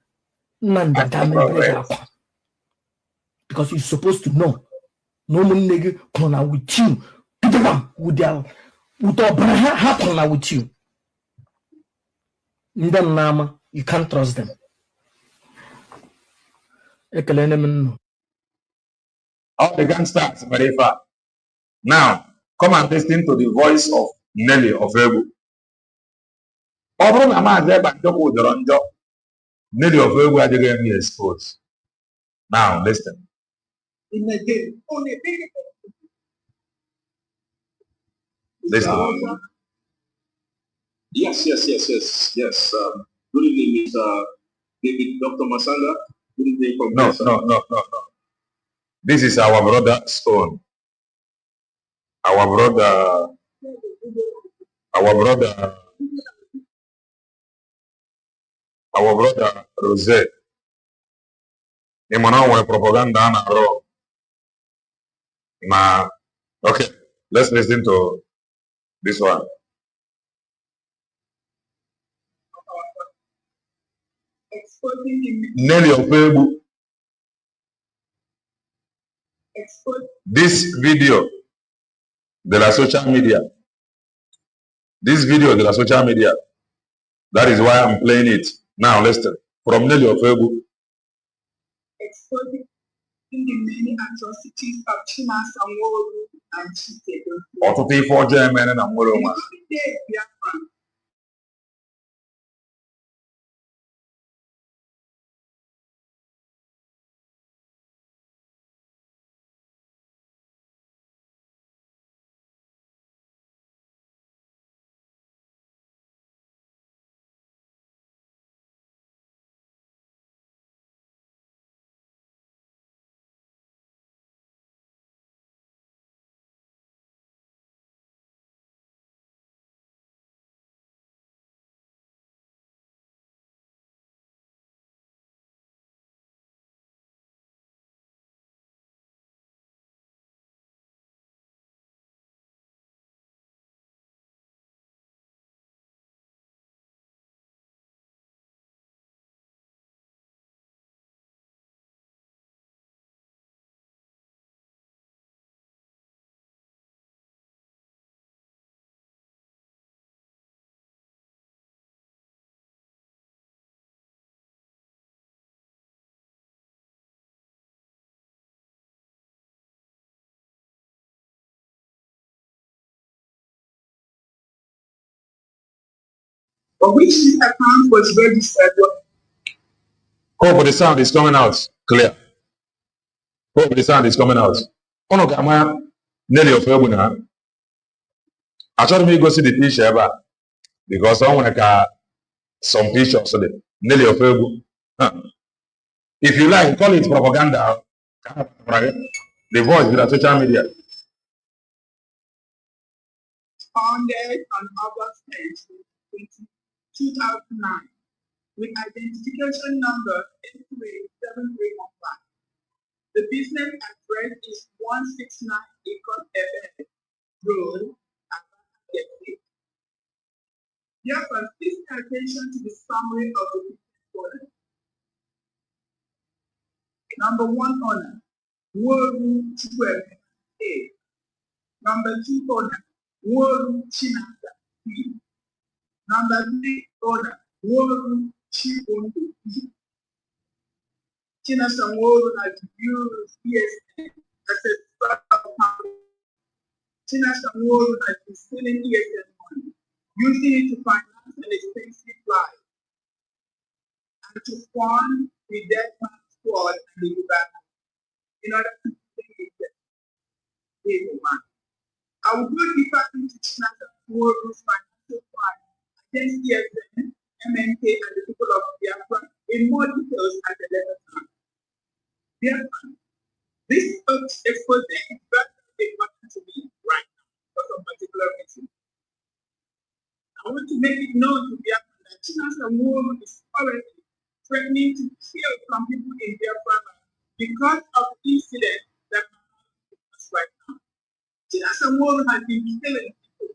Nnamdi agamebere ya akwa because you're supposed to know no ụmụnne gị kwụrụ na with you with ọbara ha kwụrụ na with you. Nama, you can't trust them. All the gangsters, Marifa. Now, come and listen to the voice of Nelly of Egu. Nelly of Egu are going to exposed. Now, listen. Listen. Yes. Good evening, Mr. David, Dr. Masanga. Good evening, Professor. No. This is our brother Stone. Our brother Rose. Imana propaganda na ro. Okay, let's listen to this one. Nelly Ofebu. This video de la social media. That is why I'm playing it. Now listen. From Nelly Ofebu. Exposing the many atrocities of Chinasa Nworu and Chike. Ọtụtụ ife ọjọọ emere na nwere onwe. for which this account was registered. Hope the sound is coming out clear. Hope the sound is coming out. Ono kama Nelly of Ebuna. I told me go see the picture ever because I want to some pictures of it. Nelly of Ebu. If you like, call it propaganda. The voice with the social media. Founded on August 10, 2009, with identification number 837315. The business address is 169 Acres FM Road, Atlanta. Therefore, please pay attention to the summary of the business owner. Number 1 owner, Woru Chukwuemeka A. Number 2 owner, Woru Chinasa P. Number 3 owner, Woru Chibondo P. Chinasa Woru has used ESN as a stock account. Chinasa Woru has been stealing ESN money, using it to finance an expensive life and to fund the dead man squad and the Uganda in order to save the man. I will go deeper into Chinasa Woru's financial crime against ESN, MNK, and the people of Biafra in more details at the later time. Therefore, this expose is very important to me right now for some particular reason. I want to make it known to Biafra that Chinasa Woru is already threatening to kill some people in Biafra because of the incident that is right now. Chinasa Woru has been killing people,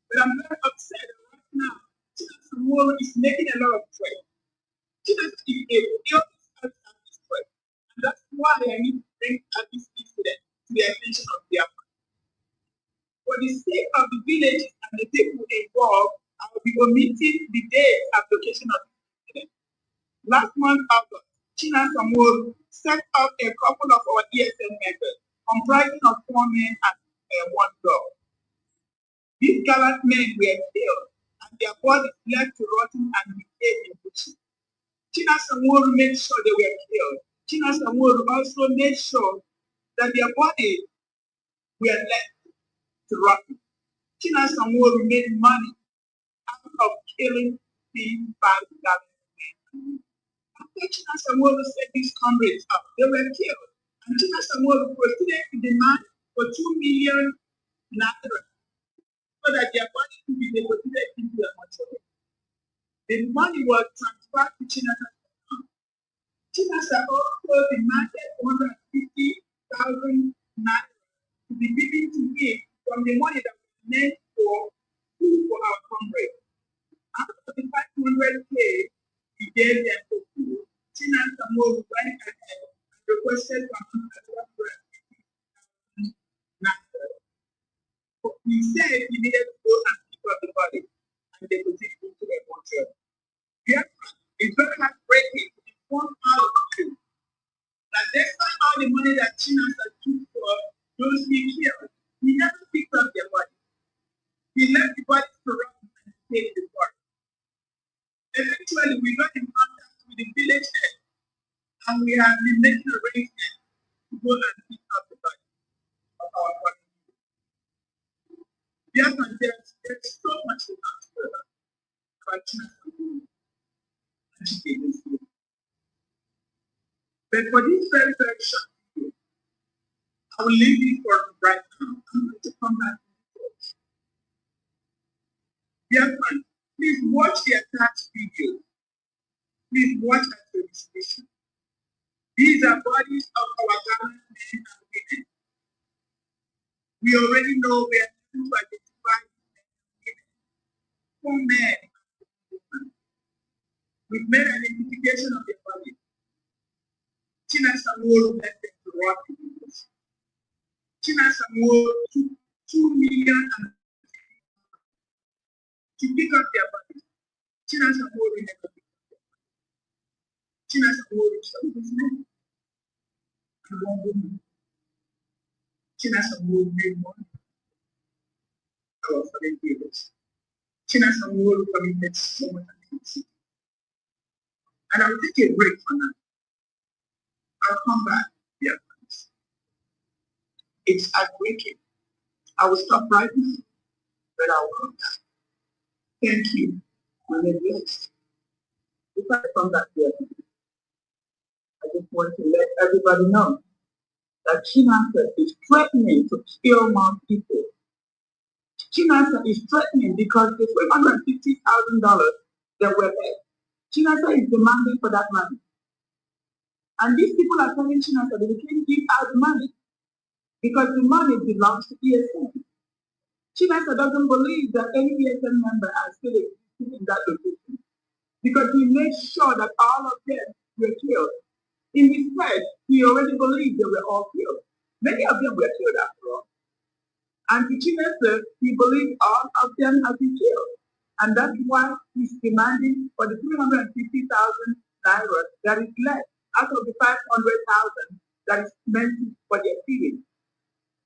but I'm very upset right now. Chinasa Woru is making a lot of threats. Chinasa is a real at this point, and that's why I need to bring this incident to the attention of Biafra. For the sake of the villages and the people involved, I will be omitting the date and location of the incident. Last month, August, Chinasa Woru set up a couple of our ESN members, comprising of 4 men and 1 girl. These gallant men were killed, and their bodies left to rotten and decay in bushes. Chinasa Woru made sure they were killed. Chinasa Woru also made sure that their bodies were left to rotten. Chinasa Woru made money out of killing these bad men. After Chinasa Woru set these comrades up, they were killed, and Chinasa Woru proceeded to demand for 2 million naira so that their bodies could be deposited into the mortuary. The money was transferred to Chinasa. Chinasa also demanded 150,000 naira to be given to him from the money that was meant for food for our comrades. After the 500K he gave them for food, Chinasa Woru went ahead and requested from another friend. He said he needed to go and pick up the body and they put it into a mortuary. Therefore, it's very heartbreaking to inform all of you that despite all the money that Chinasa took for those he killed, he never picked up their body. He left the body to rot and stay in the forest. Eventually, we got in contact with the village head, and we have been making arrangements to go and pick up the body of our body. Therefore, there's so much to talk about Chinasa Woru and Chike's story. But for this very, very short video, I will leave it for right now. I'm going to come back to this. Dear friends, please watch the attached video. Please watch at your discretion. These are bodies of our gallant men and women. We already know we are able to identify men and women. 4 men and women. We've made an identification of their bodies. Chinasa Woru left them to rot in the bush. Chinasa Woru took 2 million and to pick up their bodies. Chinasa Woru never picked up their bodies. Chinasa Woru killed his men and 1 woman. Chinasa Woru made money. Our foreign village. Chinasa Nwolu committed so much atrocity. And I'll take a break for now. I'll come back. Yeah, please. It's heartbreaking. I will stop right now, but I will come back. Thank you. My name is. If I come back here, I just want to let everybody know that Chinasa is threatening to kill more people. Chinasa is threatening because the $350,000 that were paid. Chinasa is demanding for that money. And these people are telling Chinasa that they can't give out the money because the money belongs to ESN. Chinasa doesn't believe that any ESN member are still existing in that location because he made sure that all of them were killed. In his head, he already believed they were all killed. Many of them were killed after all. And to Chinasa, he believed all of them have been killed. And that's why he's demanding for the 350,000 naira that is left out of the 500,000 that is meant for their feeding.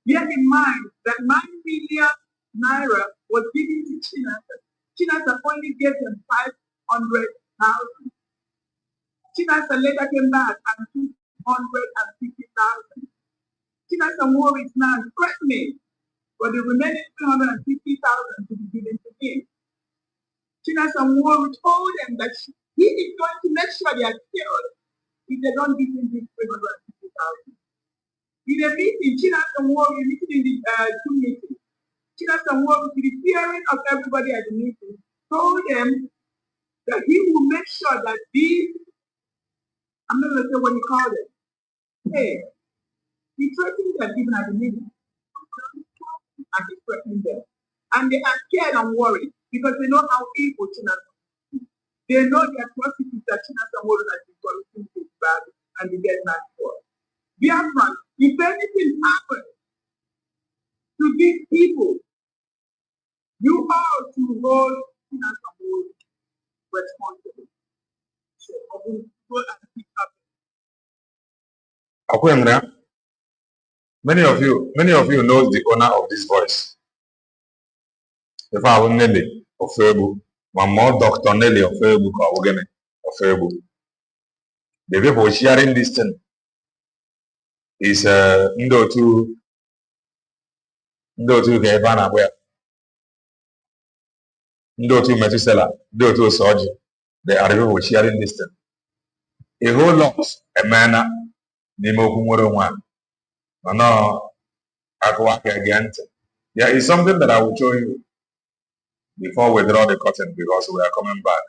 Bear in mind that 9 million naira was given to Chinasa. Chinasa only gave them 500,000. Chinasa later came back and took 150,000. Chinasa Moore is now threatening for the remaining 350,000 to be given to him. Chinasa Moore told them that he is going to make sure they are killed if they don't give him this 350,000. In a meeting, Chinasa Moore, meeting in the Zoom meeting, Chinasa Moore, to the hearing of everybody at the meeting, told them that he will make sure that these, I'm not going to say what he called it, hey, he threatened them even at the meeting. And he's threatening them. And they are scared and worried because they know how evil Chinasa is. They know the atrocities that Chinasa Moore has been committing to his bad and they get mad for. Biafran, if anything happens to these people, you are to hold Chinasa Moore responsible. So I will go and pick up. Akwemra, many of you know the owner of this voice. If I will Nelly of Febu, one more Dr. Nelly of Febu, of Febu. The people sharing this thing is Ndotu Gaibana, where Ndotu Metusela, Ndotu Soji. They are the people sharing this thing. A whole lot, a manner, Nemo Kumuro. No, Akwaka again. There is something that I will show you before we draw the curtain because we are coming back.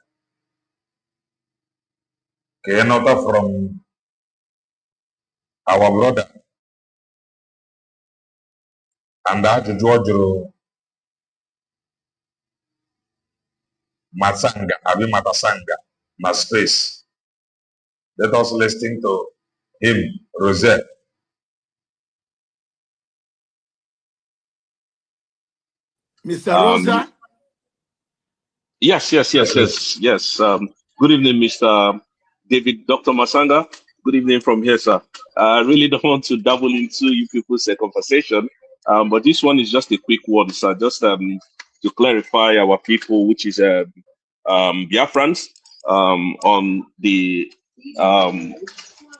Okay, another from our brother. And that to George Matsanga, Abi Matasanga, my space. Let us listen to him, Rosette. Mr. Rosa? Yes. Good evening, Mr. David, Dr. Masanga. Good evening from here, sir. I really don't want to dabble into you people's conversation, but this one is just a quick one, sir. Just to clarify our people, which is Biafrans, on the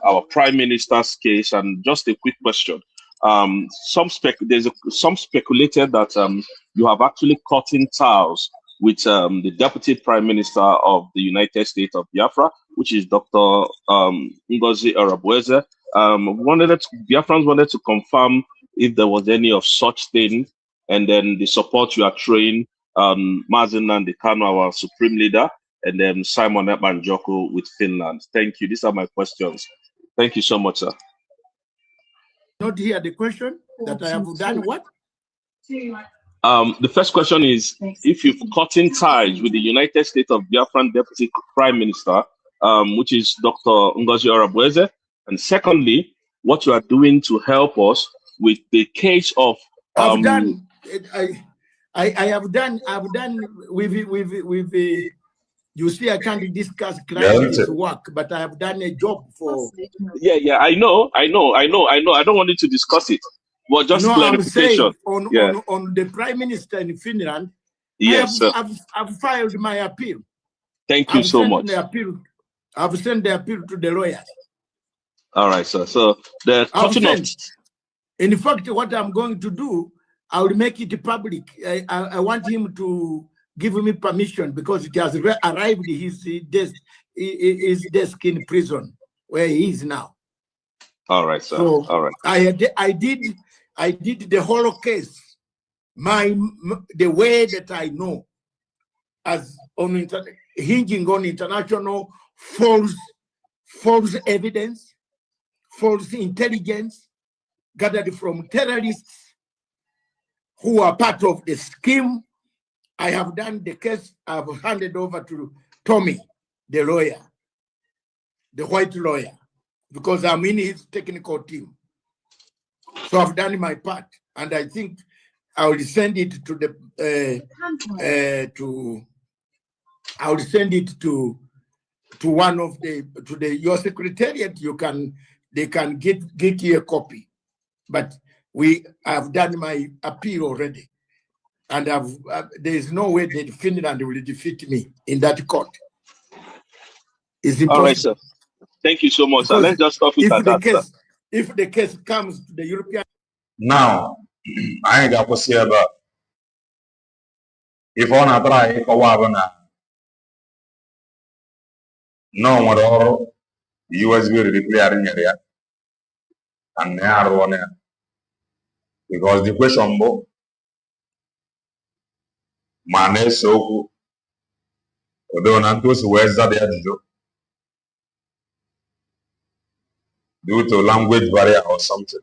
our Prime Minister's case, and just a quick question. Some speculated that you have actually cut in ties with the Deputy Prime Minister of the United States of Biafra, which is Dr. Ngozi Arabweze. Biafrans wanted to confirm if there was any of such thing, and then the support you are throwing Maz Nnamdi Kanu, our Supreme Leader, and then Simon Ekpanjoko with Finland. Thank you. These are my questions. Thank you so much, sir. Not hear the question that I have done what? The first question is if you've cut in ties with the United States of Biafran Deputy Prime Minister, which is Dr. Ngozi Arabweze, and secondly, what you are doing to help us with the case of I've done with the. You see, I can't discuss client's work, but I have done a job for. Yeah, I know. I don't want you to discuss it. Well, just clarification. I'm saying on the Prime Minister in Finland, Yes, sir. I've filed my appeal. Thank you so much. I've sent the appeal to the lawyers. All right, sir. So the cutting of... In fact, what I'm going to do, I will make it public. I want him to give me permission because it has arrived his desk in prison where he is now. All right, sir. So all right. I did the whole case the way that I know, as on hinging on international false evidence, false intelligence gathered from terrorists who are part of the scheme. I have done the case. I've handed over to Tommy, the lawyer, the white lawyer, because I'm in his technical team. So I've done my part, and I think I will send it to the I will send it to one of your secretariat. They can get you a copy. But I've done my appeal already, and there is no way that Finland will defeat me in that court. It's impossible. All right, sir. Thank you so much, sir. Let's just stop it at that, sir. If the case comes to the European... Now, I ain't got to say about if I want to try no more USB declaring area and they are on there. Because the question bo mane soku odo nantos weza de ajujo due to language barrier or something.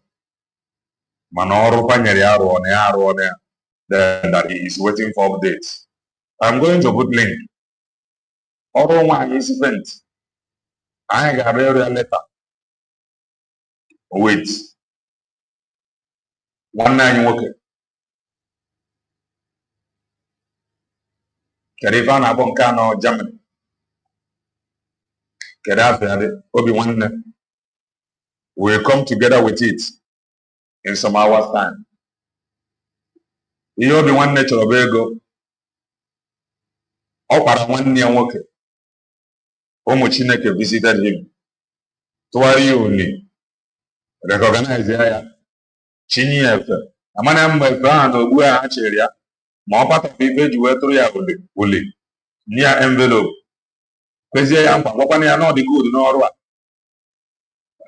Manoro panyeri aro there. Then that he is waiting for updates. I'm going to put link. Oro one is spent. I got a letter. Wait. 19 working. Kerivan Abonkano, Germany. Kedafi Obi-Wan. We'll come together with it in some hours' time. You be one nature of ego. Opara 1 year working. Omuchineke visited him. Tuwari only. Recognize ya. Chini efe. Amana mbefa no gwe acheria. Ma part of the page we through ya ule. Near envelope. Kwezi ya mpa wakwane ya no the good no orwa.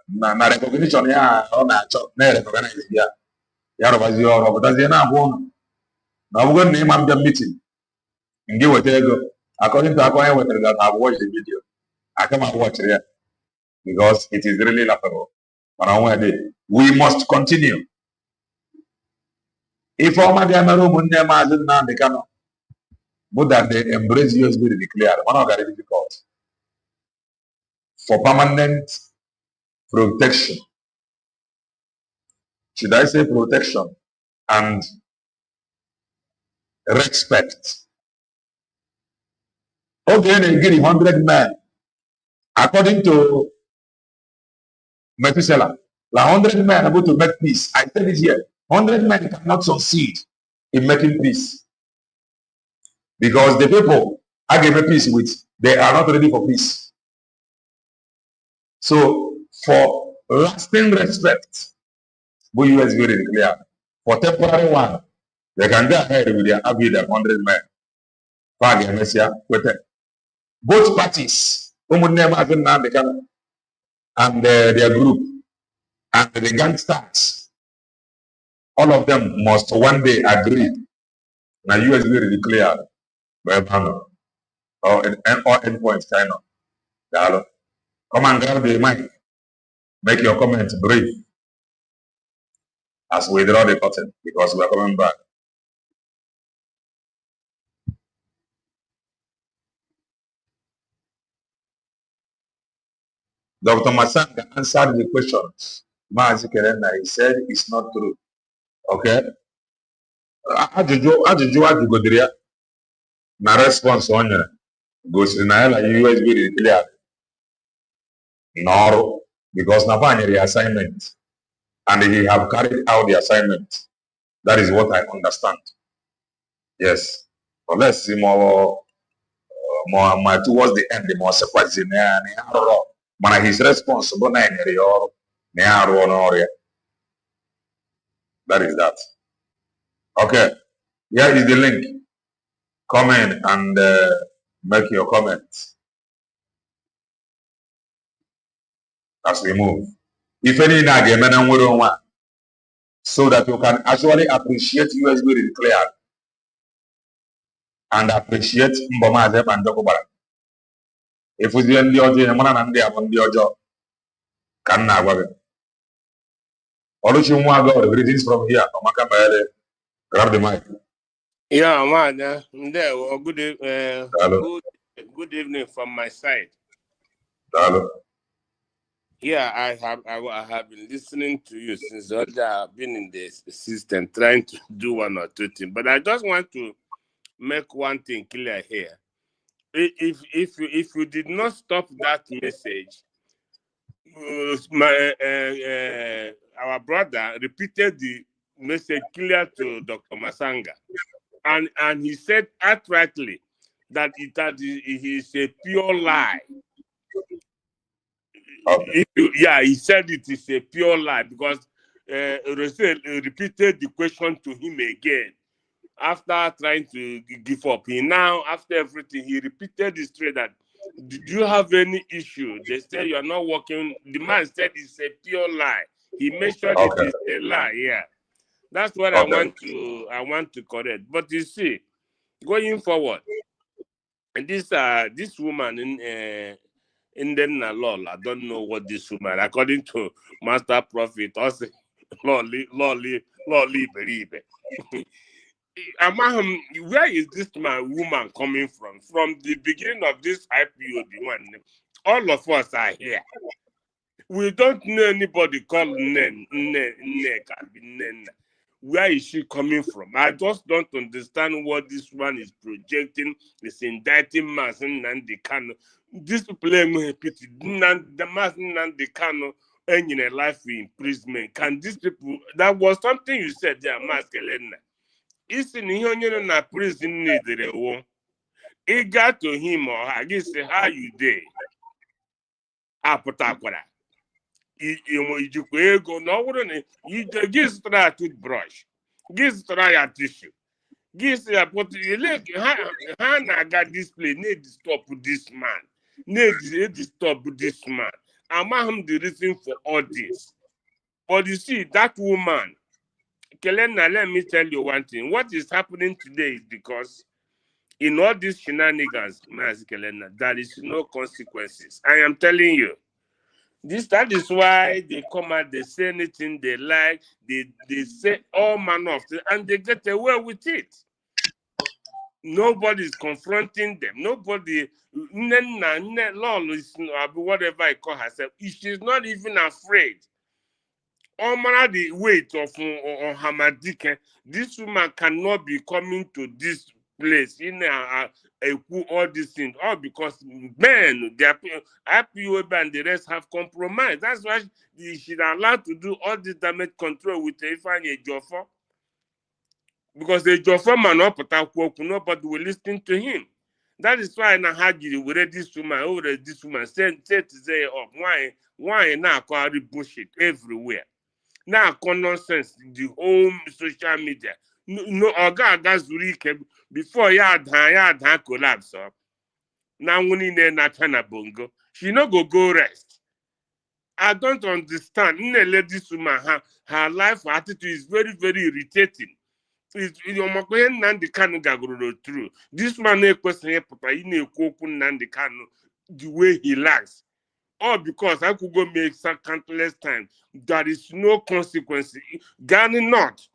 Na recognition ya ona acho na recognize ya. Ya robazi oro butazi na abonu. Na bugo ni mambia meeting. Ngi wetego. According to Akoya wetter that I've watched the video. I come and watch it because it is really laughable. But we must continue. If Maz Nnamdi Kanu, but that they embrace USB to declare, one of the difficult for permanent protection. Should I say protection and respect? Okay, they give 100 men. According to Methuselah, 100 men are able to make peace. I said it here. 100 men cannot succeed in making peace. Because the people I gave a peace with, they are not ready for peace. So, for lasting respect, we is very clear. For temporary one, they can go ahead with their army, 100 men. Both parties, Maz Nnamdi Kanu and their group, and the Gangsters, all of them must one day agree. Now, US will declare by panel or endpoints kind of. Come and grab the mic. Make your comments brief as we draw the curtain because we are coming back. Dr. Masanga answered the questions. Maz Nnamdi, he said it's not true. Okay? Ajụjụ na response on you gosiri na ya na USB declare n'ọrụ because na banyere assignment and he have carried out the assignment. That is what I understand. Yes. Or let's see more towards the end, the more surprising. Man, he's responsible. That is that. Okay, here is the link. Come in and make your comments as we move. If any so that you can actually appreciate USB really clear and appreciate Mboma and Dokobara. If we didn't do the Hamana and the Amon Diojo, can now go. Oluchimwago, greetings from here. Grab the mic. Yeah, man. Good evening from my side. Hello. Yeah, I have been listening to you since I've been in the system trying to do one or two things. But I just want to make one thing clear here. If you did not stop that message, our brother repeated the message clear to Dr. Masanga, and he said outrightly that it is a pure lie. He said it is a pure lie because repeated the question to him again after trying to give up. Now, after everything, he repeated the straight that, did you have any issue? They said you are not working. The man said it's a pure lie. He mentioned it is a lie. Yeah, that's what I want to correct. But you see, going forward, and this woman in the law, I don't know what this woman, according to Master Prophet, also lawly, believe. Where is this woman coming from? From the beginning of this IPO, the one, all of us are here. We don't know anybody called Nen. Where is she coming from? I just don't understand what this one is projecting. It's indicting Maz Nnamdi Kanu. This people repeat the Maz Nnamdi Kanu in a life imprisonment. Can these people? That was something you said there, Maz Kelena. It's in here na prison need the one. It got to him or her. He say, how you day? Aputakwara. You go no wouldn't you give try a toothbrush, give try a tissue, give a put you look Hannah got display need to stop this man, need to stop this man. I'm the reason for all this. But you see, that woman, Kelena, let me tell you one thing. What is happening today is because in all these shenanigans, Mazi Kelena, there is no consequences. I am telling you. That is why they come out, they say anything they like, they say all manner of things, and they get away with it. Nobody is confronting them. Nobody, whatever I call herself, she's not even afraid. All manner the weight of Hamadike, this woman cannot be coming to this place in all these things, all because men, the IPO and the rest have compromised. That's why she's allowed to do all this damage control with Ifeanyi Ejiofor. Because the Ejiofor man nobody will listen to him. That is why I had this woman say why now call bullshit everywhere. Now nonsense the whole social media. No, before ya collapse. Now na bongo. She no go rest. I don't understand. This woman, her life attitude is very, very irritating. It's Nnamdi Kanu gagoro through. This man Nnamdi Kanu the way he lacks. All because I could go make some countless time. There is no consequence. Ghana not.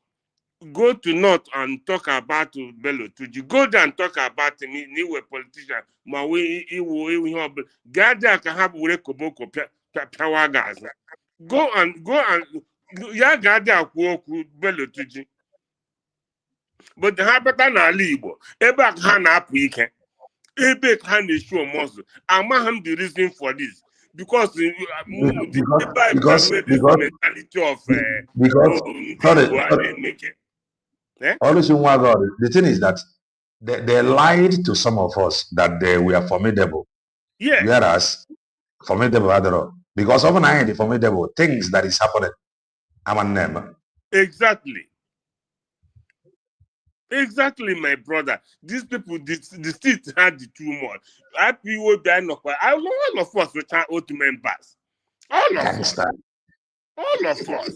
Go to North and talk about Bello Tuji. Go there and talk about him. He was a politician. Gada can have Koboko power gas. Go and ya Gada Bello Tuji. But the habitat na libo. Eba Hana Pike. Ebe can show muscle. I'm the reason for this. Because the thing is that They lied to some of us that they were formidable. Yeah. Whereas formidable other because of the formidable things that is happening. I'm a name. Exactly. Exactly, my brother. These people, the state had the too much. All of us were old members. All of us. All of us.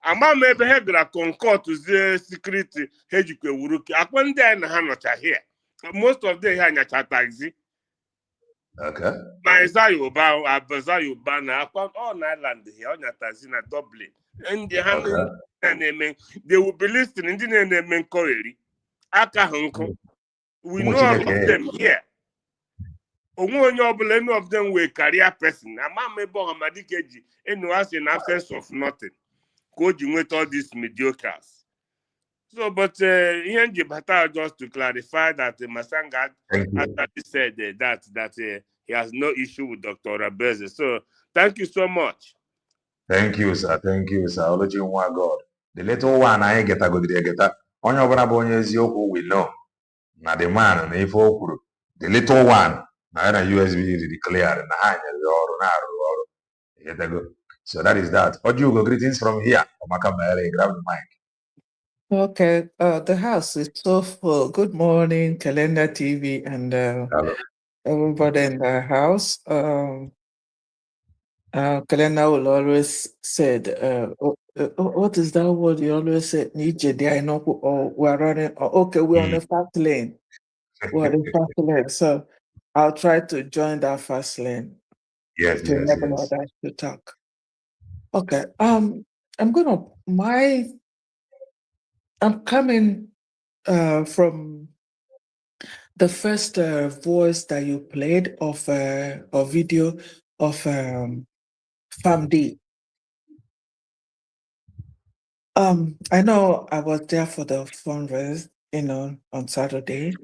Ama m ebe ha gara concord zie security ha jikwa wuruki akwa ndị anyị na ha nọcha here. Most of them ha nyacha taxi. Okay. Ma Zayoba, Abazayoba na akwa on island here on taxi na Dublin. And they will be listening. Ndị na-eme nkweri aka ha nkụ. We know all of them here. Onwe onye ọbụla any of them were career person. Ama m ebe Ọhamadike ji enu as in absence of nothing. With all these mediocres. So, but just to clarify that Masanga actually said that he has no issue with Dr. Rabeze. So, thank you so much. Thank you, sir. Thank you, sir. God. The little one I get a good get on your Bonyoku, we know. Now the man, if the little one, now USB declared, so that is that. Ojugo, greetings from here. Omakamele, grab the mic. Okay, the house is so full. Good morning, Calendar TV, and everybody in the house. Calendar will always said, what is that word you always said? I know, or we're running. Okay, we're on the fast lane. We're on the fast lane. So I'll try to join that fast lane. Yes, to yes, enable yes. others to talk. Okay. I'm coming from the first voice that you played of a video of FAMD. I know I was there for the fundraise, on Saturday,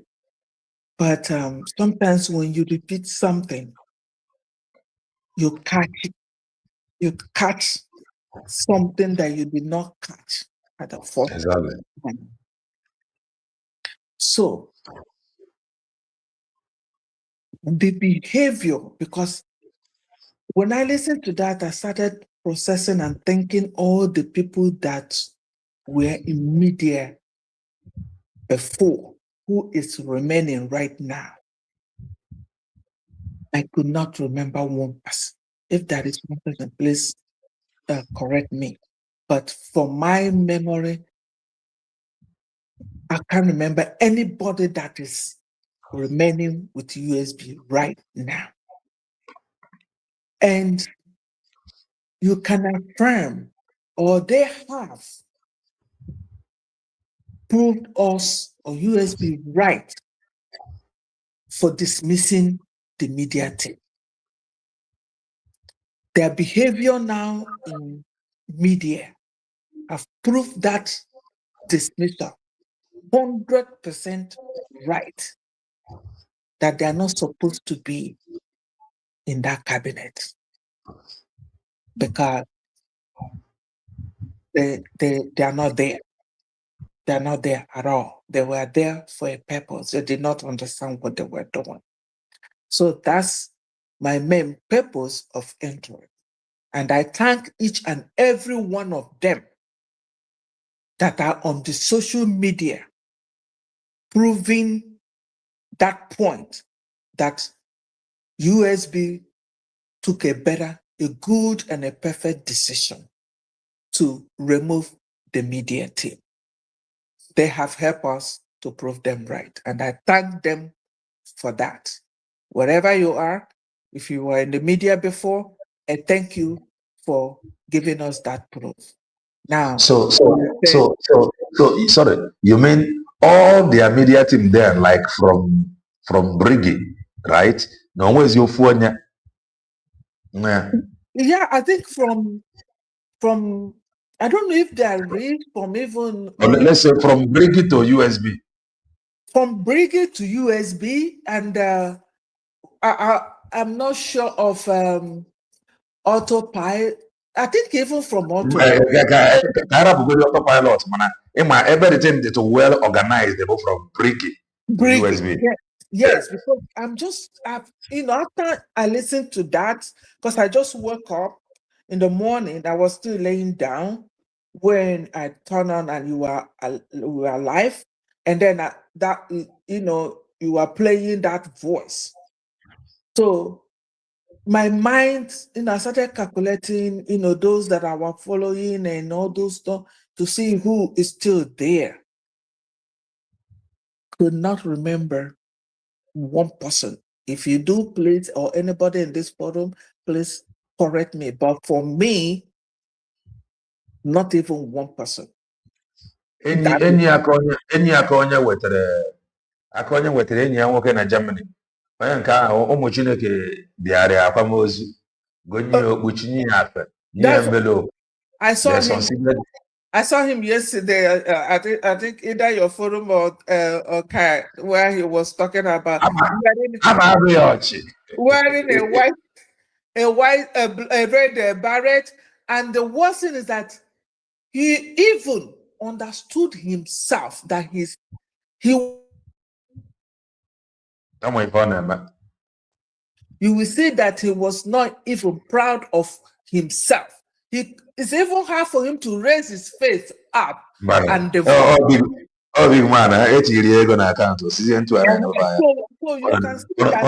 but sometimes when you repeat something, you catch something that you did not catch at the first time. So the behavior, because when I listened to that, I started processing and thinking all the people that were in media before, who is remaining right now. I could not remember one person. If that is one person, please correct me. But for my memory, I can't remember anybody that is remaining with USB right now. And you can affirm, or they have proved us or USB right for dismissing the media team. Their behavior now in media have proved that dismissal 100% right, that they are not supposed to be in that cabinet because they are not there. They're not there at all. They were there for a purpose. They did not understand what they were doing. So that's my main purpose of entering. And I thank each and every one of them that are on the social media proving that point that USB took a good and a perfect decision to remove the media team. They have helped us to prove them right. And I thank them for that. Wherever you are, if you were in the media before, I thank you for giving us that proof. Now, So sorry, you mean all their media team there, like from Briggy, right? No, where's your phone? Yeah, I think from I don't know if they are raised from even let's say from Briggy to USB. From Briggy to USB, and I'm not sure of autopilot. I think even from autopilot. Autopilot, everything is well organized from Briggy. Bring USB. yes, because after I listened to that, because I just woke up in the morning, I was still laying down when I turned on and you were live, and then you were playing that voice. So my mind, I started calculating, those that I were following and all those stuff to see who is still there. Could not remember one person. If you do, please, or anybody in this forum, please correct me. But for me, not even one person. Enyi aka onye wetara enyi ya nwoke na Germany. Onye nke ahụ ụmụ Chineke bịara akwamozu gonye okpuchinye ya afe nye envelope. I saw him yesterday. I think either your forum or Kai, where he was talking about wearing a red beret, and the worst thing is that he even understood himself that he. You will see that he was not even proud of himself. It's even hard for him to raise his face up and the big man, echiri ego na akaụntụ sizie ntụ ara n'ụba ya. So you can see that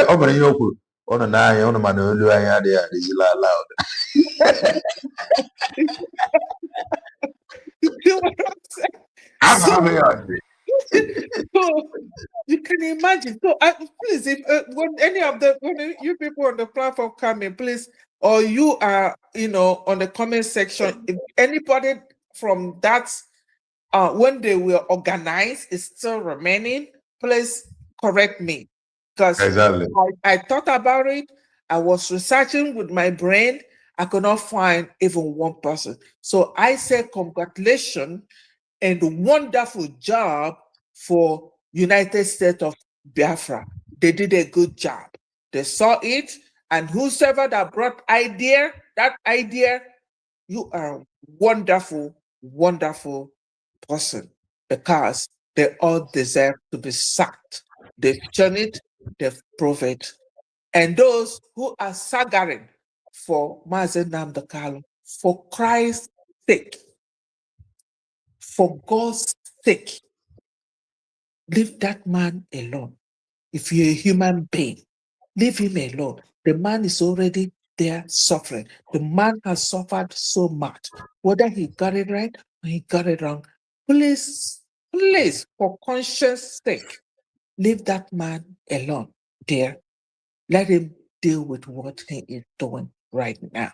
ọ mere ihe o kwuru ụnụ n'anya ụnụ mana olu anya adịghị adịzila loud. So you can imagine. So please, if when you people on the platform come in, please, or you are on the comment section, if anybody from that when they were organized is still remaining, please correct me, because exactly. I thought about it. I was researching with my brain. I could not find even one person. So I say congratulations and wonderful job for United States of Biafra. They did a good job. They saw it, and whosoever that brought that idea, you are a wonderful, wonderful person, because they all deserve to be sacked. They've shown it, they've proved it. And those who are saggering for Maz Nnamdi Kanu, for Christ's sake, for God's sake, leave that man alone. If you're a human being, leave him alone. The man is already there suffering. The man has suffered so much. Whether he got it right or he got it wrong, please, for conscience sake, leave that man alone there. Let him deal with what he is doing right now.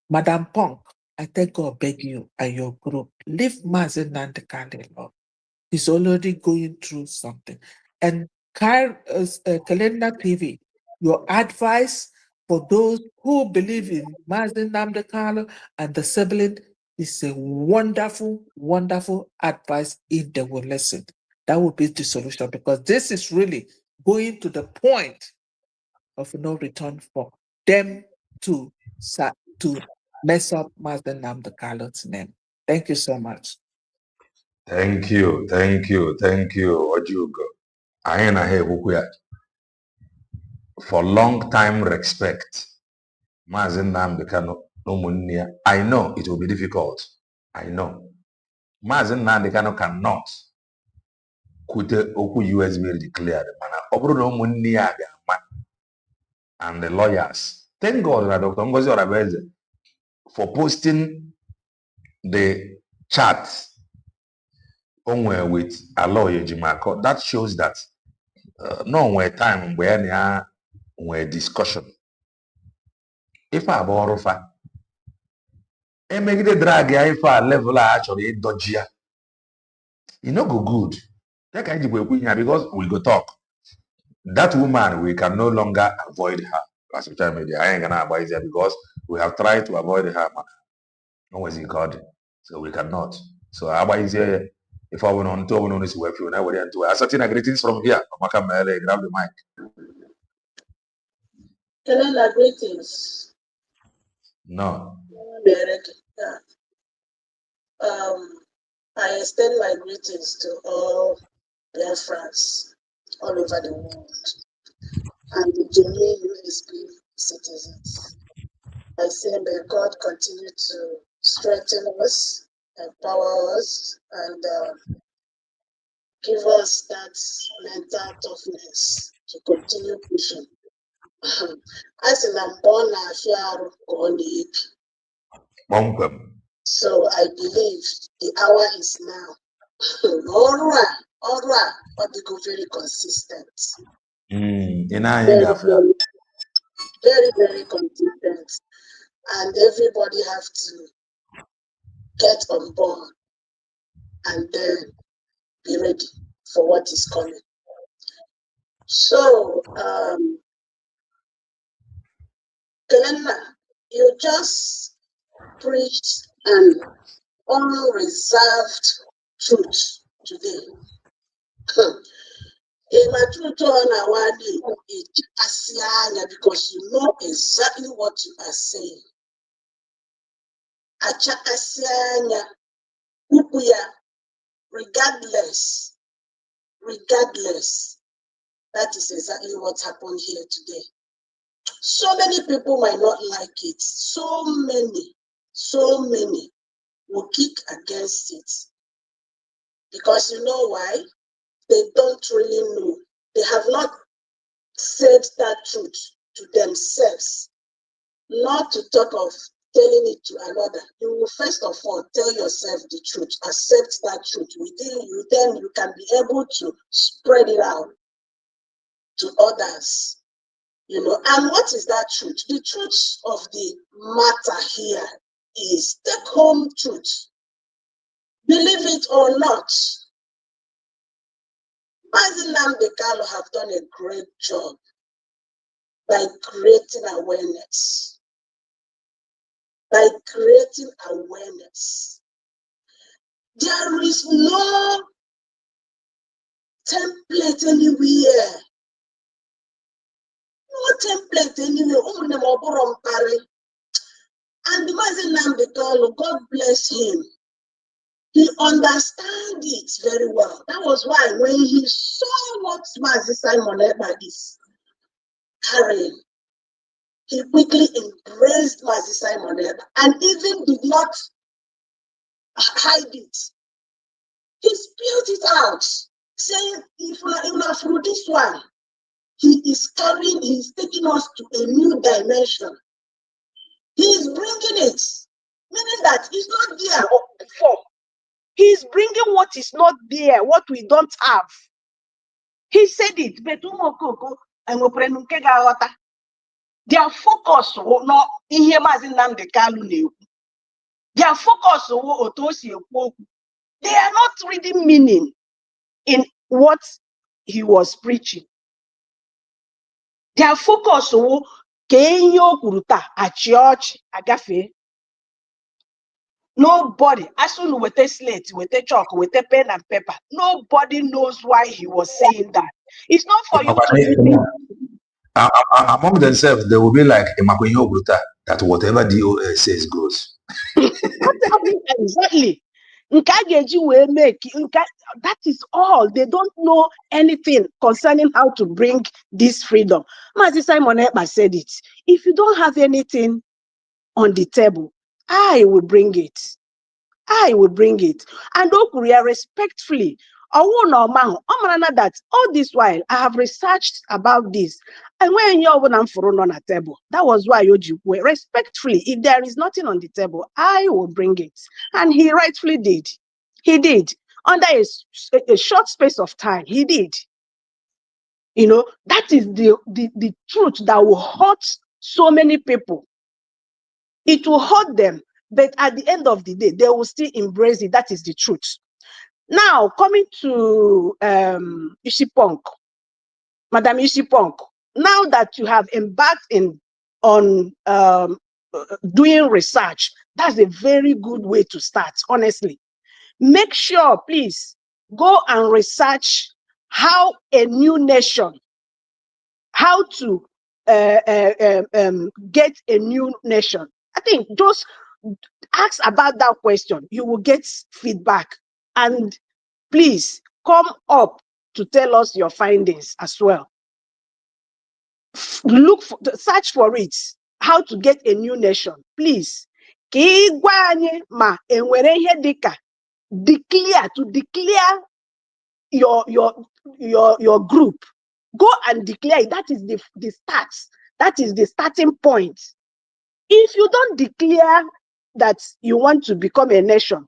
Madam Punk, I thank God, beg you and your group, leave Maz Nnamdi Kanu alone. He's already going through something. And Calendar TV, your advice for those who believe in Maz Nnamdi Kanu and the sibling is a wonderful, wonderful advice if they will listen. That would be the solution, because this is really going to the point of no return for them to mess up Maz Nnamdi Kanu's name. Thank you so much. Thank you, Ojugo. Anyị na ha ekwukwu ya. For long time respect, Maz Nnamdi Kanu ụmụnne ya. I know it will be difficult. I know. Maz Nnamdi Kanu cannot kwute okwu USB declared. Mana ọ bụrụ na ụmụnne ya ga-ama and the lawyers. Thank God that Dr. Ngozi Orabeze for posting the chat with a lawyer Jimako. That shows that no way time where we discussion. If I borrow fa, and make the drag if I level actually dodgy. You know go good. That kind of way because we go talk. That woman, we can no longer avoid her. As social media, I ain't gonna avoid her because we have tried to avoid her. No was in God, so we cannot. So I buy here. If I went on to this web, you know what I'm doing. Ascertain greetings from here. Mele, grab the mic. Hello, greetings. No. I extend my greetings to all Biafrans all over the world and the genuine USP citizens. I say may God continue to strengthen us, empower us, and give us that mental toughness to continue pushing. As in I'm born so I believe the hour is now. Alright, but they go very consistent. Very consistent. And everybody have to get on board and then be ready for what is coming. So, Kelena, you just preached an unreserved truth today. Because you know exactly what you are saying. Regardless, that is exactly what happened here today. So many people might not like it. So many will kick against it. Because you know why? They don't really know. They have not said that truth to themselves. Not to talk of telling it to another. You will first of all tell yourself the truth, accept that truth within you, then you can be able to spread it out to others. You know, and what is that truth? The truth of the matter here is take home truth. Believe it or not, Maz Nnamdi Kanu have done a great job by creating awareness. There is no template anywhere. And Maz Nnamdi Kanu, God bless him, he understands it very well. That was why when he saw what Mazi Simon Ekpa is carrying, he quickly embraced Mazi Simon Ekpa and even did not hide it. He spilled it out, saying, if not through this one, he is taking us to a new dimension. He is bringing it, meaning that it's not there before. He is bringing what is not there, what we don't have. He said it, but their focus will not in here Maz Nnamdi Kanu. Their focus will they are not reading meaning in what he was preaching. Their focus will at church agafe. Nobody, as soon with a slate, with a chalk, with a pen and paper, nobody knows why he was saying that. It's not for you to among themselves, they will be like that whatever DOS says goes. Exactly. That is all. They don't know anything concerning how to bring this freedom. Mazi Simon Ekpa said it. If you don't have anything on the table, I will bring it. And Okuria respectfully, that all this while I have researched about this. And when you're on a table, that was why respectfully, if there is nothing on the table, I will bring it. And he rightfully did. He did. Under a short space of time, he did. You know, that is the truth that will hurt so many people. It will hurt them, but at the end of the day, they will still embrace it. That is the truth. Now, coming to Ishipong, Madam Ishipong, now that you have embarked on doing research, that's a very good way to start, honestly. Make sure, please, go and research how a new nation, how to get a new nation. I think just ask about that question. You will get feedback. And please come up to tell us your findings as well. Search for it. How to get a new nation, please. Declare your group. Go and declare it. That is the start. That is the starting point. If you don't declare that you want to become a nation,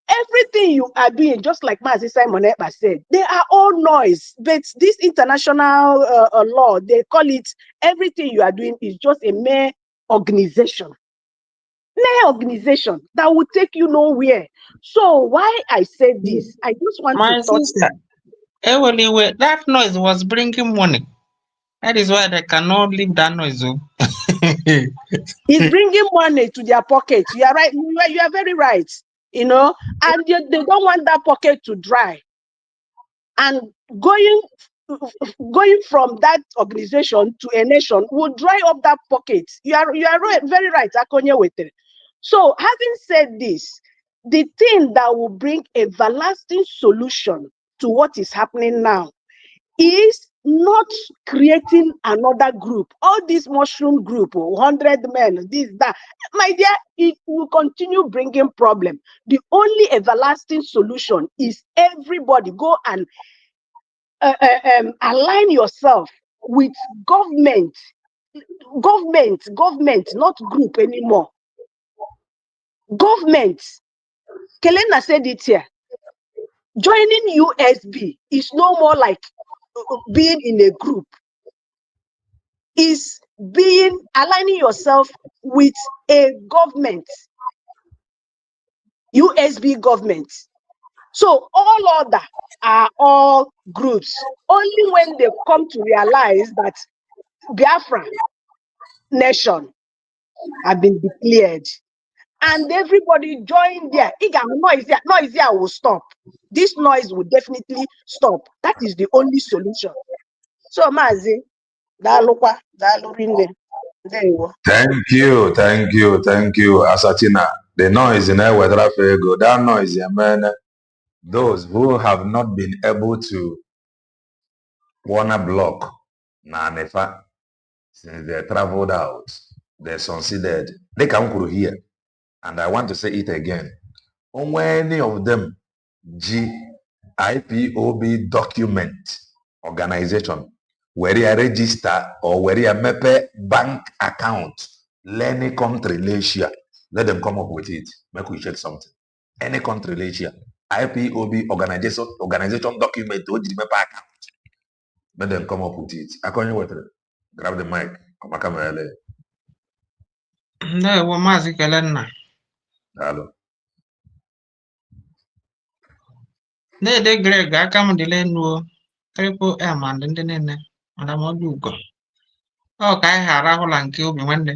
everything you are doing, just like Maz Simon said, they are all noise. But this international law, they call it, everything you are doing is just a mere organization. Mere organization that will take you nowhere. So why I said this, I just want My to touch sister, anyway, that noise was bringing money. That is why they cannot leave that noise. It's bringing money to their pocket. You are right. You are very right. You know, and they don't want that pocket to dry. And going from that organization to a nation will dry up that pocket. You are very right, Akonye Wete. So, having said this, the thing that will bring everlasting solution to what is happening now is not creating another group. All this mushroom group, 100 men, this, that. My dear, it will continue bringing problem. The only everlasting solution is everybody go and align yourself with government, not group anymore. Government. Kelena said it here. Joining USB is no more like being in a group. Is aligning yourself with a government, USB government. So all other are all groups. Only when they come to realize that Biafra nation have been declared and everybody join there, noise here will stop. This noise will definitely stop. That is the only solution. So Mazi, Thank you, Asatina. The noise in Ewetra Fego, that noise, man. Those who have not been able to wanna block Nanefa since they traveled out, they succeeded. They come through here. And I want to say it again. On any of them, IPOB document organization, where you register or where you make a bank account, any country, Malaysia, let them come up with it. Make we check something. Any country, Malaysia, IPOB organization document, account. Let them come up with it. I can't wait. Grab the mic. Come on, come on. No, Mazi Kelena. Hello. De Greg, I come the land triple M and then and I'm all you go. Okay, I ravel and kill me one day.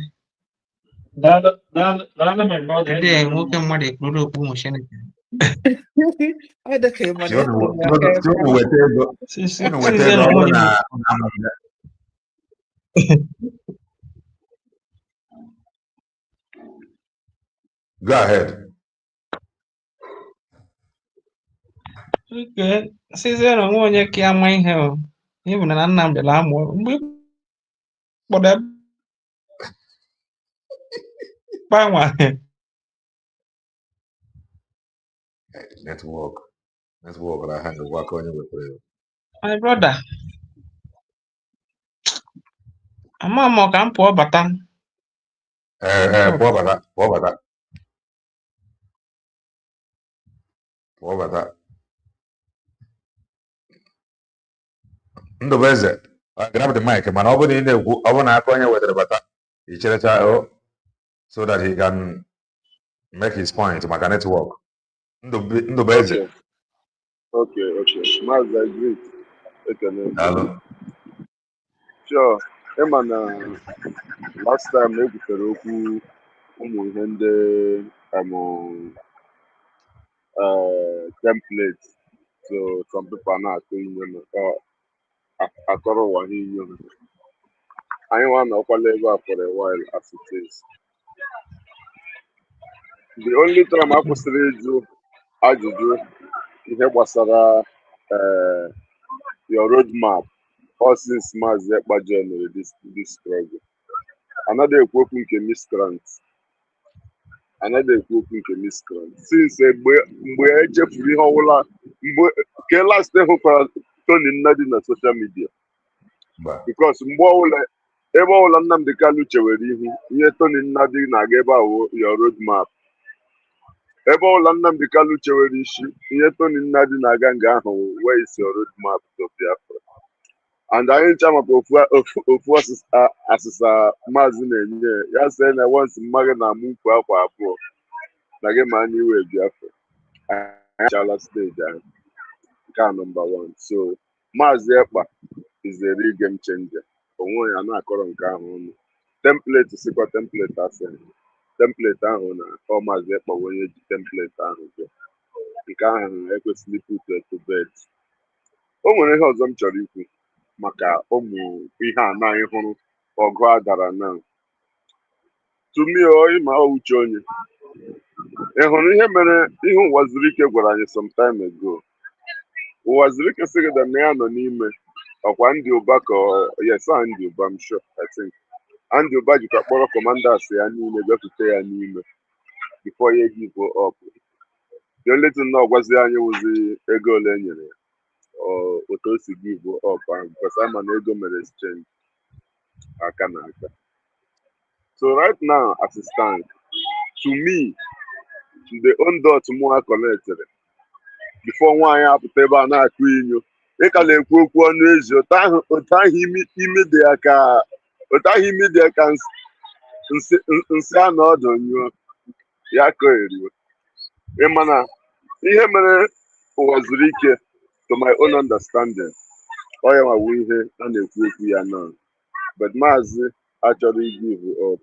Today, working with a good promotion. Ada kayo man Go ahead. Okay, season on one year can my hell. Even an unknown the lamb but that by one. Network, but I had to work on it with you. My brother, I'm a more camp poor button. Poor bata. Ndobeze, grab the mic, man. Open in the open akonya with the bata. So that he can make his point. My network. Ndobeze. Okay. Maz, I agree. Hello. Sure. Emma, last time we could templates. So some people are not doing them. I thought what he I want to level for a while as it is. The only time I could say I do ihe gbasara your roadmap all since Maz Nnamdi this struggle. Another ekwu nke miscreant. Another ekwu nke miscreant. Since mgbe echefuru ihe ọbụla mgbe ke last time hụkwara Tony Nnadi na social media. Because mgbe ọbụla ebe ọbụla Nnamdi Kanu chewere ihu ihe Tony Nnadi na-aga ebe ahụ your roadmap. Ebe ọbụla Nnamdi Kanu chewere isi ihe Tony Nnadi na-aga nga ahụ where is your roadmap to Biafra? And anyị ncha maka ofu asịsa maazị na-enye ya sị na once mmadụ na-amụ nkwu akwa abụọ na gị ma anyị iwe Biafra. Anyị chala stage ahụ nke a number one. So Maazị Ekpa is a real game changer. Onwe ya na-akọrọ nke ahụ ọnụ. Template sikwa template asị. Template ahụ na ọ Maazị Ekpa onye ji template ahụ bịa. Nke ahụ ekwesịrị put to bed. O nwere ihe ọzọ m chọrọ ikwu maka ụmụ ihe a na anyị hụrụ ọgụ a dara na tumi ịma uche onye ị hụrụ ihe mere ihe Ụwazirike gwara anyị some time ago. Ụwazirike sị gị na ya nọ n'ime ọkwa ndị ụba ka yes ndị ụba I'm sure I think ndị ụba jikwa kpọrọ commanders ya niile bịapụta ya n'ime before ya give up. The only thing na ọgwazi anyị wụzi ego ole e nyere ya otu o si give up because ama na ego mere exchange aka na aka. So right now as it stands, to me the own dot mụ connected before nwaanyị apụta ebe a na-akụ inyo ịka na-ekwu okwu ọnụ ezi otu ahụ ime dị aka nsị a na ọdụ nyụọ ya ka eriwe ịma na ihe mere Ụwazirike to my own understanding ọ ya nwawo ihe a na-ekwu okwu ya na but Maazị achọrọ give up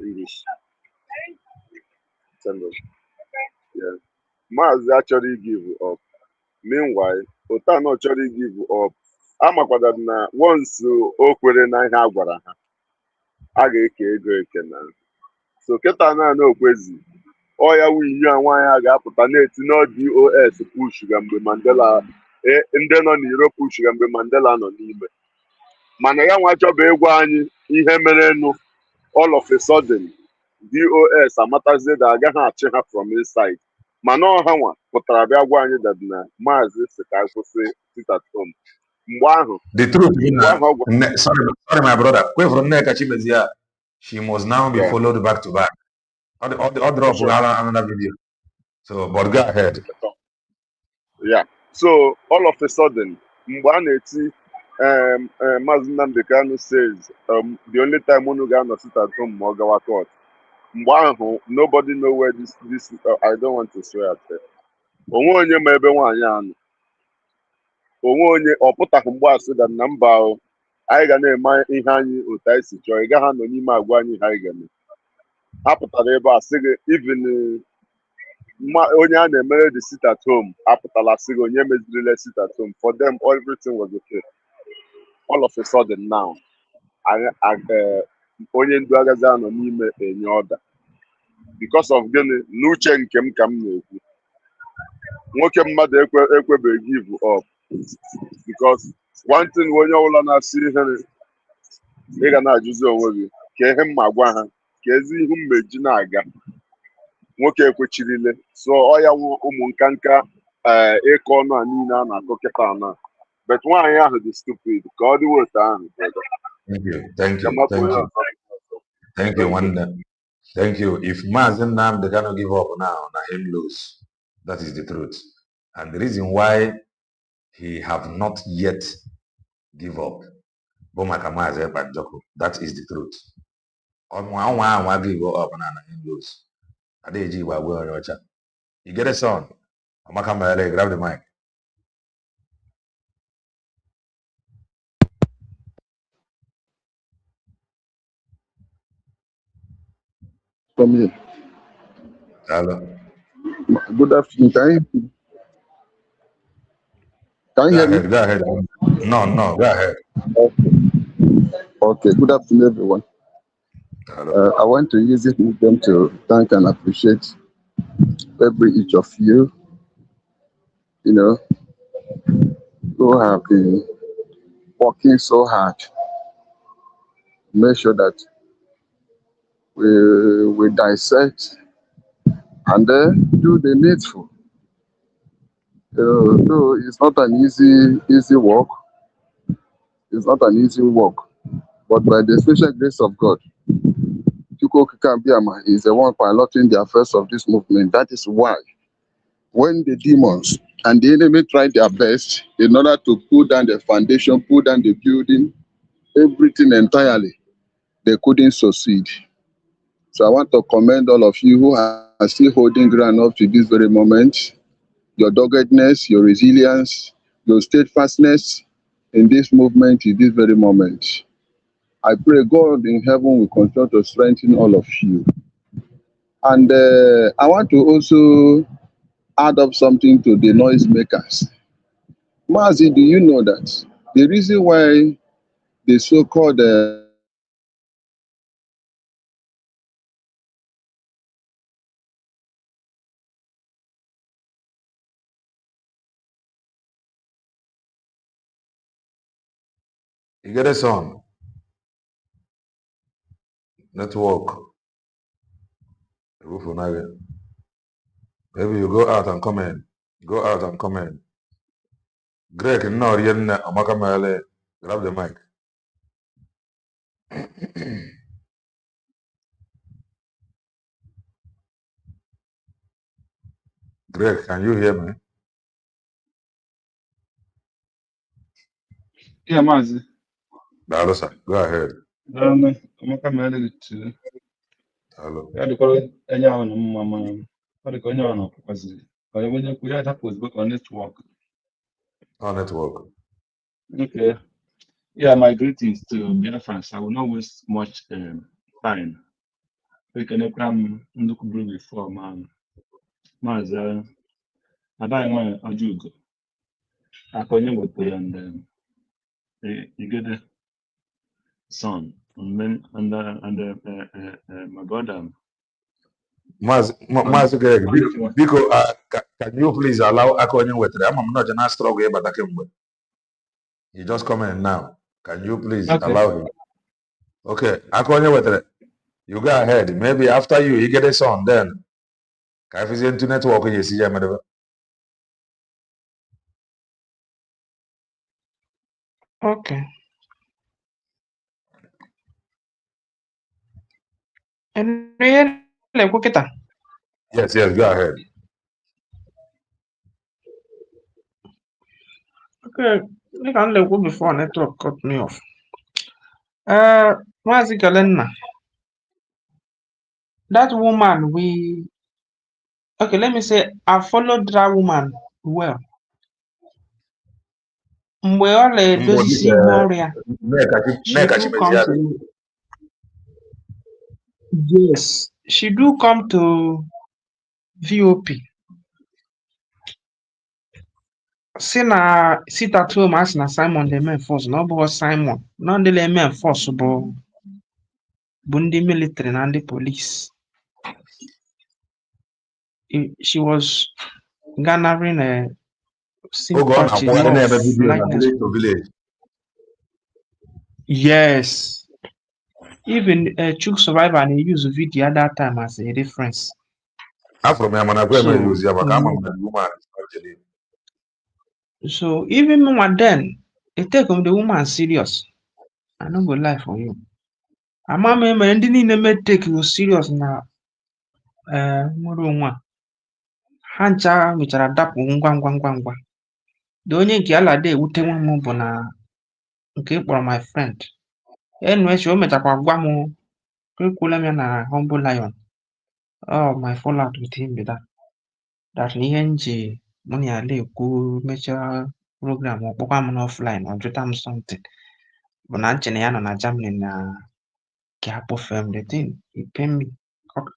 English. Yeah. Maazị achọrọ give up. Meanwhile, ụta na ọ chọrọ give up amakwadara na once o kwere na ihe a gwara ha a ga-eke ego eke na so kịta na okwezi ọ ya wu inyo a nwaanyị a ga-apụta na-eti na DOS push ga mgbe Mandela ndị nọ n'Europe push ga mgbe Mandela nọ n'ime mana ya nwa chọba ịgwa anyị ihe merenụ all of a sudden DOS amatazie da agaghị achị ha from inside mana ọha nwa pụtara bịa gwa anyị that na Maazị si ka kwụsị sit at home mgbe ahụ the truth sorry my brother kwefuru Nneka Chimezie she must now be followed back to back all drop another video so but go ahead. Yeah, so all of a sudden mgbe a na-eti Maazị Nnamdi Kanu says the only time unu ga-anọ sit at home ma ọ gawa court mgbe ahụ nobody know where this I don't want to swear at it. Onwe onye ma ebe nwaanyị anụ onwe onye ọ pụtaghị mgbe asị da na mba ahụ anyị ga na-eme ihe anyị otu anyị si chọọ ị gaghị anọ n'ime agwa anyị ha anyị ga-eme ha pụtara ebe a sị gị even onye a na-emere the sit at home apụtala sị gị onye mezirile sit at home for them everything was okay. All of a sudden now onye ndu agaghị anọ n'ime enye ọda because of gịnị n'uche nke m ka m na-ekwu nwoke mmadụ ekwebeghị give up because one thing onye ọbụla na-asị ihe ị ga na-ajụzi onwe gị ka ihe mma gwa ha ka ezi ihu mmeji na-aga nwoke ekwechirile so ọ ya wụ ụmụ nkanka ịkọ ọnụ a niile a na-akọ kịta na but nwaanyị ahụ dị stupid ka ọ dị weta ahụ. Thank you Wanda. Thank you. If Maz Nnamdi Kanu give up now na him lose. That is the truth. And the reason why he have not yet give up Bomaka Maz Nnamdi, that is the truth. Onwa give up na him lose. Adeji wa gwe onyocha. You get a son. Amaka Mele, grab the mic. From here. Hello. Good afternoon. Can you hear me? Go ahead. No, go ahead. Okay. Good afternoon, everyone. I want to use this medium to thank and appreciate every each of you, who have been working so hard to make sure that we dissect and then do the needful. Though it's not an easy work. It's not an easy work, but by the special grace of God, Chukwu Kikabiyama is the one piloting the affairs of this movement. That is why when the demons and the enemy tried their best in order to pull down the foundation, pull down the building, everything entirely, they couldn't succeed. So I want to commend all of you who are still holding ground up to this very moment. Your doggedness, your resilience, your steadfastness in this movement, in this very moment. I pray God in heaven will continue to strengthen all of you. And I want to also add up something to the noisemakers. Mazi, do you know that the reason why the so-called You get a song, network. Maybe you go out and come in. Go out and come in. Greg, no, Amaka Male, grab the mic. Greg, can you hear me? Yeah, Mazi. Dalosa, go ahead. Amaka mere too. Hello. Ya dịkwara enye ahụ na mma ma ọ dịka onye ahụ na ọpụkwaziri. Ka onye kwuru ya dapụ ozugbo ka network. Oh, network. Okay. Yeah, my greetings to Biafrans. I will not waste much time. We can look before man. Mazi, Ada Nwayi Isiocha. Akonye Wote and you get the son and then my brother. Maz Greg, Biko, can you please allow Akonye Wetre? I'm not just struggle, but I can wait. He just come in now. Can you please allow him? Okay, Akonye Wetre, you go ahead. Maybe after you get a son, then. If it's into network, you see, Okay. And yes, go ahead. Okay, I can let go before network cut me off. Mazi Galenna, that woman okay, let me say I followed that woman well. Mgbe ọ na-edozisi ihe ọrịa, she do come to yes, she do come to VOP. Si na sit at home asị na Simon na-eme enforce na ọ bụghị Simon na ndị na-eme enforce bụ ndị military na ndị police. She was garnering a sympathy, love, likeness. Yes. Even a Chuk survivor and use video at that time as a reference. So even then, it take the woman serious. I don't go lie for you. Amama me ndị niile me take you serious na nwere onwe ha ncha mechara dapụ ngwa. The onye nke ala dị ewute nwa m bụ na nke kpọrọ my friend. Anyway, o mechakwa gwa m ekwula m ya na Humble Lion. Oh, my fallout with him be that. That ihe nji mụ na ya ekwu mechaa program ọkpọkwa m n'offline ọ jụta m something. Bụ na nche na ya nọ na Germany na ka akpọfe m the thing he pay me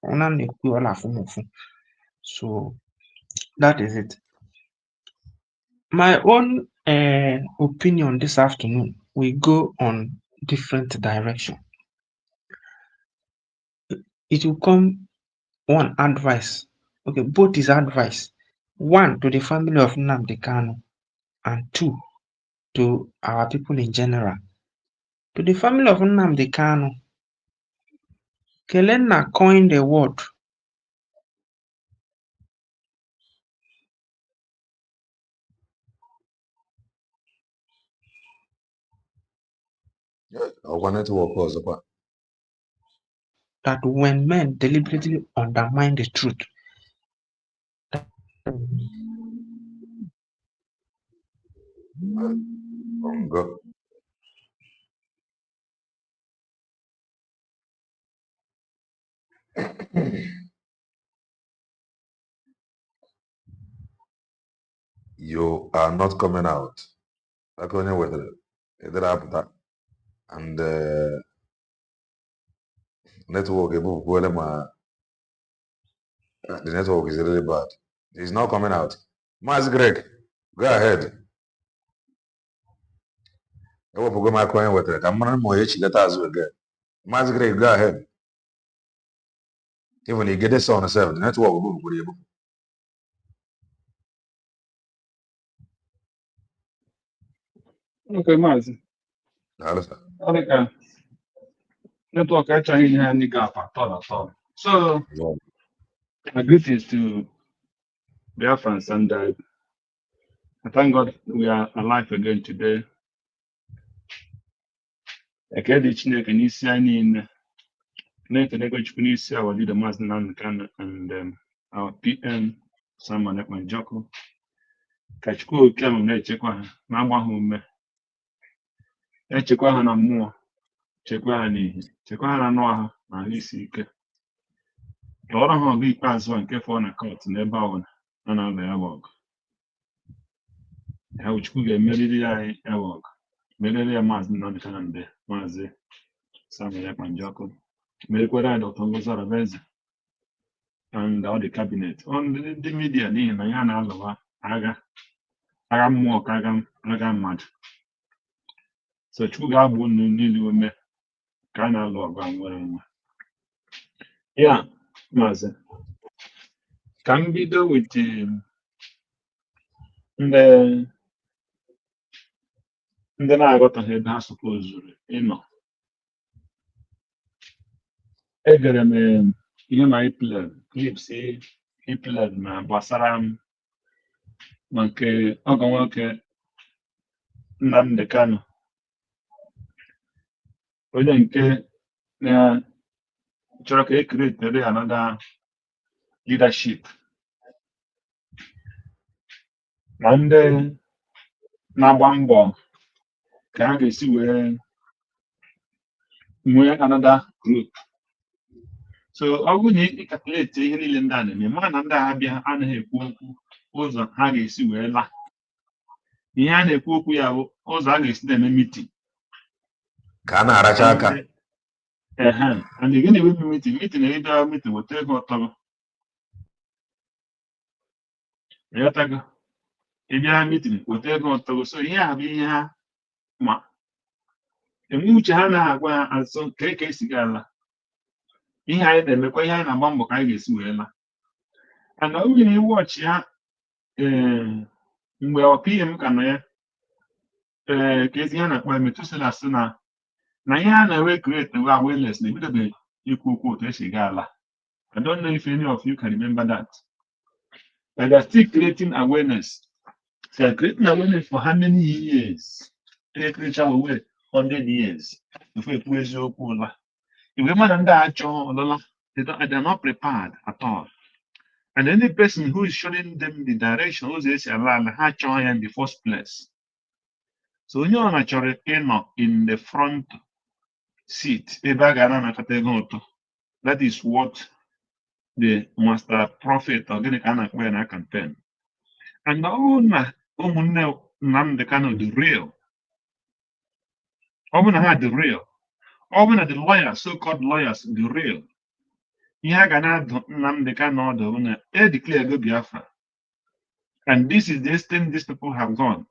una na-ekwu ọla afụ m ụfụ. So that is it. My own opinion this afternoon we go on different direction. It will come one advice Okay, both is advice. One, to the family of Nnamdi Kanu, and two, to our people in general. To the family of Nnamdi Kanu, Kelenna coined a word that when men deliberately undermine the truth, You are not coming out. Like only with it. And network, the network is really bad. It's not coming out. Maz Greg, go ahead. I will go my coin with it. I'm not more let us again. Maz Greg, go ahead. Even you get this on the server, the network will be able. Okay, Maz. Okay, network actually in any gap at all. So, my greetings to Biafrans, and I thank God we are alive again today. Ekele Chineke n'isi anyị niile, na-ekelekwa Chukwu n'isi our leader Maz Nnamdi Kanu and our PM Samuel Ekwenjọkụ. Ka Chukwu oke ahụ na-echekwa ha, na-agba ha ume, echekwa ha na mmụọ, chekwa ha n'ihe, chekwa ha na anụ ahụ na ahụ isi ike. Lụọrọ ha ọgụ ikpeazụ a nke fọrọ na kọt n'ebe ọbụla a na-alụ ya bụ ọgụ. Ya bụ Chukwu ga-emeriri anyị ya bụ ọgụ, meriri ya Maz Nnamdi Kanu and Maazị Samuel Ekwenjọkụ, merekwara anyị Dr. Ngozi Arabeze and all the cabinet on the media n'ihi na ya na-alụwa agha mmụọ ka agha mmadụ. So Chukwu ga-agba unu niile ume ka a na-alụ ọgụ a nwere nwe. Ya Maazị, ka m bido with ndị na-aghọtaghị ebe ha supozuru ịnọ. Egere m ihe ma clips ipled na gbasara m ma nke ọgọ nwoke Nnamdi Kanu, onye nke chọrọ ka e create another leadership na ndị na-agba mbọ ka ha ga-esi wee nwee another group. So ọ bụrụ na ị calculate ihe niile ndị a na-eme, mana na ndị agha bịa anaghị ekwu okwu ụzọ ha ga-esi wee laa. Ihe a na-ekwu okwu ya bụ ụzọ a ga-esi na-eme meeting ka a na-aracha aka. And again, meeting na-ebe meeting weta ego ọtọrọ. Ịbịa meeting weta ego ọtọrọ. So ihe a bụ ihe ha ma enwe uche ha na-agwa ha azụ ka esi ga-ala. Ihe anyị na-emekwa, ihe anyị na-agba mbọ ka anyị ga-esi wee laa. And ọ bụrụ na iwu ọchị ha mgbe PM ka nọ ya ka ezi ihe na-akpa emetụsịla asị na ihe a na-ewe create awareness na-ebidobe ikwu okwu otu esi gaa ala. I don't know if any of you can remember that. But they're still creating awareness. They are creating awareness for how many years? They create away 100 years before it was open. If a man and that they're not prepared at all. And any person who is showing them the direction, who is in the first place. So you are naturally in the front seat. That is what the master prophet or the campaign. And Nnamdi Kanu the real. Had the real. The lawyers, so-called lawyers, the real. Nnamdi Kanu declare go Biafra. And this is the extent these people have gone.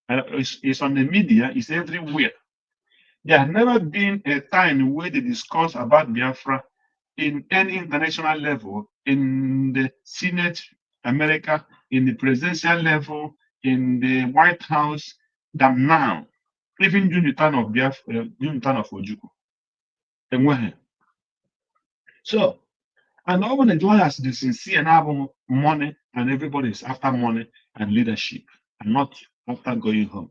It's on the media, it's everywhere. There has never been a time where they discuss about Biafra in any international level, in the Senate, America, in the presidential level, in the White House, than now. Even during the time of during the time of Ojukwu. So, and all the lawyers, the sincere and have money, and everybody is after money and leadership, and not after going home.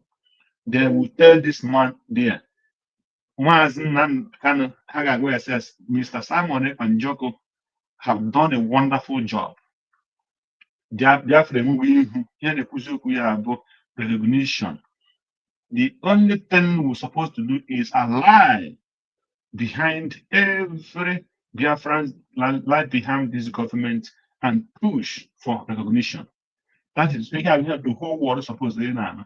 They will tell this man there, Maz Nnamdi Kanu Hagagwe says, Mr. Simon and Joko have done a wonderful job. Recognition. The only thing we're supposed to do is ally behind every Biafran, lie behind this government and push for recognition. That is we have the whole world supposed to know.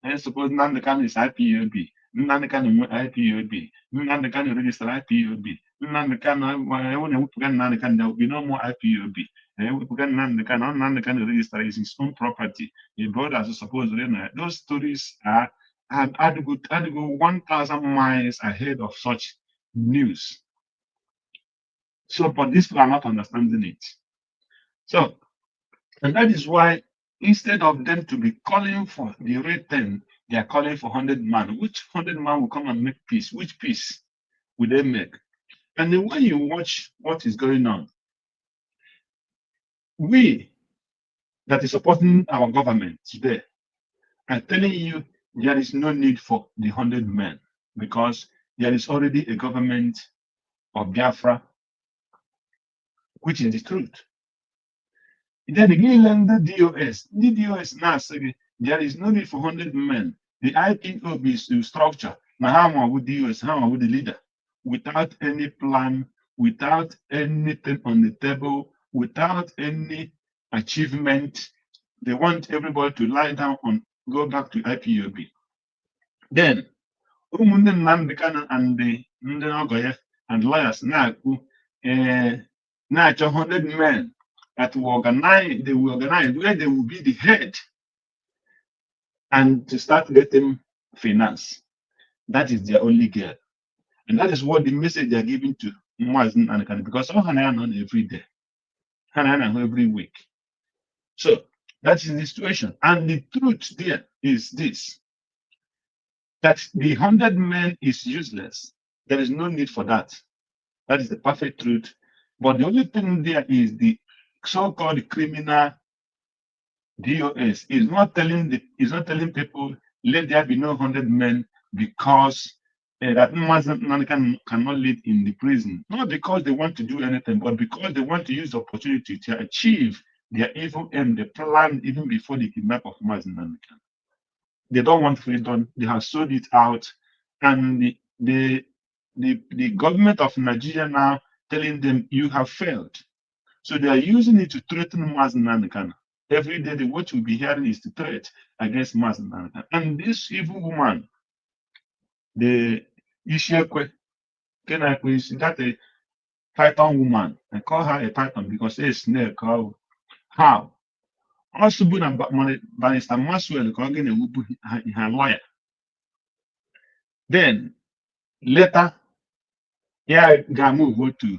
And suppose Nnamdi Kanu is IPOB, Nnamdi Kanu IPOB, Nnamdi Kanu register IPOB, Nnamdi Kanu, there will be no more IPOB. Nnamdi Kanu register is his own property. The brothers are supposed to know. Those stories are and I'd go 1,000 miles ahead of such news. So, but these people are not understanding it. So, and that is why instead of them to be calling for the rate 10, they are calling for 100 man. Which 100 man will come and make peace? Which peace will they make? And then when you watch what is going on, we that is supporting our government today are telling you there is no need for the 100 men because there is already a government of Biafra, which is the truth. Then again, the DOS now say there is no need for 100 men. The IPOB is to structure. Now, how would DOS, how would the leader? Without any plan, without anything on the table, without any achievement, they want everybody to lie down and go back to IPOB. Then, Nnamdi Kanu and the Ogoye and lawyers now, now 100 men that will organize, where they will be the head and to start getting finance. That is their only goal. And that is what the message they are giving to Maz Nnamdi Kanu, because all Hana on every day, Hana every week. So that is the situation. And the truth there is this, that the 100 men is useless. There is no need for that. That is the perfect truth. But the only thing there is the so-called criminal DOS is not telling people let there be no 100 men because that Maz Nnamdi Kanu cannot live in the prison. Not because they want to do anything, but because they want to use the opportunity to achieve their evil aim, they planned even before the kidnap of Maz Nnamdi Kanu. They don't want freedom. They have sold it out, and the government of Nigeria now telling them you have failed. So they are using it to threaten Maz Nnamdi Kanu. Every day, what you'll be hearing is the threat against Maz Nnamdi Kanu. And this evil woman, the Isiocha, is that a Python woman? I call her a Python because it's a snake. How? Also, Barrister Maxwell, her lawyer. Then, later, yeah, Gamu go to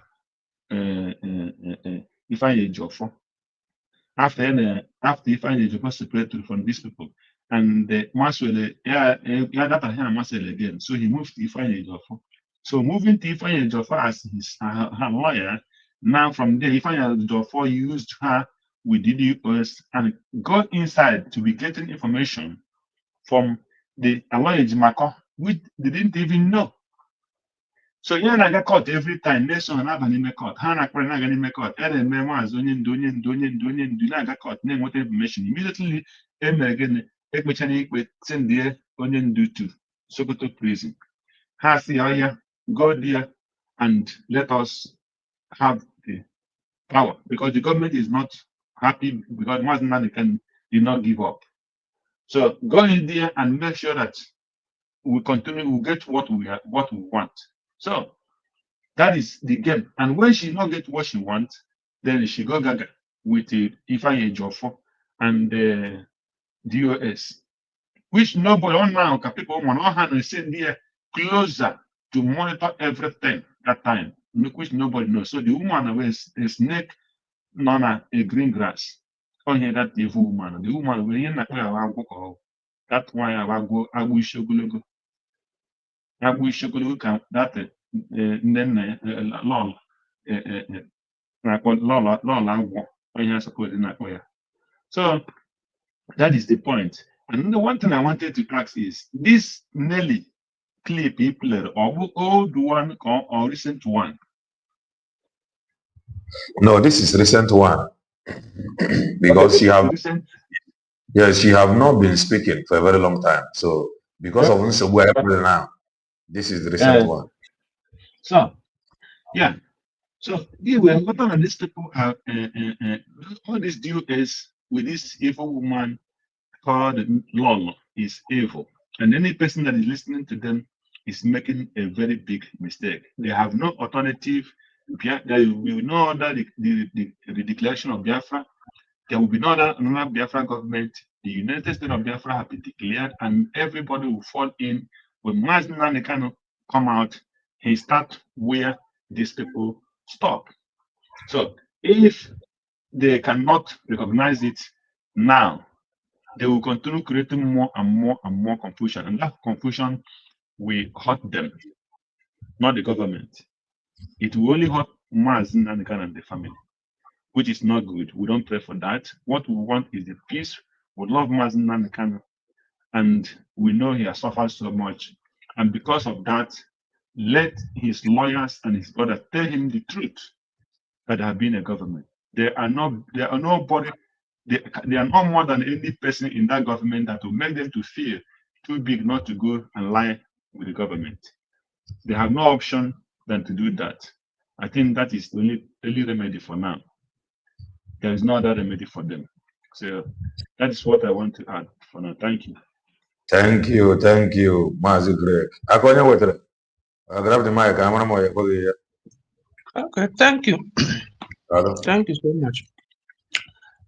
Ifeanyi Ejiofor. After Ifeanyi Ejiofor separated from these people, and Maxwell, that Maxwell again. So he moved to Ifeanyi Ejiofor. So moving to Ifeanyi Ejiofor as her lawyer, now from there, Ifeanyi Ejiofor used her with DDoS and got inside to be getting information from the alleged Mako, which they didn't even know. So yeah, I got caught every time. Next one, I have caught. Hana Prana caught. I got caught. Name what information immediately. Again, with send there onion do to Sokoto prison. Has the go there and let us have the power because the government is not happy because Maz Nnamdi Kanu did not give up. So go in there and make sure that we continue, we get what we want. So that is the game. And when she not get what she wants, then she go gaga with Ifeanyi Ejiofor and the DOS, which nobody on now can people on hand and send there closer to monitor everything that time, which nobody knows. So the woman was a snake, none a green grass. Oh, here that evil woman. The woman will in that why I go Agui Shogulu can that then lol so that is the point. And the one thing I wanted to ask is this Nelly clip he played, or old one or recent one? No, this is recent one because she have recent. yes, she have not been speaking for a very long time. So because of Nsogbu April now, this is the recent one. So yeah. So yeah, we are important and these people are all this deal is with this evil woman called Lolo is evil. And any person that is listening to them is making a very big mistake. They have no alternative. There will be no other the declaration of Biafra. There will be no other another Biafra government. The United States of Biafra have been declared, and everybody will fall in. When Maz Nnamdi Kanu come out, he start where these people stop. So if they cannot recognize it now, they will continue creating more and more and more confusion, and that confusion will hurt them, not the government. It will only hurt Maz Nnamdi Kanu and the family, which is not good. We don't pray for that. What we want is the peace. We love Maz Nnamdi Kanu, and we know he has suffered so much. And because of that, let his lawyers and his brother tell him the truth that there have been a government. They are nobody. They are not more than any person in that government that will make them to feel too big not to go and lie with the government. They have no option than to do that. I think that is the only remedy for now. There is no other remedy for them. So that is what I want to add for now. Thank you. Thank you, Mazi Greg. Akonya wetere. Grab the mic. I'm gonna Okay, thank you. Thank you so much.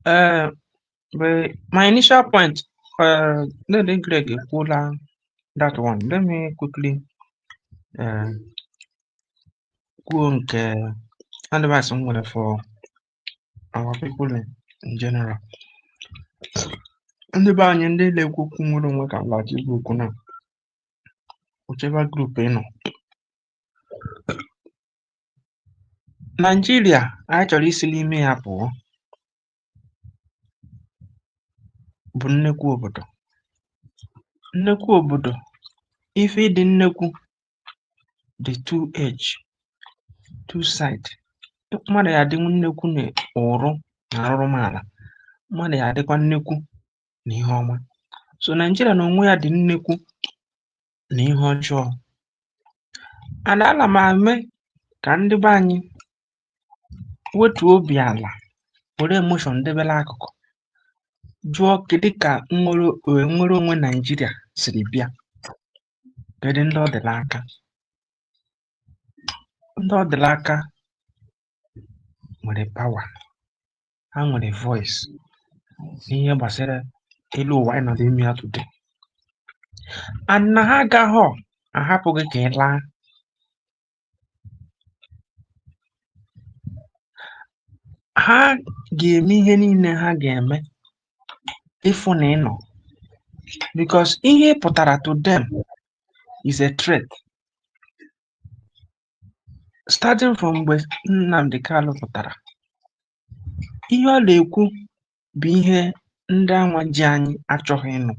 But my initial point, let me Greg pull that one. Let me quickly go and advise someone for our people in general. Ndị be anyị ndị na-ekwu okwu nwere onwe ka mgbaji igwe okwu na whichever group ị nọ. Nigeria anyị chọrọ isi n'ime ya pụọ bụ nnekwu obodo. Nnekwu obodo, ife ịdị nnekwu dị two edge, two side. Mmadụ ya adịnwu nnekwu na ụrụ na arụrụmala, mmadụ ya adịkwa nnekwu na ihe ọma. So Nigeria na onwe ya dị nnekwu na ihe ọjọọ. And ana m ame ka ndị be anyị wetu obi ala, were emotion debere akụkụ, jụọ kedu ka nwere onwe Nigeria siri bịa, kedu ndị ọ dịla aka. Ndị ọ dịla aka nwere power, ha nwere voice n'ihe gbasara elu ụwa anyị nọ n'ime ya today. And na ha agaghị ahapụ gị ka ị laa. Ha ga-eme ihe niile ha ga-eme ịfụ na ị nọ, because ihe pụtara to them is a threat. Starting from mgbe Nnamdi Kanu pụtara, ihe ọ na-ekwu bụ ihe ndị anwa ji anyị achọghị ịnụ.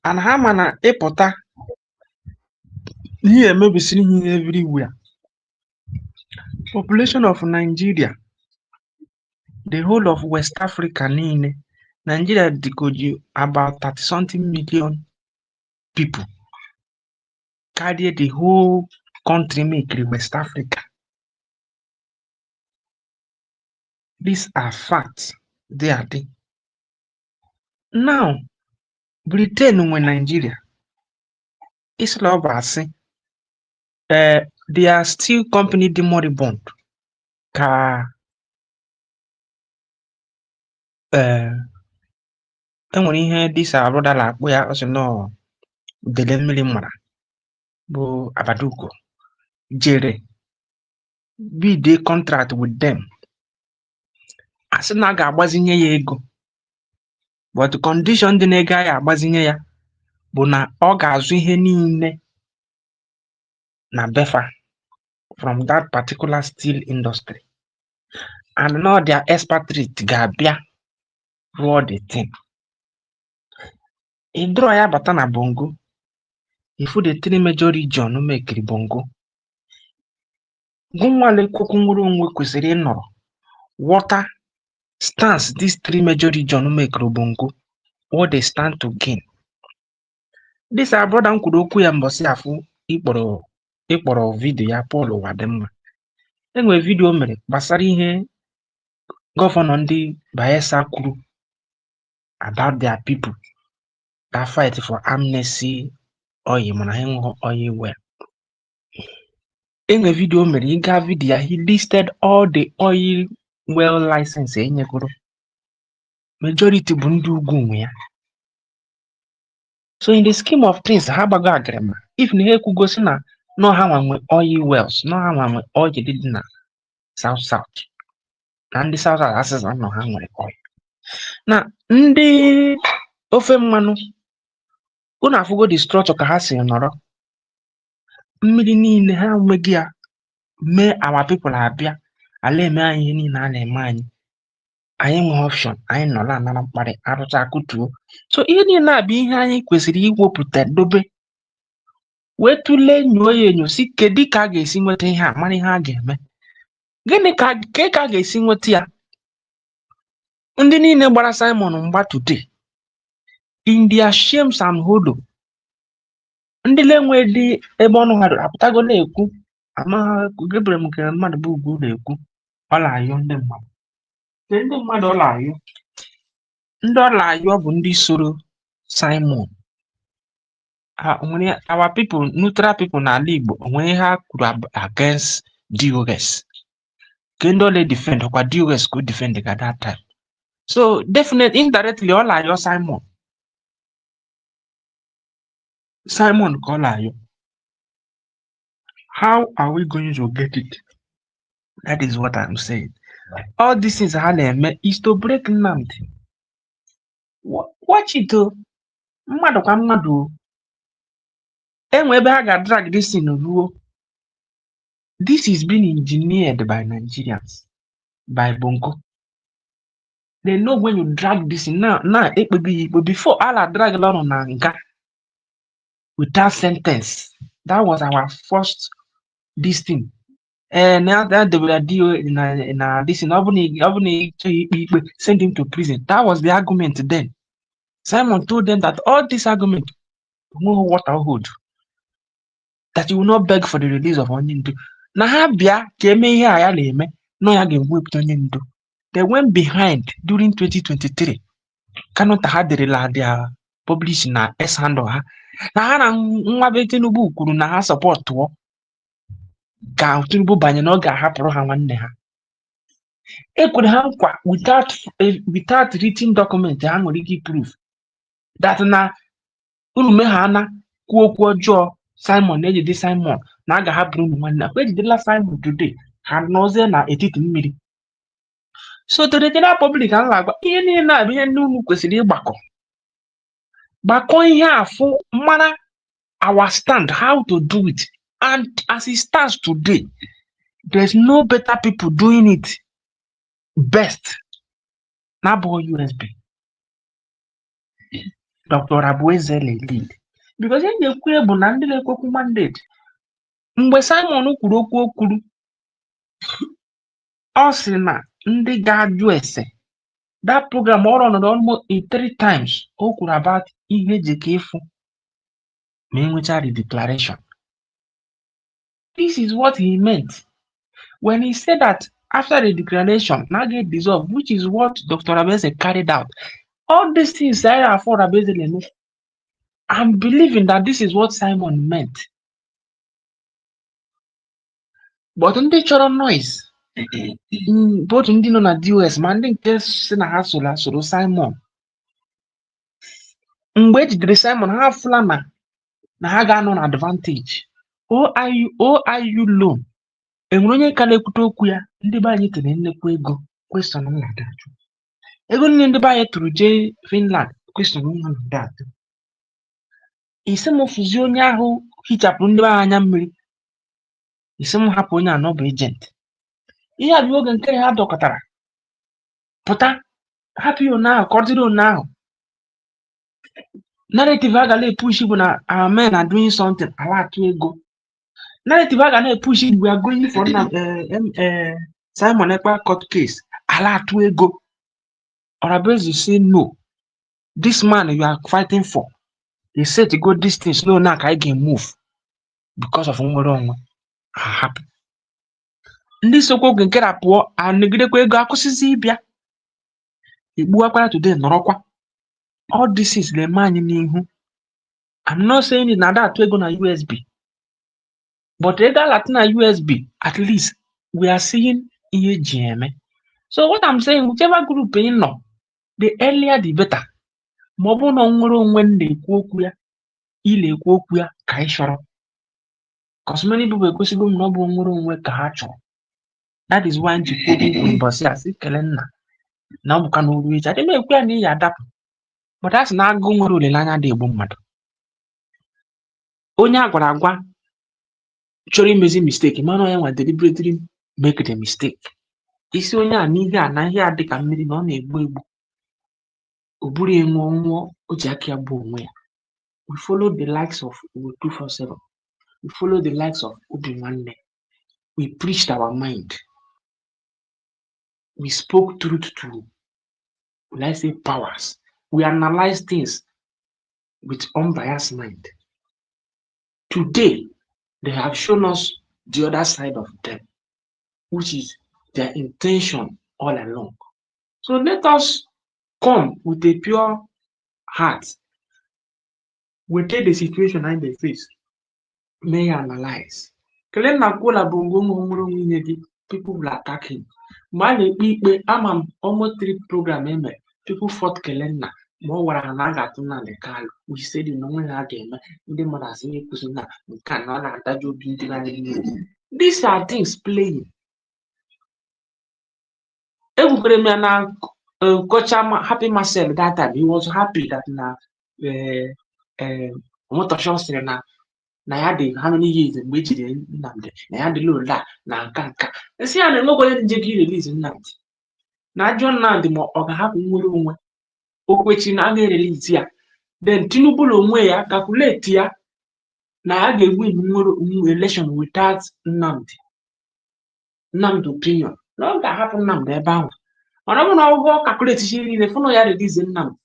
And ha ma na ịpụta ihe emebisiri ihe everywhere. Population of Nigeria, the whole of West Africa niile, Nigeria dịkoji about 30-something million people. Carry the whole country make West Africa. These are facts. They are there. Now, Britain nwe Nigeria, Islam say, they are still company dị moribund ka enwere ihe dịsa brother na-akpọ ya ọsị nọ udele mmiri mara bụ Abaduko jere bid a contract with them asị na a ga-agbazinye ya ego but condition dị na ego a agbazinye ya bụ na ọ ga-azụ ihe niile na befa from that particular steel industry and now their expatriate ga-abịa rụọ the thing. Ịdrọ ya bata na bongo ifu the three major region mekiri bongo gụnwale kwokwu nwere onwe kwesịrị ịnọrọ water stance these three major region mekiri bongo what they stand to gain. This our brother kwuru okwu ya mbọsị afụ ịkpọrọ vidio ya Paul Wadimma. Enwe vidio o mere gbasara ihe gọvanọ ndị Bayelsa kwuru about their people that fight for amnesty oil mana ha enweghị oil well. Enwe vidio o mere ịga vidio ya he listed all the oil well license enyegoro majority bụ ndị ugwu nwe ya. So in the scheme of things ha gbago agrema if na ha ekwugosi na no ha nwe oil wells no ha nwe oil dị na south na ndị south asịsa nọ ha nwere oil na ndị ofe mmanụ unu afụgo the structure ka ha si nọrọ mmiri niile ha nweghị ya mee our people abịa ala eme anyị ihe niile a na-eme anyị nwe option anyị nọ na anara mkparị arụcha akụtuo. So ihe niile a bụ ihe anyị kwesịrị iwepụta dobe wee tụlee nyuo ya enyo si kedu ka a ga-esi nweta ihe a mara ihe a ga-eme gịnị ka a ga-esi nweta ya. Ndị niile gbara Simon mgba today in their shames and hodo ndị na-enwe dị ebe ọnụ ha apụtago na-ekwu ama gebere m nke mmadụ bụ ugwu na-ekwu ọla ayọ ndị mmadụ ndị mmadụ ọla ayọ ndị ọla ayọ bụ ndị soro Simon. Nwere our people neutral people n'ala Igbo onwere ha kwuru against DOS ke ndị ole defend kwa DOS could defend at that time. So definitely indirectly all are your Simon call are you. How are we going to get it? That is what I'm saying. All this is how they make is to break Nnamdi. Watch it though. Mmadụ ka mmadụ. Enwe ebe ha ga-drag this in ruo. This is being engineered by Nigerians, by Bongo. They know when you drag this in now it will be but before Allah drag along on Nanga without sentence. That was our first this thing. And now that they will deal in this in send him to prison. That was the argument then. Simon told them that all this argument no water hold. That you will not beg for the release of Onyendu. Nahabia came here ayaleme no ya game whipped Onyendu. They went behind during 2023. Cannot have the published na S handle ha. Na ha na nwa be Tinubu kwuru na ha support to ga Tinubu banye na ọ ga-ahapụrụ ha nwanne ha. E kwuru ha nkwa without written document ha nwere ike proof that na unu me ha na kwuo okwu ọjọọ Simon ejide Simon na a ga-ahapụrụ unu nwanne ha. Ejidela Simon today ha nọzie na etiti mmiri. So to the general public and like ihe niile a bụ ihe ndị unu kwesịrị ịgbakọ ihe afụ mara our stand how to do it, and as it stands today there's no better people doing it best na bụ USB Dr. Abuezele lead because ihe na-ekwu bụ na ndị na-ekwekwu mandate mgbe Simon kwuru okwu okwuru ọ sị na ndị ga-ajụ ese that program all on almost 3 times o kwuru about ihe eji ka ịfụ ma enwecha the declaration. This is what he meant when he said that after the declaration now get dissolved, which is what Dr. Abeze carried out. All these things I have for Abeze, I'm believing that this is what Simon meant. But on the choro noise both ndị nọ na DOS ma ndị nke si na ha soro Simon mgbe ejidere Simon ha afụla na na ha ga-anọ na advantage. OIU loan enwere onye ka na-ekwute okwu ya. Ndị be anyị tere nnekwu ego, question m na-ada ajụ. Ego niile ndị be anyị tụrụ jee Finland, question m na-ada ajụ. Isi m fụzi onye ahụ hichapụrụ ndị be anyị anya mmiri, isi m hapụ onye anọ bụ ejent. Ihe a bụ oge nke ha dọkọtara pụta hapụ ya ahụ ka ọ dịrị one ahụ. Narrative a ga na-epush bụ na our men are doing something, ala atụ ego. Narrative a ga na-epush we are going for Simon Ekpa court case, ala atụ ego. Orabezi say no, this man you are fighting for, he said to go this thing slow now ka I can move because of nwere onwe ha hapụ. Ndị sokwa oge nke na pụọ anegidekwa ego akwụsịzi ịbịa. Igbuakwara today nọrọkwa. All this is the man n'ihu. I'm not saying it na that ego na USB, but ego Latin na USB, at least we are seeing ihe ji eme. So what I'm saying, whichever group you know, the earlier the better. Ma ọ bụrụ na nwere onwe na-ekwu okwu ya, ile ekwu okwu ya ka ị chọrọ. Because many people ekwesịgo m na ọ bụ nwere onwe ka ha chọrọ. That is why nji kwuo okwu mbọsị a sị kele nna na ọ bụka na oru echi. Adị m ekwu ya na iyi adapụ. But that's na agụ nwere olileanya dị egbu mmadụ. Onye a gwara agwa chọrọ imezi mistake, mana onye nwa deliberately make the mistake. Isi onye a n'ihe a na ihe a dị ka mmiri na ọ na-egbu egbu. O buru ya nwụọ o ji aka ya bụ onwe ya. We follow the likes of 247. We follow the likes of Obi Nwanne. We preached our mind. We spoke truth to, let's say, powers. We analyzed things with unbiased mind. Today, they have shown us the other side of them, which is their intention all along. So let us come with a pure heart. We take the situation in the face. May analyze. People will attack him. I'm almost 3 program. People fought Kelena. More an agatuna the car. We said in no game. The mother say these are things playing. Everybody now coach happy myself that time. He was happy that now na ya dị how many years mgbe ejiri Nnamdi na ya dị low that na nka esi ya na enwekwenye nje gị release Nnamdi na ajọ Nnamdi ma ọ ga-ahapụ nwere onwe okwechi na a ga-erelease ya then Tinubu onwe ya calculate ya na ya ga-egbu nwere election without Nnamdi opinion na ọ ga-ahapụ Nnamdi ebe ahụ mana ọ bụ na ọ calculate ihe niile fụnụ ya release Nnamdi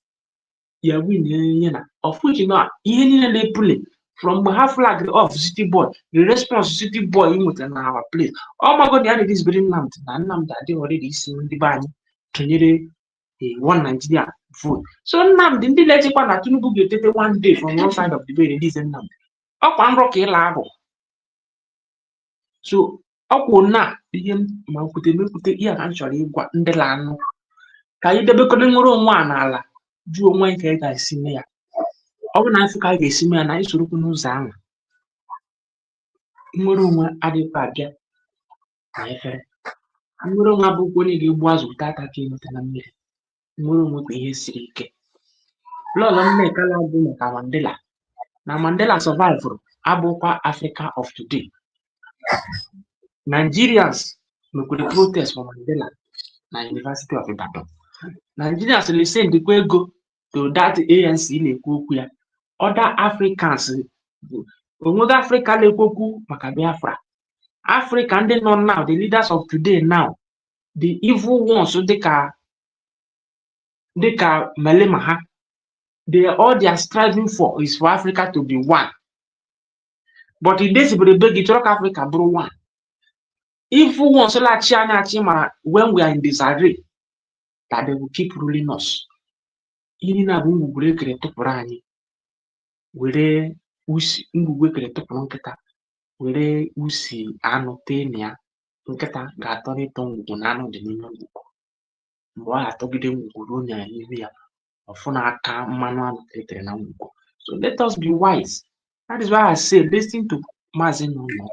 ya win ihe na of which na ihe niile na-epule from half flag off city boy, the response city boy in with our place. Oh my God, the other is very Nnamdi. Nnamdi they already seen the ban. Can you one Nigeria vote? So Nnamdi didn't let you want to get one day from one side of the bed. It is Nnamdi. Up and rocky lago. So up will not be him. Put here actually what in the land. Can you debate one ala? Do one cake I see me. Ọ bụ na Africa ga-esi mee na anyị sorokwu n'ụzọ ahụ nwere onwe adịkwa abịa na efere nwere onwe abụkwa onye ga-egbu azụ ụta aka ka ịnweta na mmiri nwere onwe bụ ihe siri ike lọlọ Nnekala bụ maka Mandela na Mandela survived abụkwa Africa of today. Nigerians mekwere protest for Mandela na University of Ibadan. Nigerians listen dịkwa ego to that ANC na-ekwu okwu ya. Other Africans, onwere Africa na-ekwu maka Biafra. Africa ndị nọ now, the leaders of today now, the evil ones dịka Malema ha, all they are striving for is for Africa to be one. But in this big talk Africa bro one. Evil ones like China when we are in disarray, that they will keep ruling us. Ini na bụ break retụpụrụ anyị. Were usi ngwugwe kere tụpụrụ nkịta were usi anụ tee na ya nkịta ga-atọ n'ịtọ ngwugwu na anụ dị n'ime ngwugwu mgbe ọ ga-atọgide ngwugwu ruo na ihu ya ọfụ na aka mmanụ anụ etere na ngwugwu. So let us be wise. That is why I say listen to Maz Nnamdi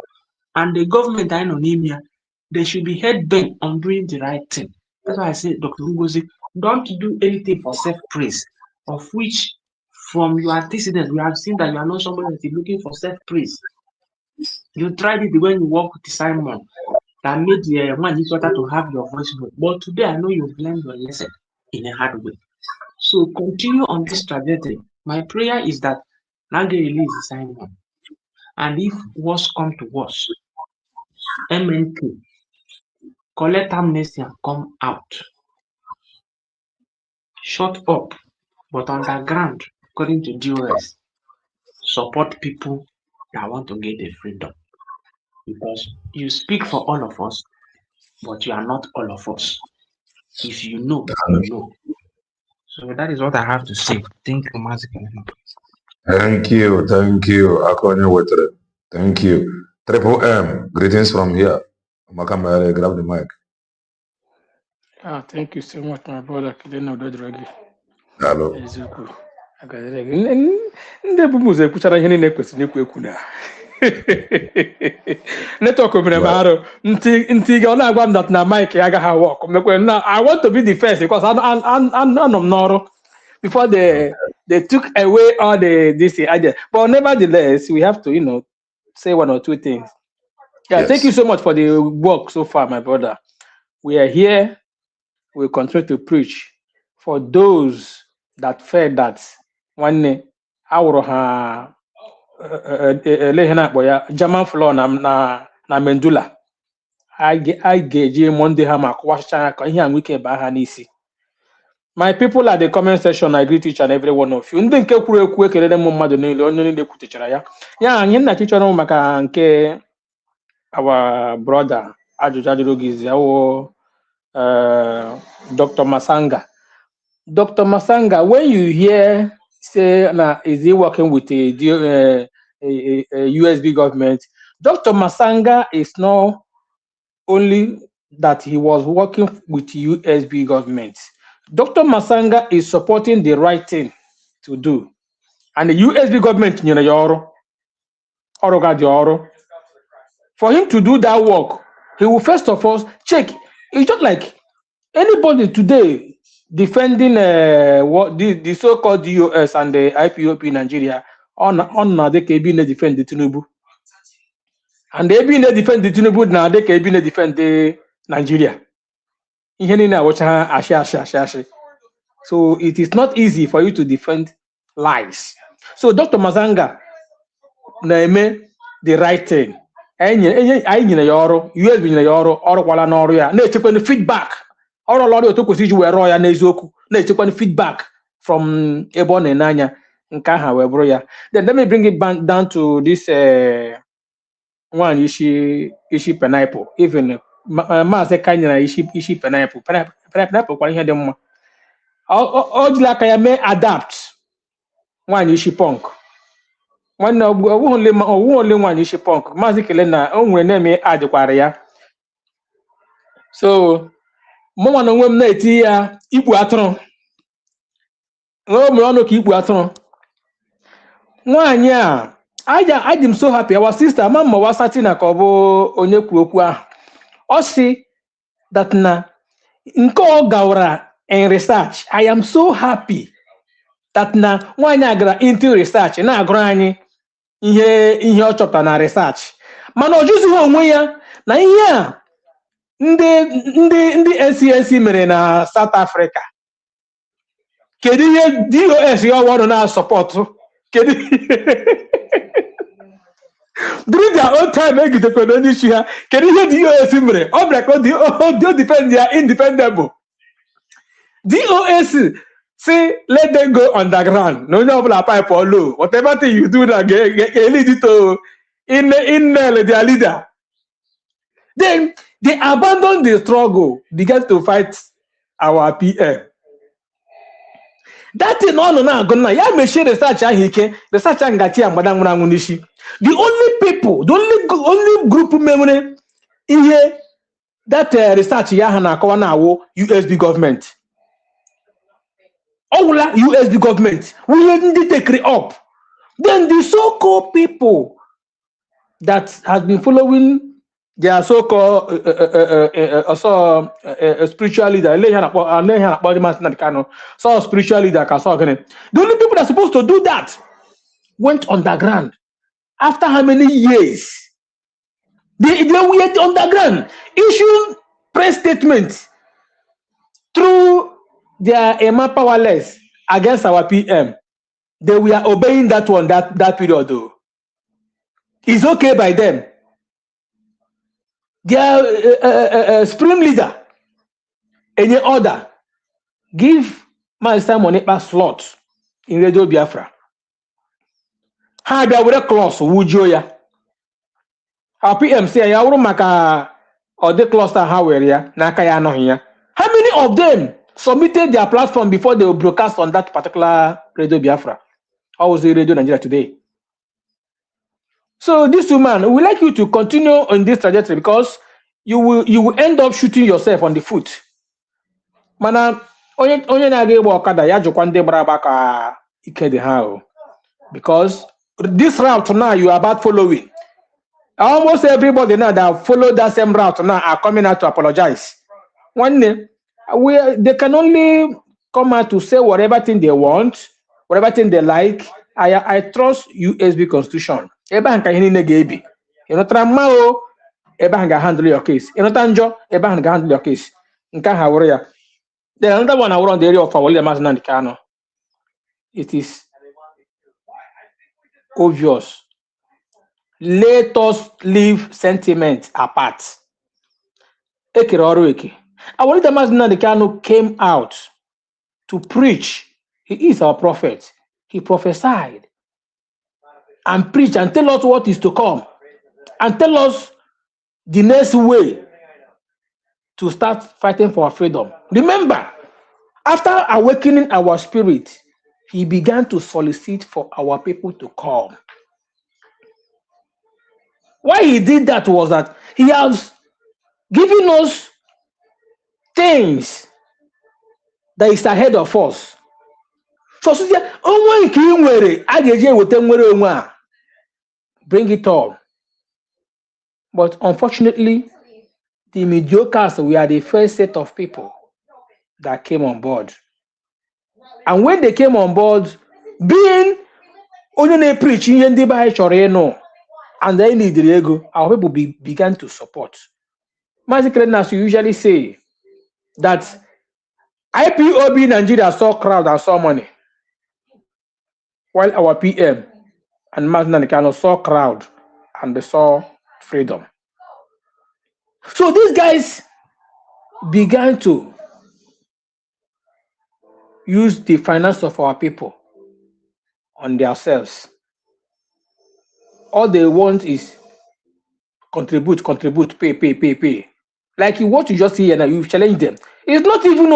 and the government I know Nimia, they should be head bent on doing the right thing. That's why I say, Dr. Ngozi, don't do anything for self-praise, of which from your antecedents, we have seen that you are not somebody that is looking for self-praise. You tried it when you worked with Simon that made Nwayi Isiocha to have your voice note. But today I know you've learned your lesson in a hard way. So continue on this trajectory. My prayer is that now get release Simon. And if worse come to worse, MNK, collect amnesty and come out. Shut up, but underground, according to DOS, support people that want to get the freedom. Because you speak for all of us, but you are not all of us. If you know, you know. So that is what I have to say. Thank you, Maz Nnamdi. Thank you, Akonyo Wetre. Thank you. Triple M, greetings from here. Makamele, grab the mic. Thank you so much, my brother. Hello. Hello. Ndị bụ mụzọ ekwuchara ihe niile kwesịrị ikwu ekwu na netwọk mere m arụ ntị ga ọ na-agwa m that na mic ya agaghị work mekwe na I want to be the first because anọ m n'ọrụ before they took away all this idea. But nevertheless, we have to say one or two things. Yes. Thank you so much for the work so far, my brother. We are here. We continue to preach for those that felt that one hour German floor na Mendula. I gauge Monday hammer kwasha ihe a wike ba ha n'isi. My people at the comment section, I greet each and every one of you. Ndị nke kwuru ekwu ekelere m mmadụ niile onye niile kwutechara ya. Ya anyị nna chichọrọ maka nke our brother ajụjụ gị ziawo Dr. Masanga. Dr. Masanga, when you hear say is he working with a USB government, Dr. Masanga is not only that he was working with USB government. Dr. Masanga is supporting the right thing to do. And the USB government, for him to do that work, he will first of all check. It's just like anybody today defending what the so-called DOS and the IPOP in Nigeria on the KB defend the Tinubu. And they be defend the Tinubu now they KB defend the Nigeria. So it is not easy for you to defend lies. So Dr. Masanga na-eme the right thing. Anyị nyere ya ọrụ, USB nyere ya ọrụ, ọrụkwala n'ọrụ ya, na-echekwa feedback. Ọrụ ọrụ otu kwesịrị iji were rụọ ya n'eziokwu, na-echekwa feedback from ebe ọ na-ene anya nke aha wee bụrụ ya. Then let me bring it back down to this one ishi pineapple. Even Maazị Kanyere ishi pineapple. Pineapple kwa ihe dị mma. Ọ jiri aka ya mee adapt nwaanyị isi punk. Nwanne ọwụ ole nwaanyị isi punk. Maazị Kele na o nwere na-eme adịkwara ya. So mụnwa na onwe m na-eti ya ikpu atụrụ. O mere ọnụ ka ikpu atụrụ. Nwaanyị a I am so happy. Our sister Mama Wasatina ka ọ bụ onye kwu okwu ahụ. Ọ sị that na nke ọ gawara in research. I am so happy that na nwaanyị agara into research na-agụrụ anyị ihe ọ chọpụtara na research. Mana ọ jụzighị onwe ya na ihe a ndị NCNC mere na South Africa. Kedu ihe DOS ya ọrụ na support? Kedu during their own time egidekwa onye isi ha. Kedu ihe DOS mere? Ọ bịara ka o defend ya independable. DOS say let them go underground. No pipe or low. Whatever thing you do that lead it to in their leader. Then they abandon the struggle, began to fight our PM. That is not gonna ya machine research research ngati amada nwuranwu nishi. The only people, the only group memory ihe that research ya ha na akọwa na awo USB government. All USB government we didn't take it up. Then the so-called people people that has been following their so-called spiritual leader. So spiritual leader. The only people that are supposed to do that went underground. After how many years? They went underground, issuing press statements through their powerless against our PM. They were obeying that one that period though. It's okay by them. Their supreme leader, any order, give Maz Nnamdi Kanu slot in Radio Biafra. How they were close, would you? Our PM say, "Ya wuru maka or the cluster how we are na kaya no here." How many of them submitted their platform before they will broadcast on that particular Radio Biafra? How was the Radio Nigeria today? So this woman, we like you to continue on this trajectory because you will end up shooting yourself on the foot. Mana onye na-aga igba ọkada ya jụkwa ndị gbara agba ka ike dị ha o. Because this route now you are about following. Almost everybody now that follow that same route now are coming out to apologize. One day, they can only come out to say whatever thing they want, whatever thing they like. I trust USB Constitution. Eba can you know tramao, eba can handle your case. You know tanjo, eba can handle your case. Then another one I want on the area of Maz Nnamdi Kanu. It is obvious. Let us leave sentiment apart. Our leader Maz Nnamdi Kanu came out to preach. He is our prophet. He prophesied and preached and tell us what is to come and tell us the next way to start fighting for our freedom. Remember, after awakening our spirit, he began to solicit for our people to come. Why he did that was that he has given us things that is ahead of us. So bring it on. But unfortunately, the mediocres were the first set of people that came on board. And when they came on board, being only preaching and then our people began to support. As you usually say, that IPOB Nigeria saw crowd and saw money, while our PM and Maz Nnamdi Kanu saw crowd and they saw freedom. So these guys began to use the finance of our people on themselves. All they want is contribute, pay. Like what you just see here now, you challenge them. It's not even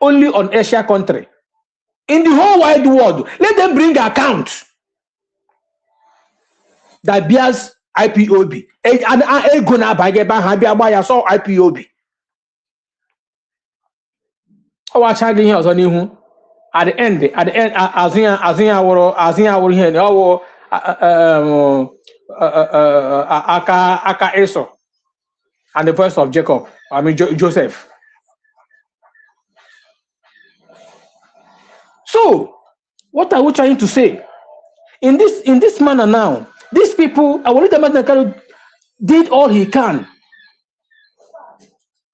only on Asia country. In the whole wide world, let them bring accounts that bears IPOB. And I saw IPOB. At the end, Aka Esau and the voice of Jacob. I mean Joseph. So, what are we trying to say? In this manner now, these people, our leader Maz Nnamdi Kanu did all he can.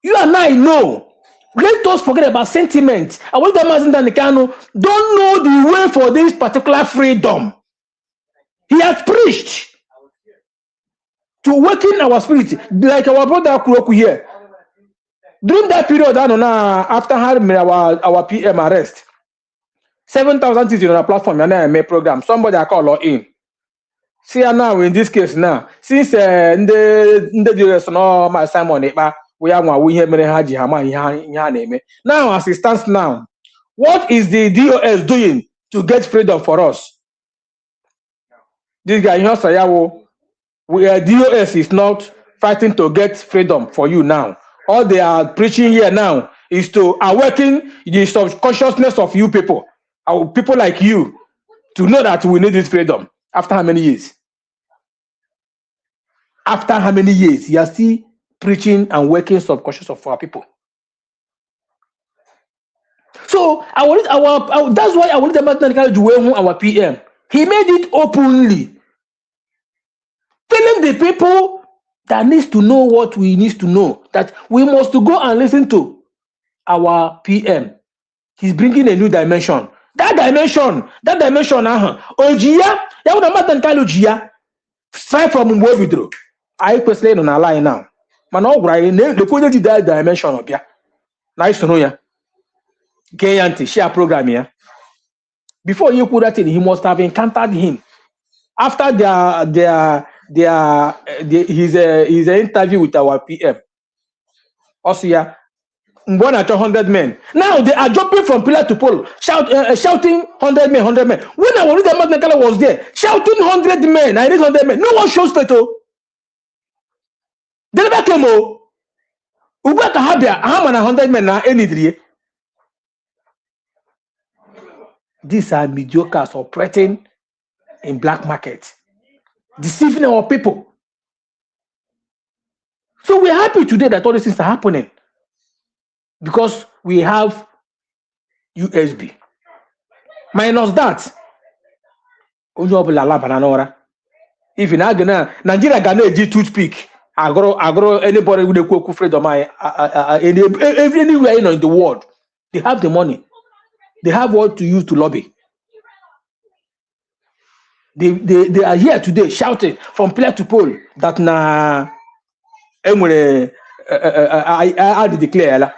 You and I know. Let us forget about sentiment. Our leader Maz Nnamdi Kanu don't know the way for this particular freedom. He has preached to awaken our spirit, like our brother Kuroku here. During that period, after having our PM arrest, 7,000 cities on a platform and I made program. Somebody I call in. See now in this case now, since the US no my Simon we now as it stands now, what is the DOS doing to get freedom for us? This guy here DOS is not fighting to get freedom for you now. All they are preaching here now is to awaken the subconsciousness of you people. Our people like you to know that we need this freedom. After how many years? After how many years? You are still preaching and working subconscious of our people. So that's why I want to our PM. He made it openly, telling the people that needs to know what we need to know, that we must to go and listen to our PM. He's bringing a new dimension. That dimension, Ojia, ya would not Ojia, straight from Mbovidro. I personally on a line now. Man, all right, the quality that dimension of ya. Nice to know ya. Gayanti, share program here. Before you put that in, he must have encountered him. After his interview with our PM. Also, yeah, 100 men. Now they are jumping from pillar to pole, shouting 100 men, 100 men. When I was there, shouting 100 men, I read 100 men. No one shows photo. They never came over. Ubaka Habia, how many 100 men now? Any these are mediocres operating in black market, deceiving our people. So we're happy today that all these things are happening because we have USB. Minus that, if in Nigeria gonna do toothpick, agro anybody with a cook freedom anywhere in the world, they have the money, they have what to use to lobby. They are here today shouting from pillar to pole that I declare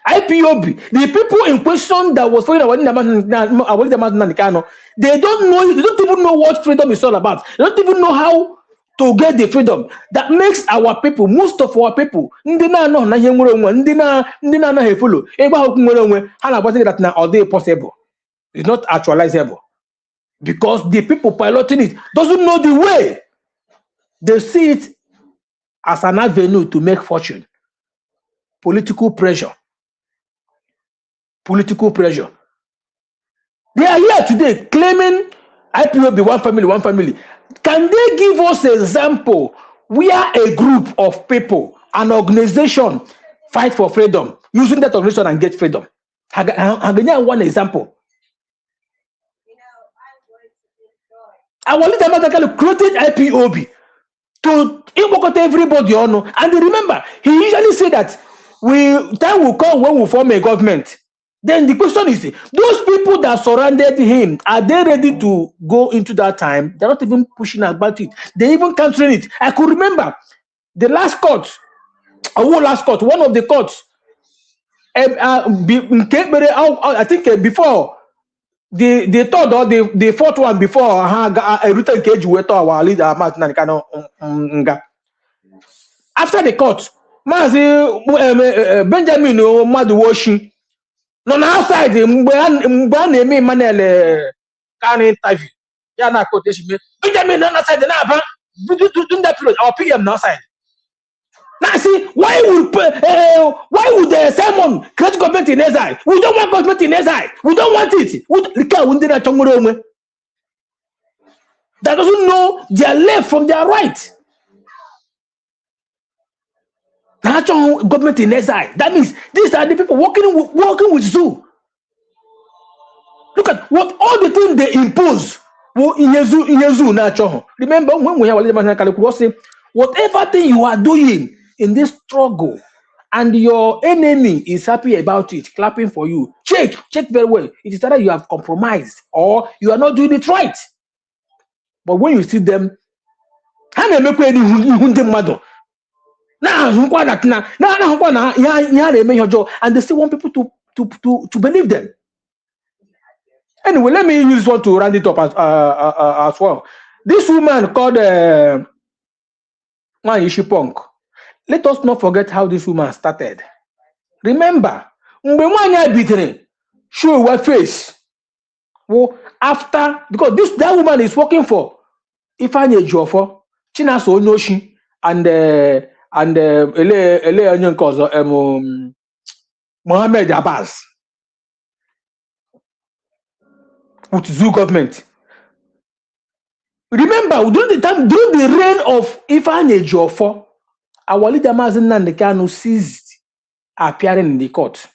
IPOB, the people in question that was following Maz Nnamdi Kanu, they don't even know what freedom is all about. They don't even know how to get the freedom that makes our people, most of our people, that are they possible. It's not actualizable. Because the people piloting it doesn't know the way. They see it as an avenue to make fortune. Political pressure. Political pressure. They are here today claiming IPOB one family, one family. Can they give us an example where a group of people, an organization, fight for freedom, using that organization and get freedom? I give one example. Our leader created IPOB to invoke everybody on. And remember, he usually say that time will come when we form a government. Then the question is, those people that surrounded him, are they ready to go into that time? They're not even pushing about it. They even canceling it. I could remember the last court, one of the courts, I think before the third or the fourth one before a written cage with our leader Maz Nnamdi Kanu. After the court, Benjamin Maduwoshi no outside mgbe Emmanuel can interview. Yeah, na quotation. Benjamin outside the that period, our PM outside. Now see, why would the Simon create government in exile? We don't want government in exile. We don't want it. That doesn't know their left from their right. National government in exile. That means these are the people working with zoo. Look at what all the things they impose. Remember when we have whatever thing you are doing in this struggle and your enemy is happy about it, clapping for you, check very well. It is either you have compromised or you are not doing it right. But when you see them, and they still want people to believe them. Anyway, let me use one to round it up as well. This woman called Nwayi Isiocha. Let us not forget how this woman started. Remember, when show her face. Well, after, because that woman is working for Ifeanyi Ejiofor, Chinaso Onyoshi, and Mohammed Abbas with zoo government. Remember, during the reign of Ifeanyi Ejiofor, our leader Maz Nnamdi Kanu ceased appearing in the court.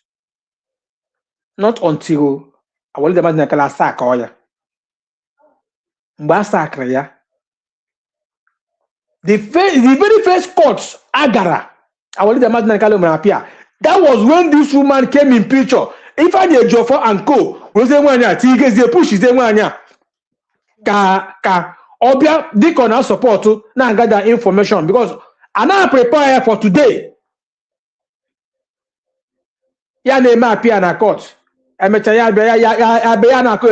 Not until our leader Maz Nnamdi Kanu sacked Oya. The very first court, Agara, our leader Maz Nnamdi Kanu appear. That was when this woman came in picture. Ifeanyi Ejiofor and co. Was the one that they push the one ka Obia Deacon now support to now gather information because I now prepare for today. Ya name appear na court. Emecha ya be na ko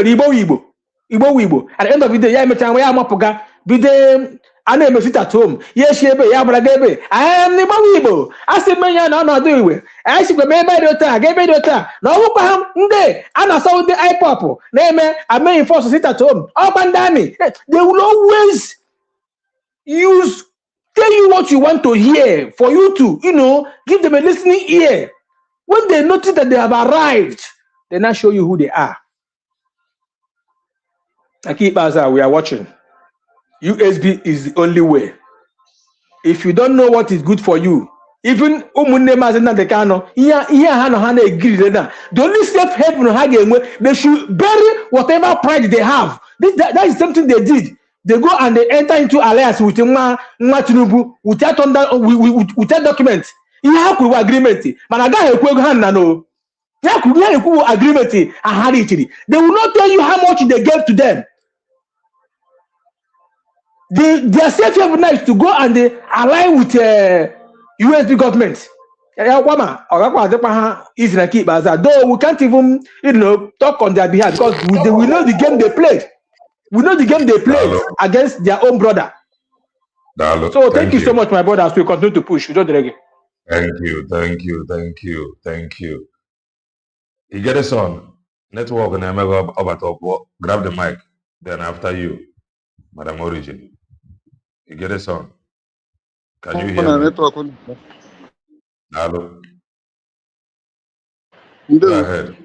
Igbo. At the end of the day, ya emecha we amapuga bide ana emesita at home. Yes, shebe ya bragebe. I am Igbo. Asi menya na na do iwe. I see go mebe dota, gebe dota. No wo pa nde ana so the ipop. Na eme ame enforce sit at home. Obandami. They will always tell you what you want to hear for you to, give them a listening ear. When they notice that they have arrived, they now show you who they are. Akibaza, we are watching. USB is the only way. If you don't know what is good for you, even Umunne Maz Nnamdi Kanu, the only safe haven they should bury whatever pride they have. That is something they did. They go and they enter into alliance with Tinubu without documents. How could we agreement? But I got a hand no. How could we agreement? They will not tell you how much they gave to them. Their safe haven is to go and they align with USB government. Though we can't even talk on their behalf because we know the game they played. We know the game they played against their own brother. So thank you so much, my brother, as we continue to push. Thank you. You get us on network and I'm about to grab the mic. Then after you, Madam Origin. You get us on. Can you hear me? Hello. Go ahead.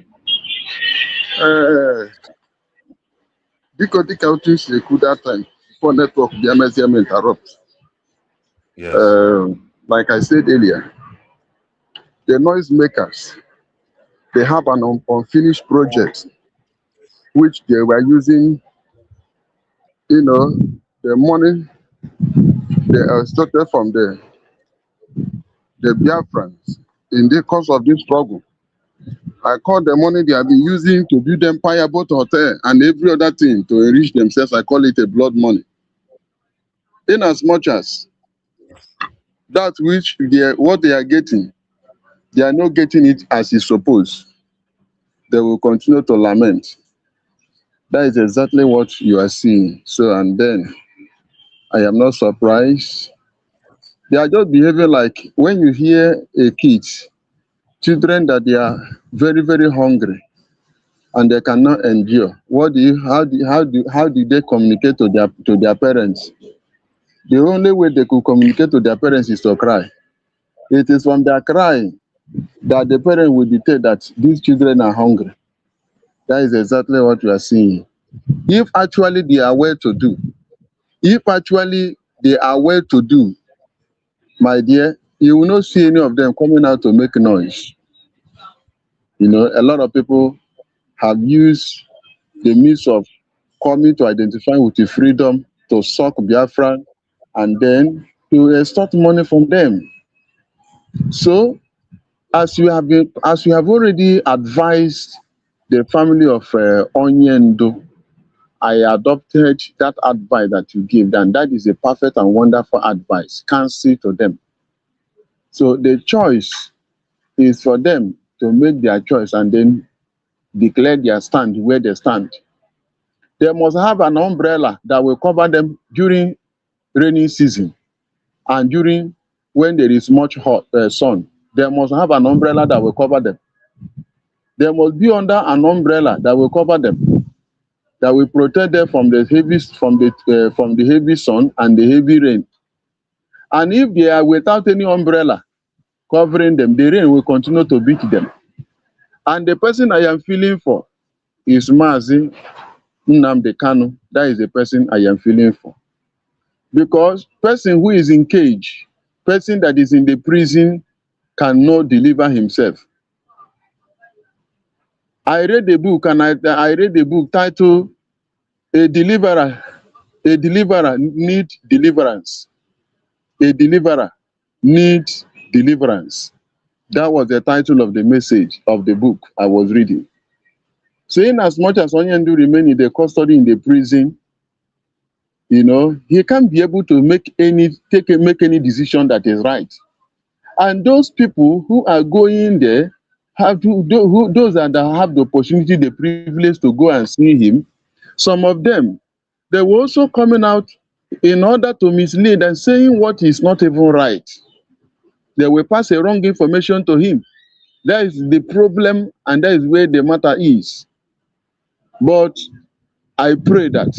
Because the country could that time for network the MSM interrupt. Yes. Like I said earlier, the noisemakers, they have an unfinished project which they were using, the money they extorted from the Biafrans in the course of this struggle. I call the money they have been using to build empire, boat hotel, and every other thing to enrich themselves. I call it a blood money. In as much as that which what they are getting, they are not getting it as is supposed. They will continue to lament. That is exactly what you are seeing. So, and then I am not surprised. They are just behaving like when you hear a kid, children that they are very, very hungry and they cannot endure. How do they communicate to their parents? The only way they could communicate to their parents is to cry. It is from their crying that the parent will dictate that these children are hungry. That is exactly what you are seeing. If actually they are well to do, my dear, you will not see any of them coming out to make noise. A lot of people have used the means of coming to identify with the freedom to suck Biafra and then to extort money from them. So, as you have already advised the family of Onyendo, I adopted that advice that you gave, and that is a perfect and wonderful advice. Counsel to them. So the choice is for them to make their choice and then declare their stand where they stand. They must have an umbrella that will cover them during rainy season and during when there is much hot sun. They must have an umbrella that will cover them. They must be under an umbrella that will cover them, that will protect them from the heavy sun and the heavy rain. And if they are without any umbrella covering them, the rain will continue to beat them. And the person I am feeling for is Maz Nnamdi Kanu, that is the person I am feeling for. Because person who is in cage, person that is in the prison cannot deliver himself. I read the book and I read the book titled A Deliverer Need Deliverance. A Deliverer Needs Deliverance. That was the title of the message of the book I was reading. Saying as much as Onyendu remain in the custody in the prison, you know, he can't be able to make any decision that is right. And those people who are going there have to those that have the opportunity, the privilege to go and see him. Some of them, they were also coming out in order to mislead and saying what is not even right. They will pass a wrong information to him. That is the problem, and that is where the matter is. But I pray that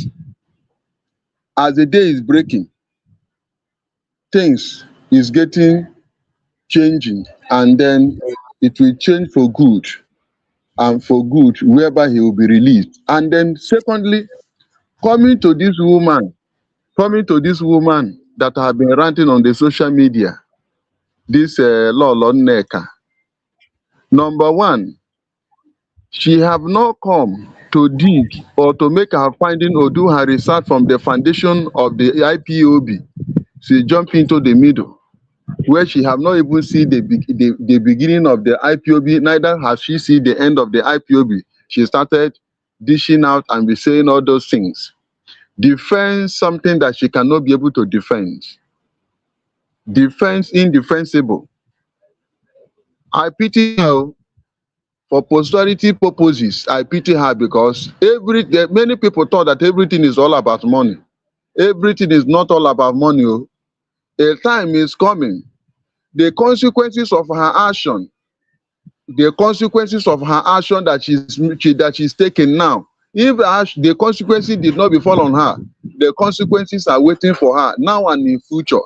as the day is breaking, things is getting changing, and then it will change for good, and for good whereby he will be released. And then secondly, coming to this woman that have been ranting on the social media, this Lolo Nneka. Number one, she have not come to dig or to make her finding or do her research from the foundation of the IPOB. She jumped into the middle, where she have not even seen the beginning of the IPOB, neither has she seen the end of the IPOB. She started dishing out and be saying all those things. Defend something that she cannot be able to defend. Defense indefensible. I pity her for posterity purposes. I pity her because many people thought that everything is all about money. Everything is not all about money. A time is coming. The consequences of her action that she's taking now, if the consequences did not befall on her, the consequences are waiting for her now and in future.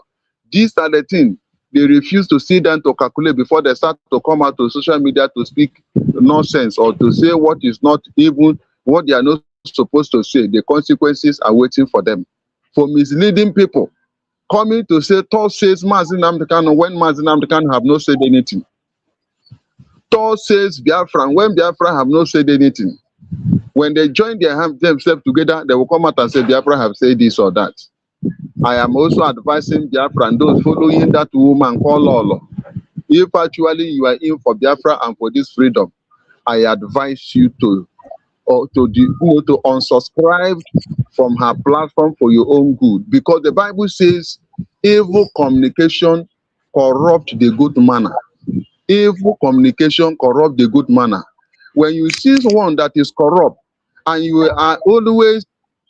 These are the things they refuse to sit down to calculate before they start to come out to social media to speak nonsense or to say what is not even what they are not supposed to say. The consequences are waiting for them. For misleading people, coming to say, Thus says Maz Nnamdi Kanu when Maz Nnamdi Kanu have not said anything. Thus says Biafra when Biafra have not said anything. When they join themselves together, they will come out and say Biafra have said this or that. I am also advising Biafra and those following that woman called Lolo. If actually you are in for Biafra and for this freedom, I advise you to unsubscribe from her platform for your own good, because the Bible says evil communication corrupt the good manner. Evil communication corrupt the good manner. When you see one that is corrupt and you are always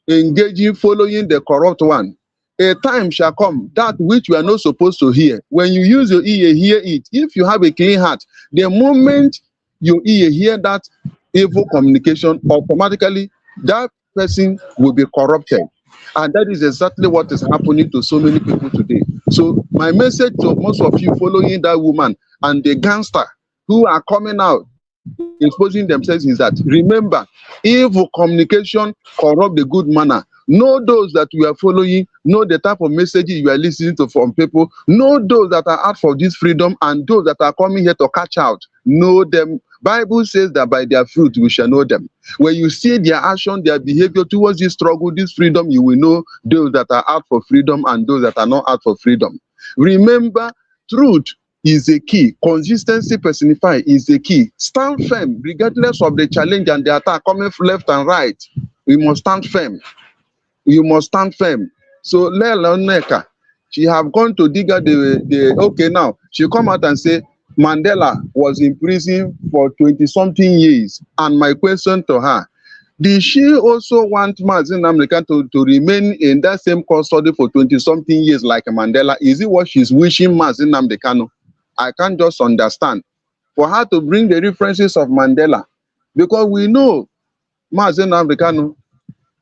engaging, following the corrupt one, a time shall come that which you are not supposed to hear. When you use your ear, hear it. If you have a clean heart, the moment your ear hear that evil communication, automatically that person will be corrupted. And that is exactly what is happening to so many people today. So my message to most of you following that woman and the gangster who are coming out exposing themselves is that, remember, evil communication corrupt the good manner. Know those that you are following, know the type of messages you are listening to from people, know those that are out for this freedom and those that are coming here to catch out. Know them. Bible says that by their fruit we shall know them. When you see their action, their behavior towards this struggle, this freedom, you will know those that are out for freedom and those that are not out for freedom. Remember, truth is a key. Consistency personified is a key. Stand firm regardless of the challenge and the attack coming from left and right. We must stand firm. You must stand firm. So Lela Nneka, she have gone to dig out okay, now she come out and say Mandela was in prison for 20-something years. And my question to her, did she also want Maz Nnamdi Kanu to remain in that same custody for 20-something years like Mandela? Is it what she's wishing Maz Nnamdi Kanu? I can't just understand. For her to bring the references of Mandela, because we know Maz Nnamdi Kanu,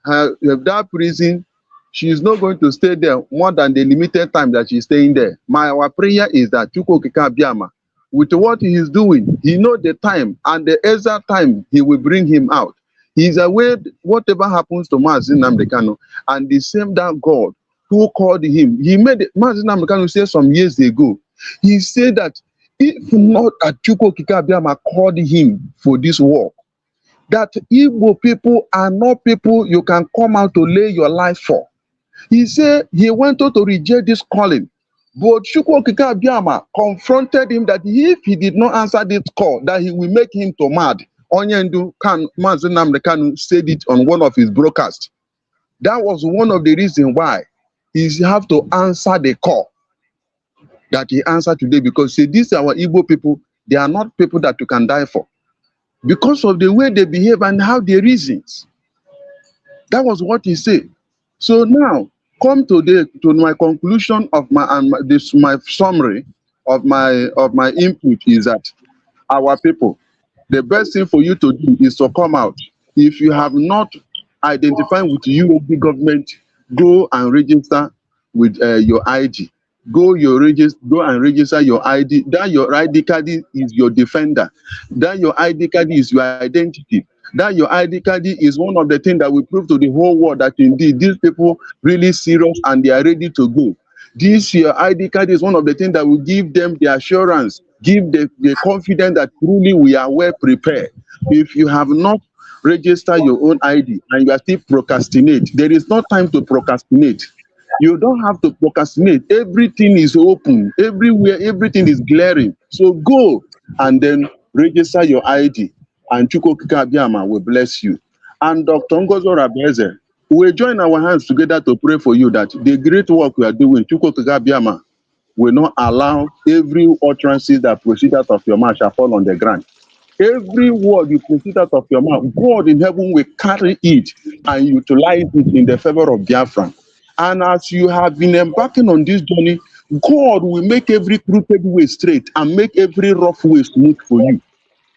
that prison, she is not going to stay there more than the limited time that she's staying there. Our prayer is that Chukwu Okike Abiama, with what he is doing, he knows the time and the exact time he will bring him out. He's aware whatever happens to Maz Nnamdi Kanu, and the same that God who called him, Maz Nnamdi Kanu said some years ago, he said that if not Atiku Abubakar called him for this war, that Igbo people are not people you can come out to lay your life for. He said he wanted to reject this calling, but Chukwuokike Abbiama confronted him that if he did not answer this call, that he will make him to mad. Onyendu Maz Nnamdi Kanu said it on one of his broadcasts. That was one of the reasons why he have to answer the call that he answered today, because say these are our Igbo people, they are not people that you can die for, because of the way they behave and how they reason. That was what he said. So now, come to my conclusion of my summary of my input is that our people, the best thing for you to do is to come out. If you have not identified with the USD government, go and register with your ID. Go and register your ID. That your ID card is your defender. That your ID card is your identity. That your ID card is one of the things that will prove to the whole world that indeed these people really serious and they are ready to go. This your ID card is one of the things that will give them the assurance, give the confidence that truly we are well prepared. If you have not registered your own ID and you are still procrastinate, there is no time to procrastinate. You don't have to procrastinate. Everything is open. Everywhere, everything is glaring. So go and then register your ID, and Chukwuokike Abbiama will bless you. And Dr. Ngozo Rabeze, we join our hands together to pray for you that the great work we are doing, Chukwuokike Abbiama will not allow every utterances that proceed out of your mouth shall fall on the ground. Every word you proceed out of your mouth, God in heaven will carry it and utilize it in the favor of Biafra. And as you have been embarking on this journey, God will make every crooked way straight and make every rough way smooth for you.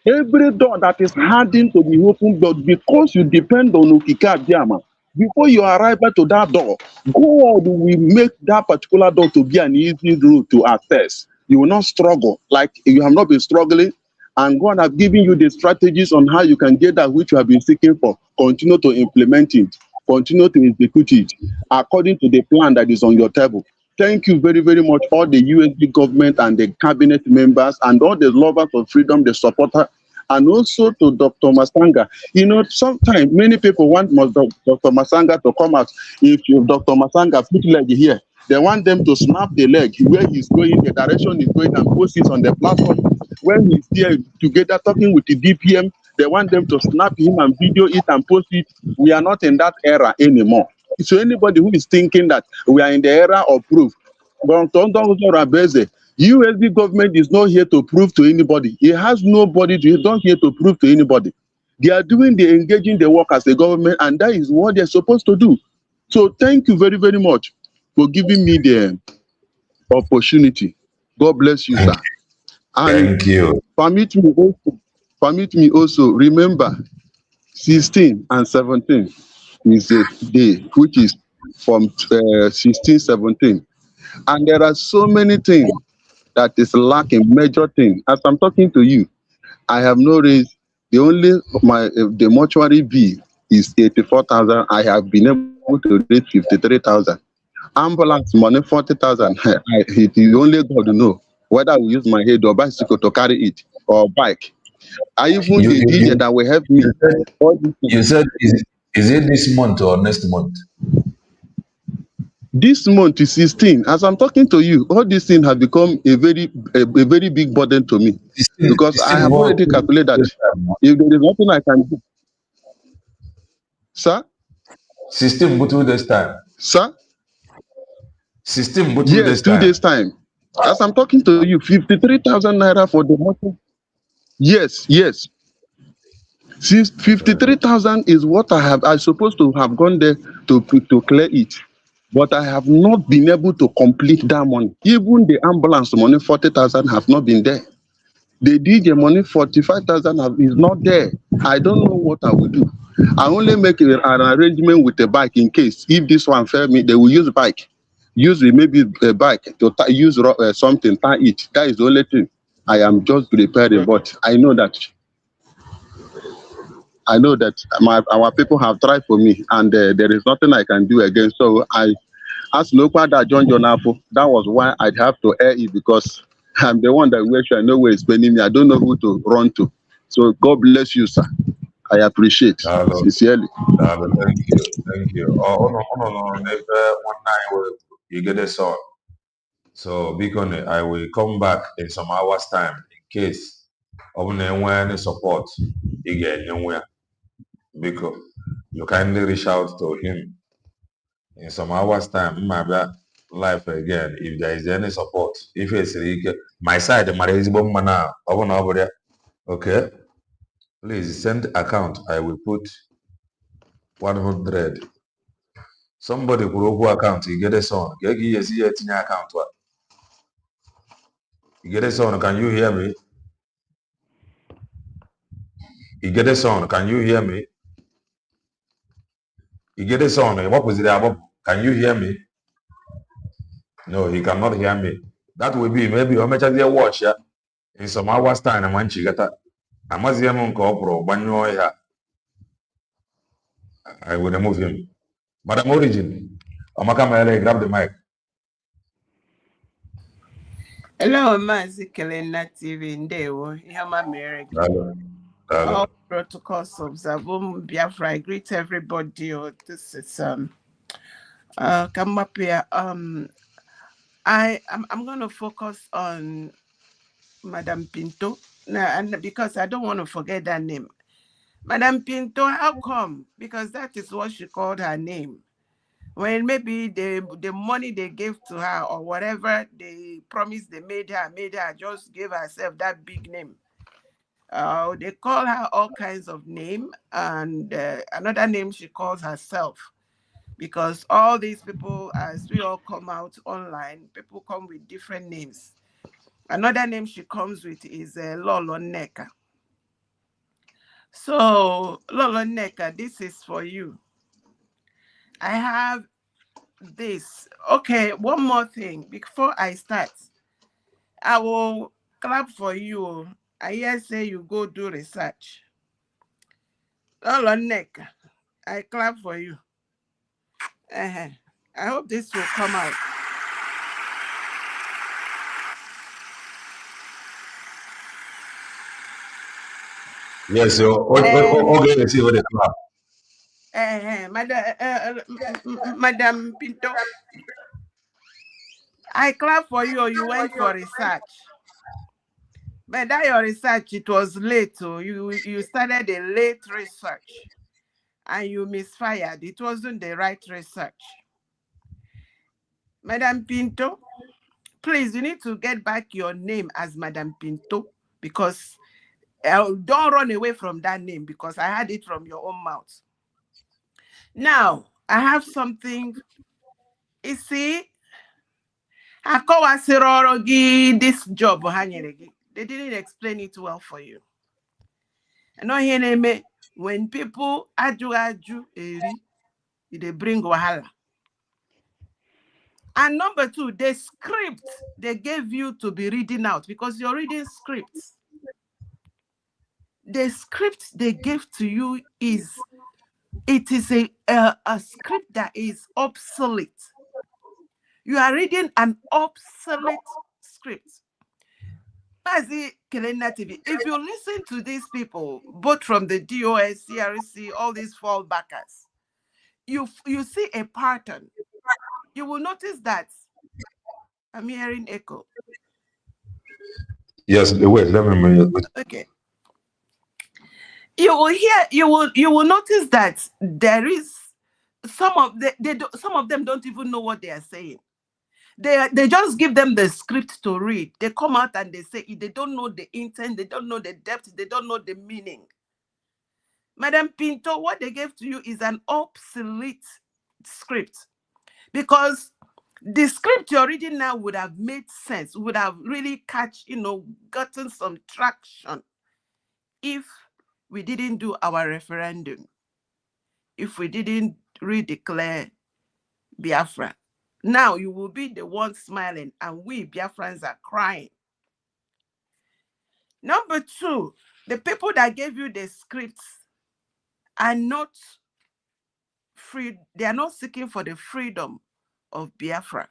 Every door that is hardened to be opened, but because you depend on Okike Abbiama, before you arrive to that door, God will make that particular door to be an easy road to access. You will not struggle like you have not been struggling, and God has given you the strategies on how you can get that which you have been seeking for. Continue to implement it. Continue to execute it according to the plan that is on your table. Thank you very, very much, all the USB government and the cabinet members and all the lovers of freedom, the supporter, and also to Dr. Masanga. You know, sometimes many people want Dr. Masanga to come out. If Dr. Masanga put leg here, they want them to snap the leg where he's going, the direction he's going, and post it on the platform. When he's there together talking with the DPM, they want them to snap him and video it and post it. We are not in that era anymore. So anybody who is thinking that we are in the era of proof, USB government is not here to prove to anybody. It has nobody to, not here to prove to anybody. They are engaging the work as a government, and that is what they're supposed to do. So thank you very, very much for giving me the opportunity. God bless you, sir. And thank you. Permit me also, remember 16 and 17 is a day, which is from 16, 17. And there are so many things that is lacking, major thing. As I'm talking to you, I have no raise. The only the mortuary bill is 84,000. I have been able to raise 53,000. Ambulance money 40,000. It is only God to know whether I will use my head or bicycle to carry it or bike. I even the DJ that will help me. You said is it this month or next month? This month is 16. As I'm talking to you, all these things have become a very big burden to me, because I have already calculated that if there is nothing I can do. Sir? 16 but 2 days time. Sir? 16 but 2 days 2 days time. As I'm talking to you, 53,000 naira for the motor. Yes. 53,000 is what I'm supposed to have gone there to clear it. But I have not been able to complete that money. Even the ambulance money, 40,000, have not been there. The DJ money, 45,000, is not there. I don't know what I will do. I only make an arrangement with a bike in case. If this one fail me, they will use bike. Use maybe a bike to use something, tie it. That is the only thing. I am just preparing, but I know that I know that our people have tried for me, and there is nothing I can do again. So I asked Lokwa that John Jonapo. That was why I'd have to air it, because I'm the one that I know where is spending me. I don't know who to run to. So God bless you, sir. I appreciate sincerely. Thank you. Thank you. Oh, no. Never one night you get a song. So because I will come back in some hours time in case of any support you get anywhere. Because you kindly reach out to him in some hours time. Maybe life again if there is any support. If it's my side, my reasonable manner over there. Okay. Please send account. I will put 100. Somebody could go account, you get a son. Get a account. You get a son, can you hear me? You get a son, can you hear me? You get a son, what was it about? Can you hear me? No, he cannot hear me. That will be maybe how much of watch ya in some hours time. I'm on Chigata. I must hear him cooperate. I will remove him. Madam Origin, Amaka grab the mic. Hello, Maz Nnamdi TV Ndewo. Ihama Merek. All protocols observed. Biafra, I greet everybody. This is come up here. I'm going to focus on Madam Pinto now, and because I don't want to forget that name. Madam Pinto, how come? Because that is what she called her name. When maybe the money they gave to her or whatever the promise they made her just gave herself that big name. They call her all kinds of name, and another name she calls herself, because all these people, as we all come out online, people come with different names. Another name she comes with is Lolo Neka. So Lolo Neka, this is for you. I have this. Okay, one more thing before I start. I will clap for you. I hear say you go do research. Lolo Neka, I clap for you. I hope this will come out. Yes, okay, let's see what they clap. Madam Pinto, I clap for you, or you went for research. But that your research, it was late. So you started a late research and you misfired. It wasn't the right research. Madam Pinto, please, you need to get back your name as Madam Pinto, because don't run away from that name, because I had it from your own mouth. Now, I have something. You see, this job, they didn't explain it well for you. And not here, when people aju eri, they bring wahala. And number two, the script they gave you to be reading out, because you're reading scripts. The script they gave to you is a script that is obsolete. You are reading an obsolete script. If you listen to these people, both from the DOS, CRC, all these fallbackers, you see a pattern. You will notice that. I'm hearing echo. Yes, wait, let me. Okay. You will notice that there is some of them don't even know what they are saying. They just give them the script to read. They come out and they say it. They don't know the intent. They don't know the depth. They don't know the meaning. Madam Pinto, what they gave to you is an obsolete script, because the script you're reading now would have made sense, would have really gotten some traction if we didn't do our referendum, if we didn't redeclare Biafra. Now you will be the one smiling and we Biafrans are crying. Number two, the people that gave you the scripts are not free. They are not seeking for the freedom of Biafra.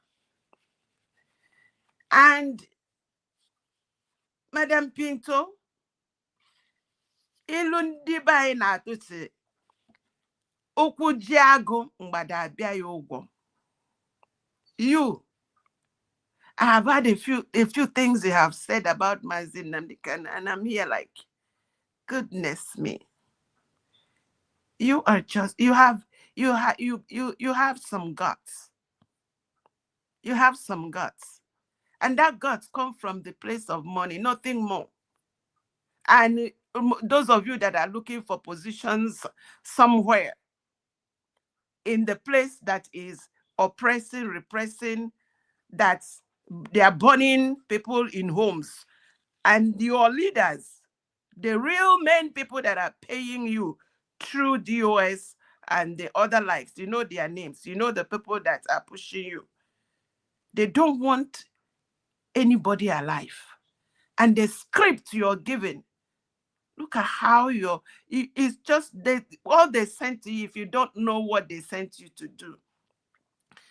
And Madam Pinto, ilundi ba na tuti okwu ji agụ mgbada abịa ya ụgwọ. You, I have had a few things you have said about Maz Nnamdi Kanu, and I'm here like, goodness me. You are just, you have some guts. You have some guts. And that guts come from the place of money, nothing more. And those of you that are looking for positions somewhere in the place that is oppressing, repressing, that they are burning people in homes, and your leaders, the real main people that are paying you through DOS and the other likes, you know their names, you know the people that are pushing you. They don't want anybody alive. And the script you're given, look at how it's just all they sent to you. If you don't know what they sent you to do,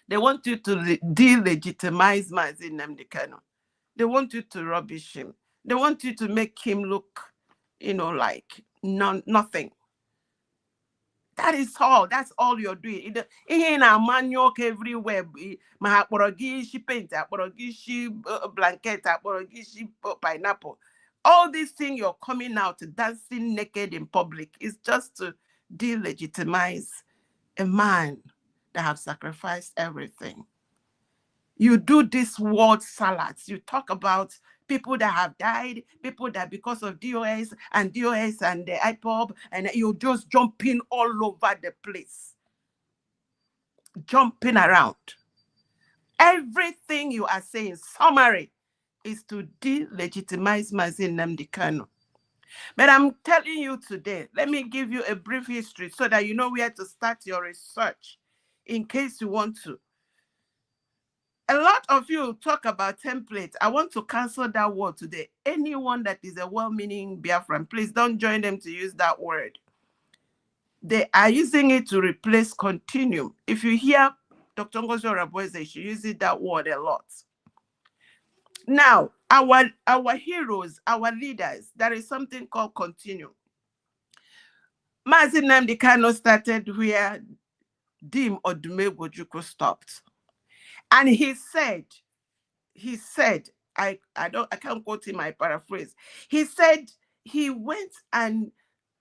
they want you to delegitimize Maz Nnamdi Kanu. They want you to rubbish him. They want you to make him look, like nothing. That is all. That's all you're doing. In a manual everywhere, mahaporogishi paint, aporogishi blanket, aporogishi pineapple. All these things you're coming out dancing naked in public is just to delegitimize a man that have sacrificed everything. You do this word salads. You talk about people that have died, people that because of DOS and the IPOB, and you're just jumping all over the place. Jumping around. Everything you are saying, summary, is to delegitimize Maz Nnamdi Kanu. But I'm telling you today, let me give you a brief history so that you know where to start your research in case you want to. A lot of you talk about templates. I want to cancel that word today. Anyone that is a well-meaning Biafran, please don't join them to use that word. They are using it to replace continuum. If you hear Dr. Ngozi Orabueze, she uses that word a lot. Now, our heroes, our leaders, there is something called continuum. Maz Nnamdi Kanu started where Dim Odumegwu stopped. And he said, I can't quote him, I paraphrase. He said he went and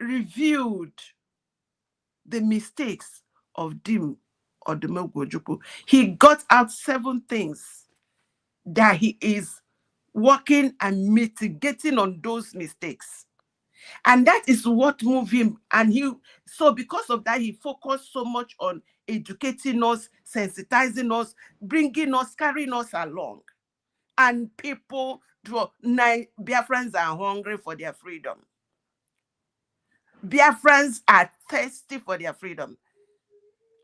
reviewed the mistakes of Dim Odumegwu. He got out 7 things that he is working and mitigating on those mistakes. And that is what moved him. And so because of that, he focused so much on educating us, sensitizing us, bringing us, carrying us along. And people, Biafrans are hungry for their freedom. Biafrans are thirsty for their freedom.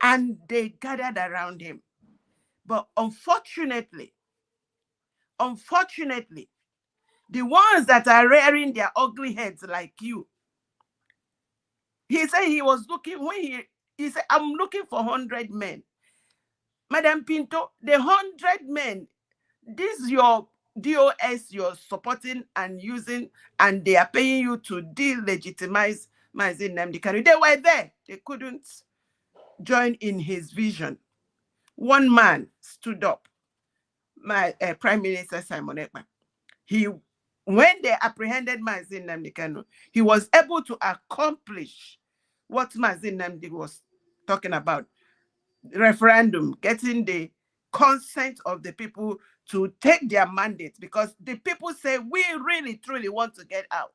And they gathered around him. But unfortunately, the ones that are rearing their ugly heads like you, he said he was looking, when he said, I'm looking for 100 men. Madam Pinto, the 100 men, this is your DOS you're supporting and using, and they are paying you to delegitimize Maz Nnamdi Kanu. They were there. They couldn't join in his vision. One man stood up, my Prime Minister Simon Ekpa. When they apprehended Maz Nnamdi Kanu, he was able to accomplish what Maz Nnamdi was talking about. Referendum, getting the consent of the people to take their mandate, because the people say, we really, truly want to get out.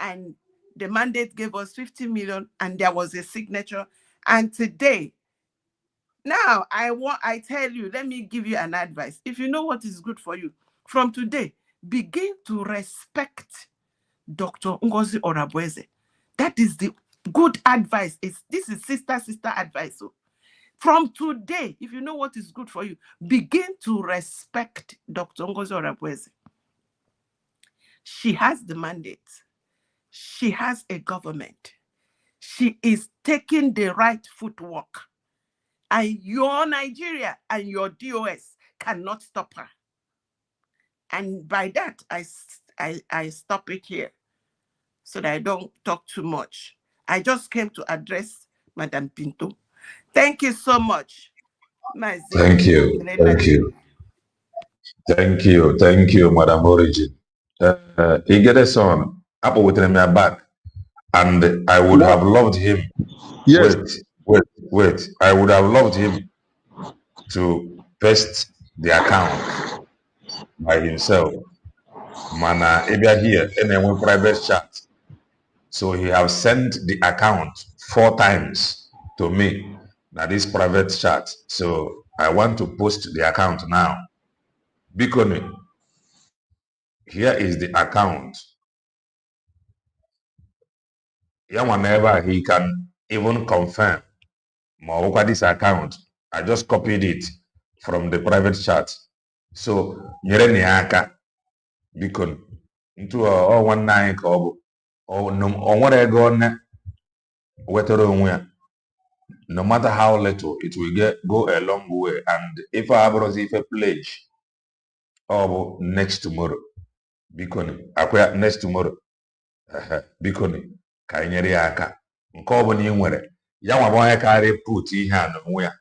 And the mandate gave us 50 million, and there was a signature. And today, now I tell you, let me give you an advice. If you know what is good for you, from today, begin to respect Dr. Ngozi Orabueze. That is the good advice. This is sister advice. So from today, if you know what is good for you, begin to respect Dr. Ngozi Orabueze. She has the mandate. She has a government. She is taking the right footwork. And your Nigeria and your DOS cannot stop her. And by that, I stop it here so that I don't talk too much. I just came to address Madam Pinto. Thank you so much. Thank you. Thank you. Thank you. Thank you, Madam Origin. He get a son, Apple with him back. And I would have loved him. Yes. Wait. I would have loved him to paste the account by himself. Mana Ebia here in a private chat. So he have sent the account 4 times to me. Now this private chat. So I want to post the account now. Because here is the account. Whenever he can even confirm more this account. I just copied it from the private chat. So nyere ni aka biko into all one night or nwere ego nne wetara onwe ya. No matter how little, it will go a long way. And if I have a pledge or next tomorrow, biko akwa next tomorrow, biko ka nyere ya aka nke ọ bụla ị nwere ya nwa bụ onye karị put ihe a n'onwe ya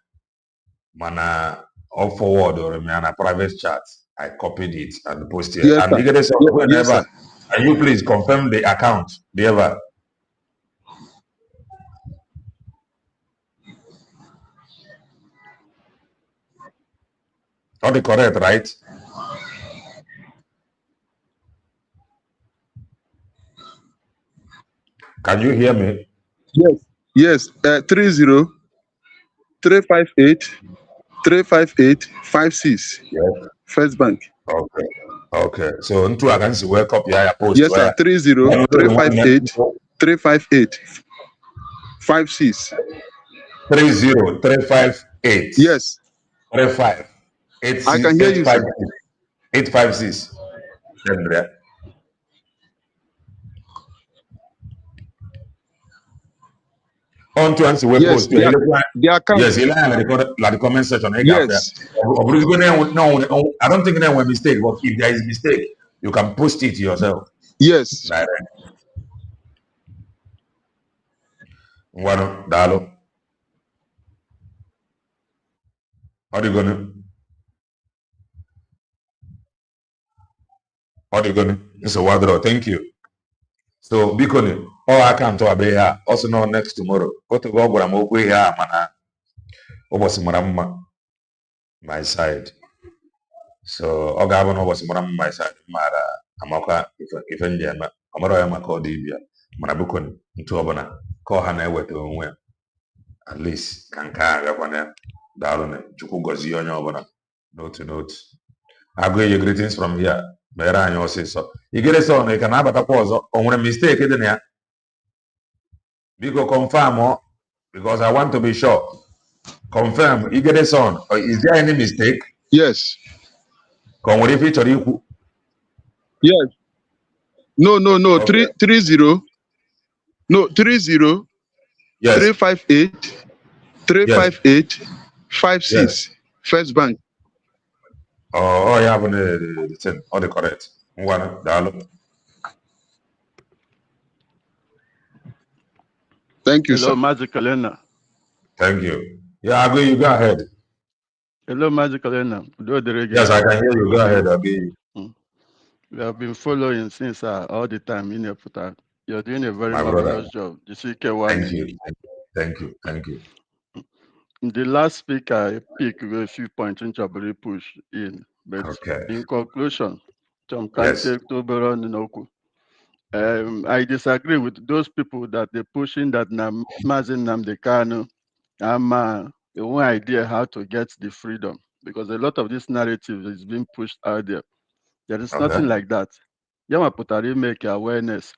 mana all forward or me on a private chat. I copied it and posted it. Yes, And you get this yes, sir. can you please confirm the account? Ever? Not the correct, right? Can you hear me? Yes. 30 358 358 56. Yes. First Bank. Okay. So into I can see where copy I post. Yes, sir. 30 358 358 56. 30 358. Yes. 35 I can hear you, sir. 856. On to answer web post. The account. Yes, like the comment section. Yes. I don't think there was a mistake, but if there is a mistake, you can post it yourself. Yes. Bueno, dalo. How do you gonna? It's a wardrobe. Thank you. So, because all I can to be here, also know next tomorrow. Go to go, but I'm okay here, man. Was my side. So, I got one was my side. Mara, Amaka, if in Jama, Amara, my call Divia, Manabukon, into Obana, call Hana with the at least can carry up on them. Darling, Chukugozi on your note to note. I go your greetings from here. Mera and say so. You get it on, you can have a pause on a mistake, isn't it? Because confirm, because I want to be sure. Confirm, you get it on. Is there any mistake? Yes. Come with it. Yes. No. Okay. 30. No, 30. Yes. 358 358 56. Yes. First Bank. Oh, you have the 10. All the correct. One, dialogue. Thank you, Hello, sir. Magical Elena. Thank you. Yeah, I'll you go ahead. Hello, Magical Elena. Yes, I can hear you. Go ahead, I'll be. We have been following since all the time in your put. You're doing a very marvelous job. The CK1. Thank you. The last speaker picked a few points in Chabri push in, but in conclusion, Tom can take to Noku. I disagree with those people that they're pushing that Maz Nnamdi Kanu one idea how to get the freedom, because a lot of this narrative is being pushed out there. There is nothing like that. Yama Putari make awareness.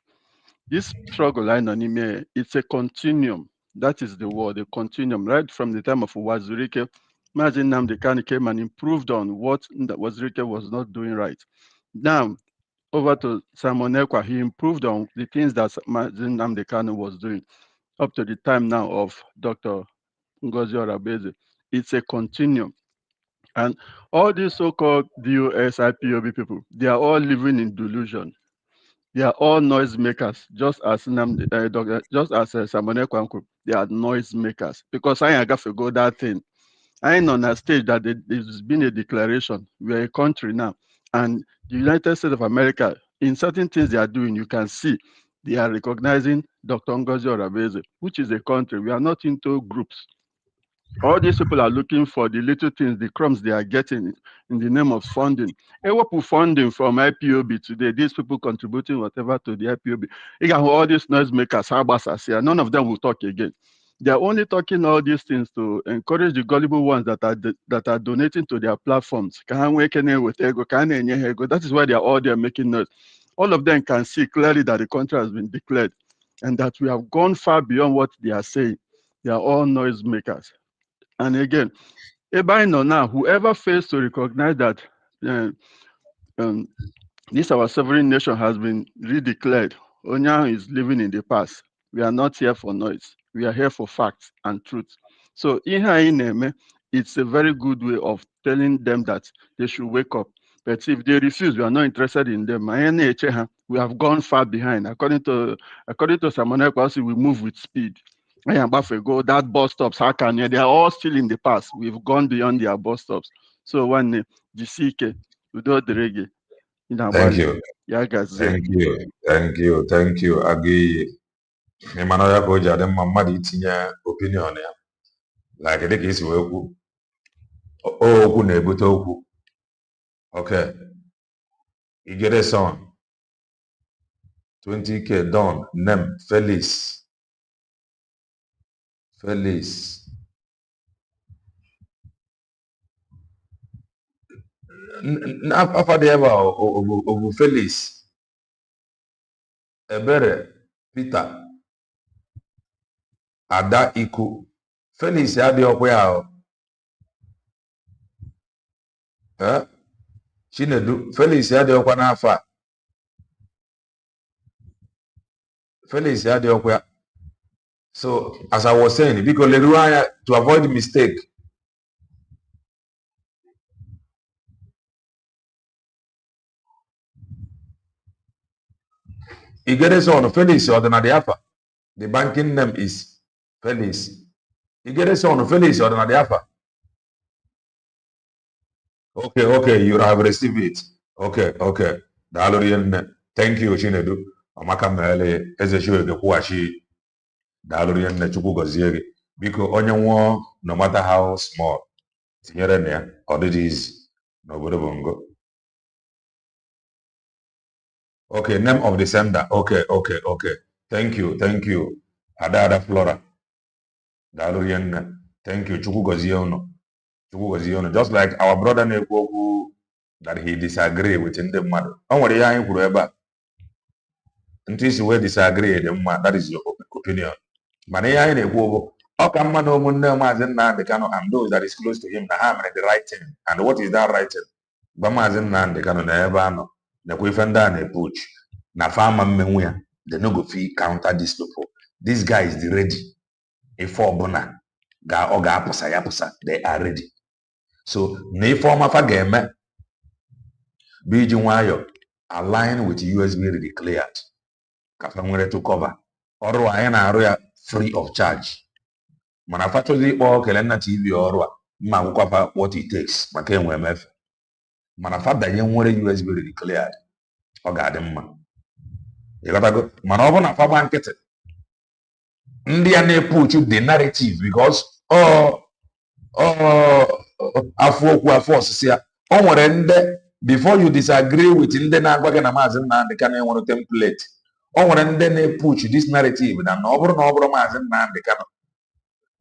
This struggle line on email, it's a continuum. That is the word, a continuum. Right from the time of Wazirike, Maz Nnamdi Kanu came and improved on what Wazirike was not doing right. Now, over to Simon Ekwa, he improved on the things that Maz Nnamdi Kanu was doing. up to the time now of Dr. Ngozi Orabeze. It's a continuum. And all these so-called DOS, IPOB people, they are all living in delusion. They are all noisemakers, just as Samone Kwankwo, they are noisemakers. Because I got to go that thing. I ain't on a stage that there's been a declaration. We're a country now. And the United States of America, in certain things they are doing, you can see they are recognizing Dr. Ngozi Orabeze, which is a country. We are not into groups. All these people are looking for the little things, the crumbs they are getting in the name of funding. Ewapu funding from IPOB today, these people contributing whatever to the IPOB. You got all these noisemakers, here. None of them will talk again. They are only talking all these things to encourage the gullible ones that are donating to their platforms. That is why they are all there making noise. All of them can see clearly that the country has been declared and that we have gone far beyond what they are saying. They are all noisemakers. And again, now, whoever fails to recognize that this our sovereign nation has been redeclared, Onya is living in the past. We are not here for noise. We are here for facts and truth. So it's a very good way of telling them that they should wake up. But if they refuse, we are not interested in them. We have gone far behind. According to Samone Kwasi, we move with speed. Go that bus stops, they are all still in the past. We've gone beyond their bus stops. So one GCK, without the reggae. Thank you. Thank you. Agi ịmana ya ka o ji adị mma mmadụ itinye opinion ya like dịka isi wee kwu okwu na-ebute okwu. Okay, you get a song 20k Don name Felix afọ dị ebe a ọ bụ Felix Ebere Peter Ada Iku. Felix adịghị ọkwa ya ahụ. Chinedu, Felix adịghị ọkwa n'afọ a. Felix adịghị ọkwa ya. So as I was saying, because to avoid mistake. You get this on Felix or the Alpha. The banking name is Felix. You get this on Felix or the Alpha. Okay, you have received it. Okay. Dalorian, thank you, Chinedu. Amaka mele ezeshu the kuashi. Dalorian chuku gozieri. Because onye no matter how small, tinyere or it is no bongo. Okay, name of the sender. Okay. Thank you. Ada Flora. Dalorian, thank you. Chuku goziono. Just like our brother Nekwoku, that he disagree with the mother. Onwere ya anyị kwuru ebe a. Ntụ isi wee disagree the mma, that is your opinion. Mana ihe anyị na-ekwu bụ ọ ka mma na ụmụnne Maazị Nnamdi Kanu and those that is close to him na ha mere the right thing. And what is that right thing? Gba Maazị Nnamdi Kanu na ebe anọ nekwa ife ndị a na-epuch na fama mmenwu ya, they no go fit counter these people. This guy is ready. Ife ọbụla ọ ga-apụsa ya pụsa, they are ready. So na ife ọma fa ga-eme bụ iji nwayọ align with USB declared ka fa nwere to cover ọrụ anyị na-arụ ya free of charge. Mana fa chọzi ịkpọ Kelenna TV ọrụ a mma akwụkwọ fa what it takes maka enwe emefe. Mana fa danye nwere USB declared ọ ga-adị mma. Ịghọtago? Mana ọ bụ na fa gba nkịtị ndị a na-epuchu the narrative because afọ okwu afọ ọsịsị ya o nwere ndị before you disagree with ndị na-agwa gị na Maazị Nnamdi Kanu enwere template. O nwere ndị na-epuch this narrative na ọ bụrụ Maazị Nnamdi Kanu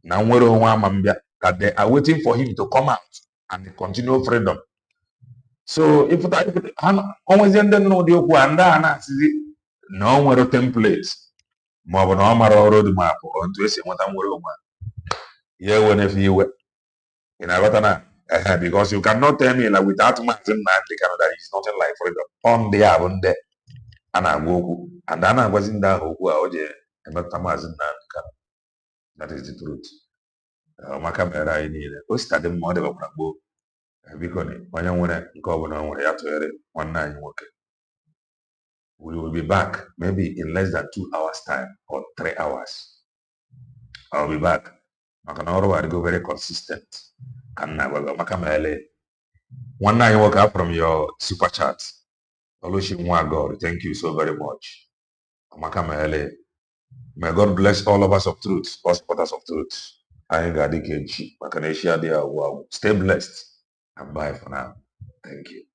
na nwere onwe ama mbịa that they are waiting for him to come out and continue freedom. So if onwezie ndị nọ n'ụdị okwu a ndị a na-asịzi na o nwere template ma ọ bụ na ọ mara ọrụ dị mapụ otu esi enweta nwere onwe ya ewe nefe iwe. Ị na-aghọta na because you cannot tell me like without Maazị Nnamdi Kanu that is nothing like freedom. On ndị a bụ ndị a na-agwa okwu and a na-agwazi ndị ahụ okwu a o ji emetụta Maazị Nnamdi Kanu. That is the truth. Maka mere anyị niile o sitadị mma ọ dịbakwara gboo biko onye nwere nke ọbụla nwere ya tụgharị nwanne anyị nwoke. We will be back maybe in less than 2 hours time or 3 hours. I'll be back. Maka na ọrụ adịgo very consistent. Ka nna agwa maka mere nwanne anyị nwoke from your super chat. Oluchi Nwagor, thank you so very much. Maka mere may God bless all of us of truth, all supporters of truth. I got the Stay blessed and bye for now. Thank you.